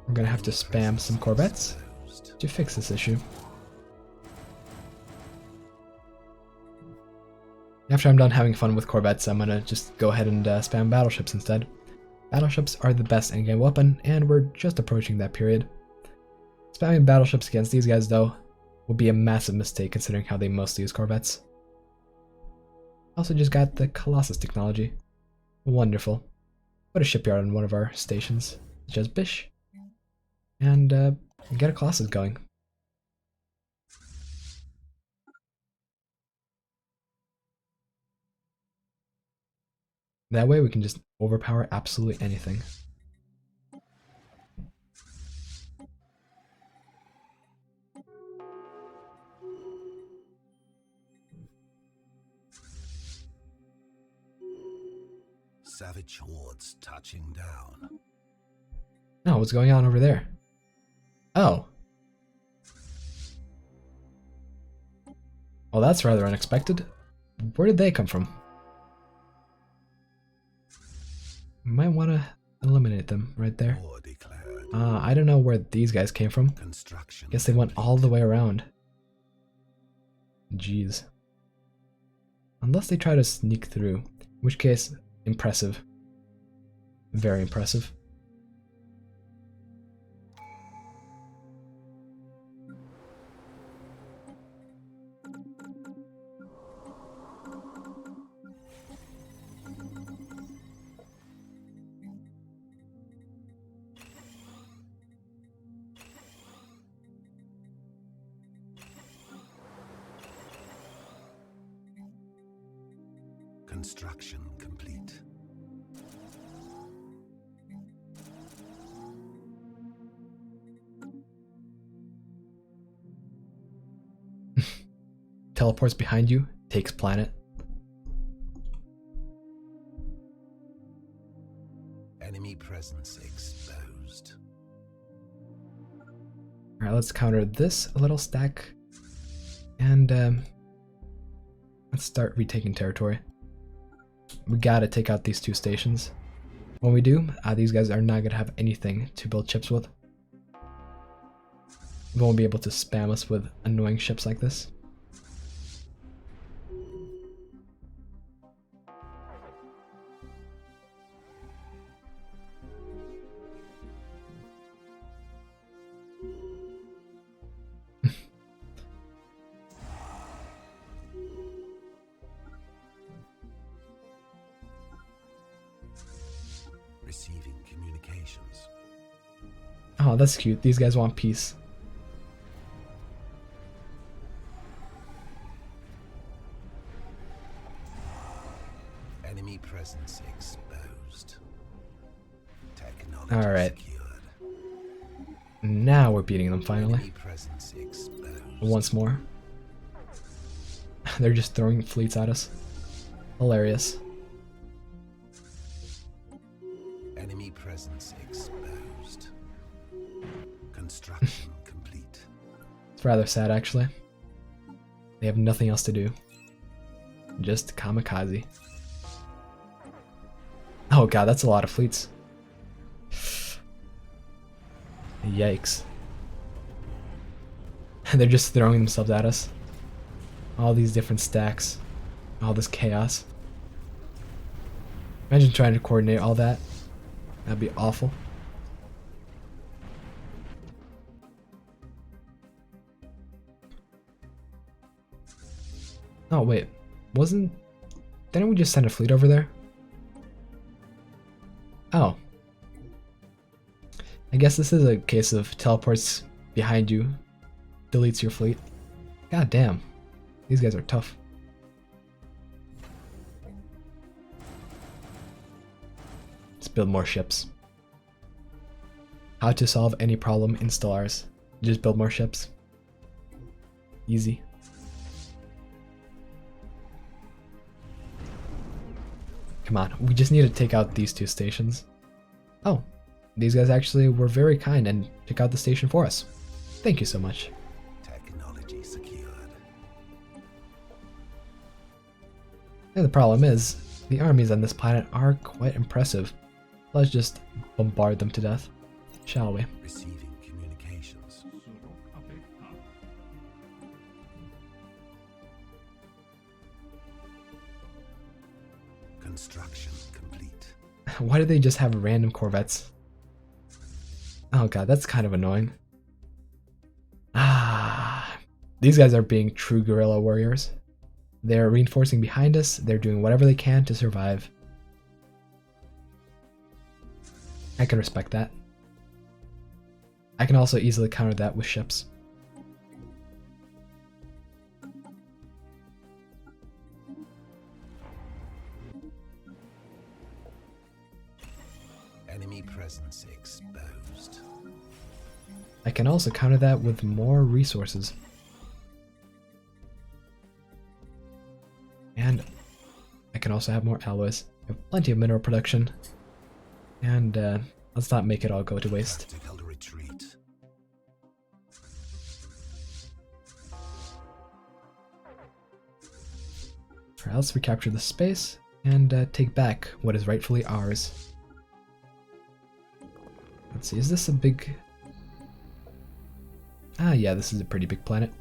We're gonna have to spam some corvettes to fix this issue. After I'm done having fun with corvettes, I'm gonna just go ahead and spam battleships instead. Battleships are the best endgame weapon, and we're just approaching that period. Spamming battleships against these guys, though, would be a massive mistake considering how they mostly use corvettes. Also just got the Colossus technology. Wonderful. Put a shipyard on one of our stations, such as Bish, and get a Colossus going. That way we can just overpower absolutely anything. Savage hordes touching down. Oh, what's going on over there? Oh. Well, that's rather unexpected. Where did they come from? Might want to eliminate them right there. I don't know where these guys came from. Guess they went all the way around. Jeez. Unless they try to sneak through. which case, impressive. Very impressive. Construction complete. Teleports behind you, takes planet. Enemy presence exposed. Alright, let's counter this a little stack. And let's start retaking territory. We gotta take out these 2 stations. When we do, these guys are not gonna have anything to build ships with. They won't be able to spam us with annoying ships like this. Receiving communications. Oh, that's cute. These guys want peace. Enemy presence exposed. Technology Alright. secured. Now we're beating them finally. Enemy presence exposed. Once more. They're just throwing fleets at us. Hilarious. Enemy presence exposed. Construction complete. It's rather sad, actually. They have nothing else to do. Just kamikaze. Oh god, that's a lot of fleets. Yikes. They're just throwing themselves at us. All these different stacks. All this chaos. Imagine trying to coordinate all that. That'd be awful. Oh wait, didn't we just send a fleet over there? Oh. I guess this is a case of teleports behind you, deletes your fleet. God damn, these guys are tough. Let's build more ships. How to solve any problem in Stellaris. Just build more ships. Easy. Come on, we just need to take out these 2 stations. Oh, these guys actually were very kind and took out the station for us. Thank you so much. Technology secured. And the problem is, the armies on this planet are quite impressive. Let's just bombard them to death, shall we? Receiving communications. Construction complete. Why do they just have random corvettes? Oh god, that's kind of annoying. These guys are being true guerrilla warriors. They're reinforcing behind us, they're doing whatever they can to survive. I can respect that. I can also easily counter that with ships. Enemy presence exposed. I can also counter that with more resources. And I can also have more alloys. I have plenty of mineral production. And let's not make it all go to waste. Tactical retreat. Alright, let's recapture the space and take back what is rightfully ours. Let's see, is this a big... Ah yeah, this is a pretty big planet.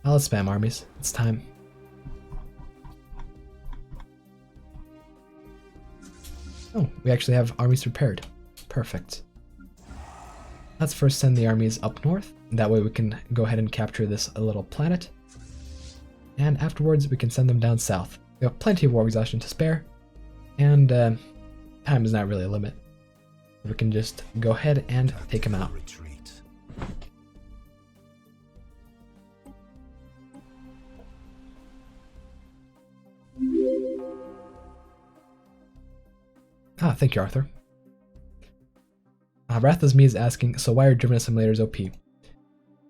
Let's spam armies. It's time. Oh, we actually have armies prepared. Perfect. Let's first send the armies up north. That way we can go ahead and capture this little planet. And afterwards we can send them down south. We have plenty of war exhaustion to spare. And time is not really a limit. We can just go ahead and take them out. Ah, thank you, Arthur. Wrath Me is asking, so why are Driven Assimilators OP?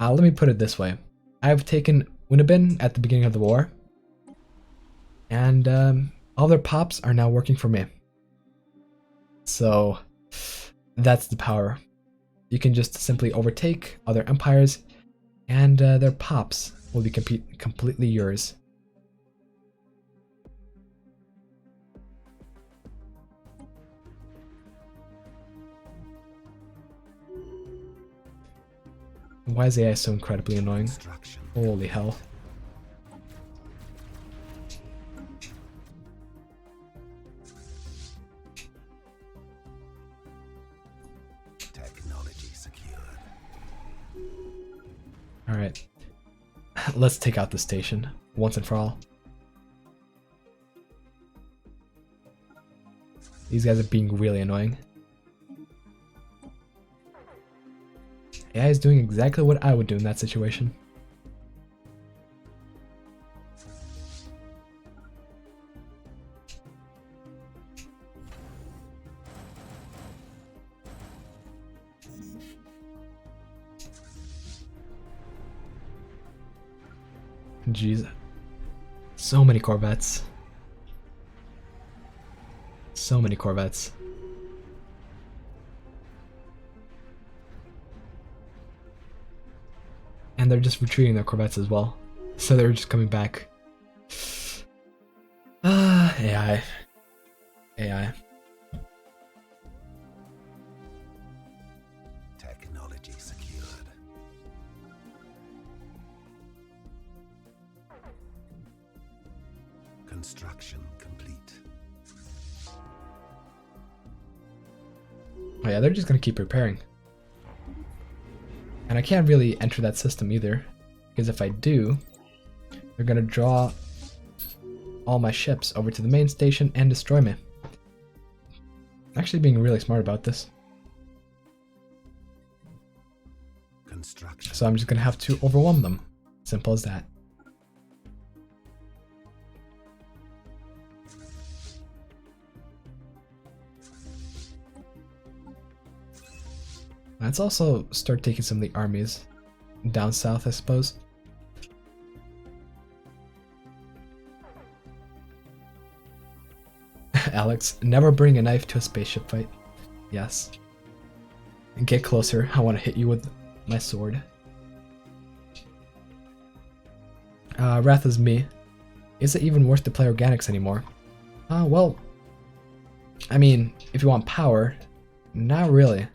Let me put it this way. I've taken Unabin at the beginning of the war, and all their pops are now working for me. So that's the power. You can just simply overtake other empires, and their pops will be completely yours. Why is AI so incredibly annoying? Holy hell. Technology secured. Alright. Let's take out the station once and for all. These guys are being really annoying. AI is doing exactly what I would do in that situation. Jeez. So many Corvettes. So many Corvettes. And they're just retreating their Corvettes as well. So they're just coming back. AI. AI. Technology secured. Construction complete. Oh yeah, they're just gonna keep repairing. And I can't really enter that system either, because if I do, they're gonna draw all my ships over to the main station and destroy me. I'm actually being really smart about this. So I'm just gonna have to overwhelm them. Simple as that. Let's also start taking some of the armies down south, I suppose. Alex, never bring a knife to a spaceship fight. Yes. Get closer, I want to hit you with my sword. Wrath is me. Is it even worth to play organics anymore? Well, I mean, if you want power, not really.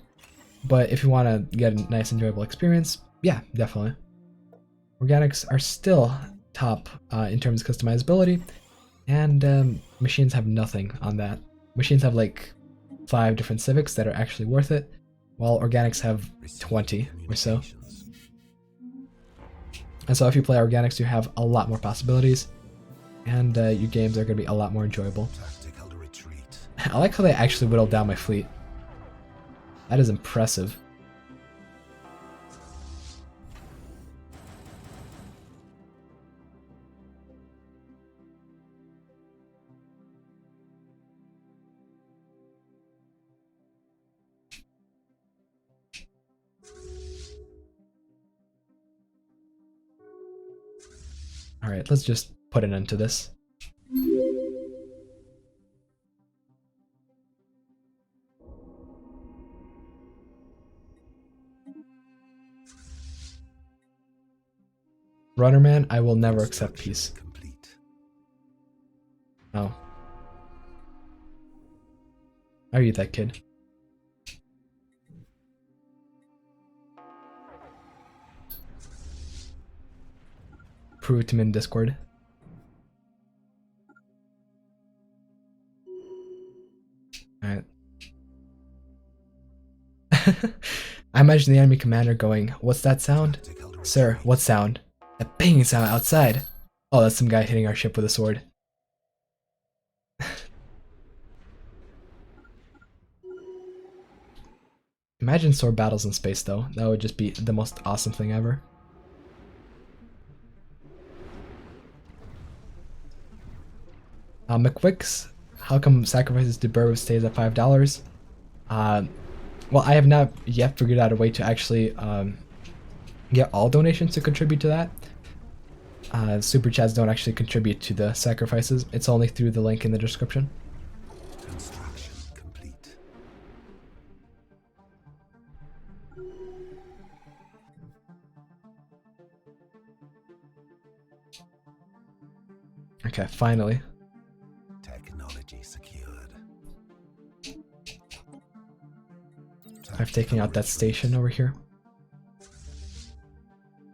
But if you want to get a nice, enjoyable experience, yeah, definitely. Organics are still top in terms of customizability, and machines have nothing on that. Machines have like 5 different civics that are actually worth it, while organics have 20 or so. And so if you play organics, you have a lot more possibilities, and your games are going to be a lot more enjoyable. I like how they actually whittled down my fleet. That is impressive. Alright, let's just put an end to this. Runnerman, I will never accept peace. Oh. Are you that kid? Prove it to me in Discord. Alright. I imagine the enemy commander going, "What's that sound? Tactical Sir, retreat. what sound? That banging sound outside. Oh, that's some guy hitting our ship with a sword." Imagine sword battles in space though. That would just be the most awesome thing ever. McQuicks, how come sacrifices to Burrow stays at $5? Well, I have not yet figured out a way to actually get all donations to contribute to that. Super chats don't actually contribute to the sacrifices. It's only through the link in the description. Construction complete. Okay, finally. Technology secured. I've taken out that station over here.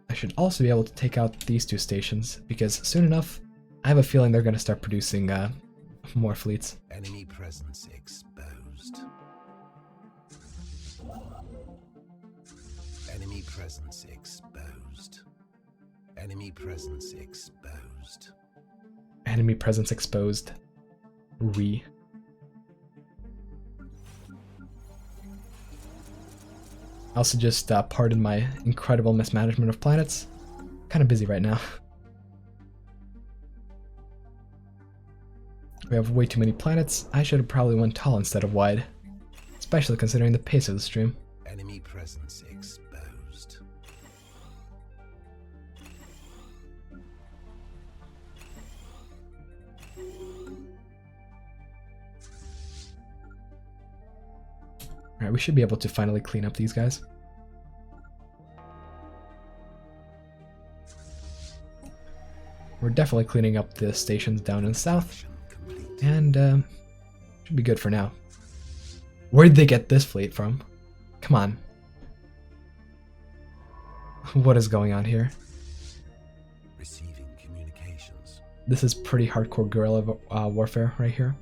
I should also be able to take out these two stations because soon enough, I have a feeling they're going to start producing more fleets. Enemy presence exposed. Enemy presence exposed. Enemy presence exposed. Enemy presence exposed. Also just pardon my incredible mismanagement of planets. Kind of busy right now. We have way too many planets. I should have probably went tall instead of wide. Especially considering the pace of the stream. Enemy presence exposed. Alright, we should be able to finally clean up these guys. We're definitely cleaning up the stations down in the south. And should be good for now. Where did they get this fleet from? Come on. What is going on here? Receiving communications. This is pretty hardcore guerrilla warfare right here.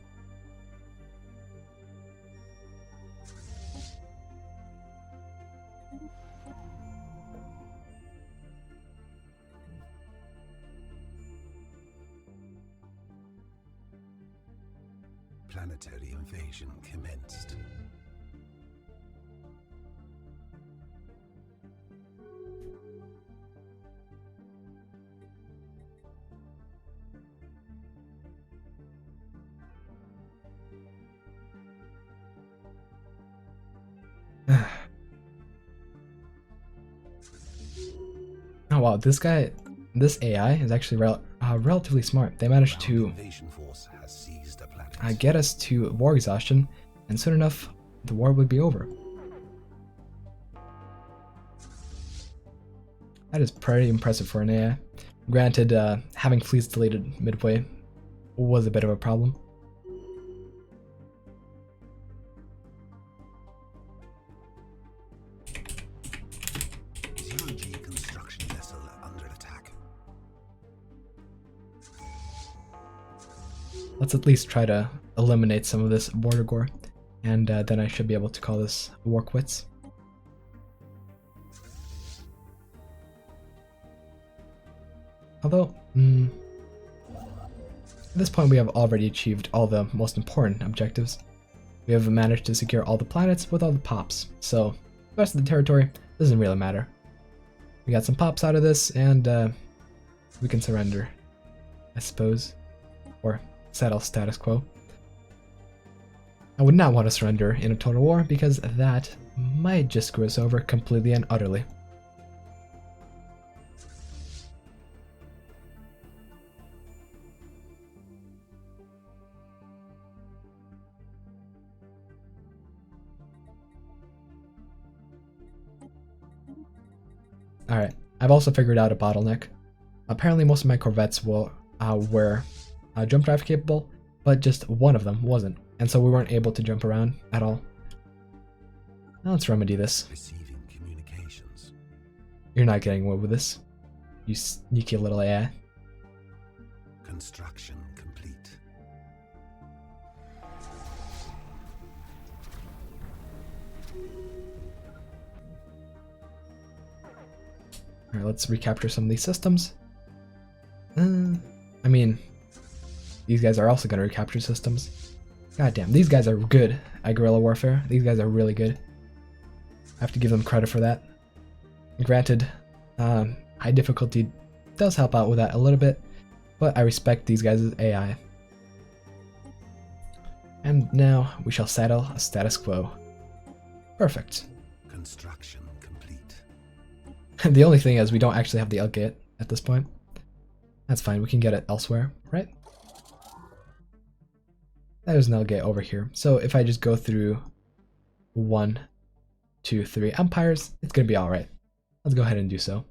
Planetary invasion commenced. Oh wow, this AI is actually relatively smart. They managed to Invasion force has seized a planet. get us to war exhaustion, and soon enough, the war would be over. That is pretty impressive for an AI. Granted, having fleets deleted midway was a bit of a problem. Zero-G construction vessel under attack. Let's at least try to eliminate some of this border gore, and then I should be able to call this war quits. Although, at this point we have already achieved all the most important objectives. We have managed to secure all the planets with all the pops, so the rest of the territory doesn't really matter. We got some pops out of this, and we can surrender, I suppose, or settle status quo. I would not want to surrender in a total war because that might just screw us over completely and utterly. Alright, I've also figured out a bottleneck. Apparently most of my corvettes were jump drive capable, but just one of them wasn't, and so we weren't able to jump around at all. Now let's remedy this. Receiving communications. You're not getting away with this, you sneaky little AI. Construction complete. Alright, let's recapture some of these systems. I mean, these guys are also going to recapture systems. God damn, these guys are good at guerrilla warfare. These guys are really good. I have to give them credit for that. Granted, high difficulty does help out with that a little bit, but I respect these guys' AI. And now we shall settle a status quo. Perfect. Construction complete. The only thing is we don't actually have the L-gate at this point. That's fine, we can get it elsewhere, right? There's an L-gate over here. So if I just go through 1, 2, 3 empires, it's gonna be alright. Let's go ahead and do so.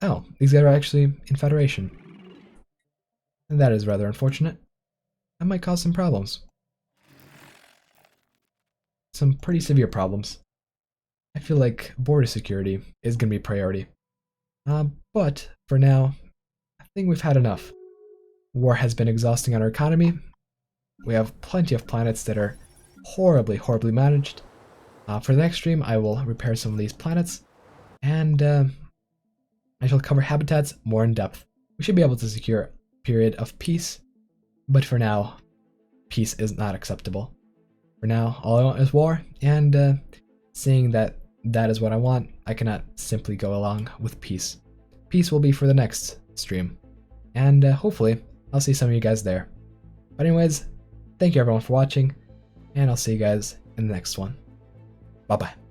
Oh, these guys are actually in Federation. And that is rather unfortunate. That might cause some problems. Some pretty severe problems. I feel like border security is going to be priority. But for now, I think we've had enough. War has been exhausting on our economy. We have plenty of planets that are horribly, horribly managed. For the next stream, I will repair some of these planets, and I shall cover habitats more in depth. We should be able to secure a period of peace, but for now, peace is not acceptable. For now, all I want is war, and seeing that that is what I want, I cannot simply go along with peace. Peace will be for the next stream, and hopefully, I'll see some of you guys there. But anyways, thank you everyone for watching, and I'll see you guys in the next one. Bye-bye.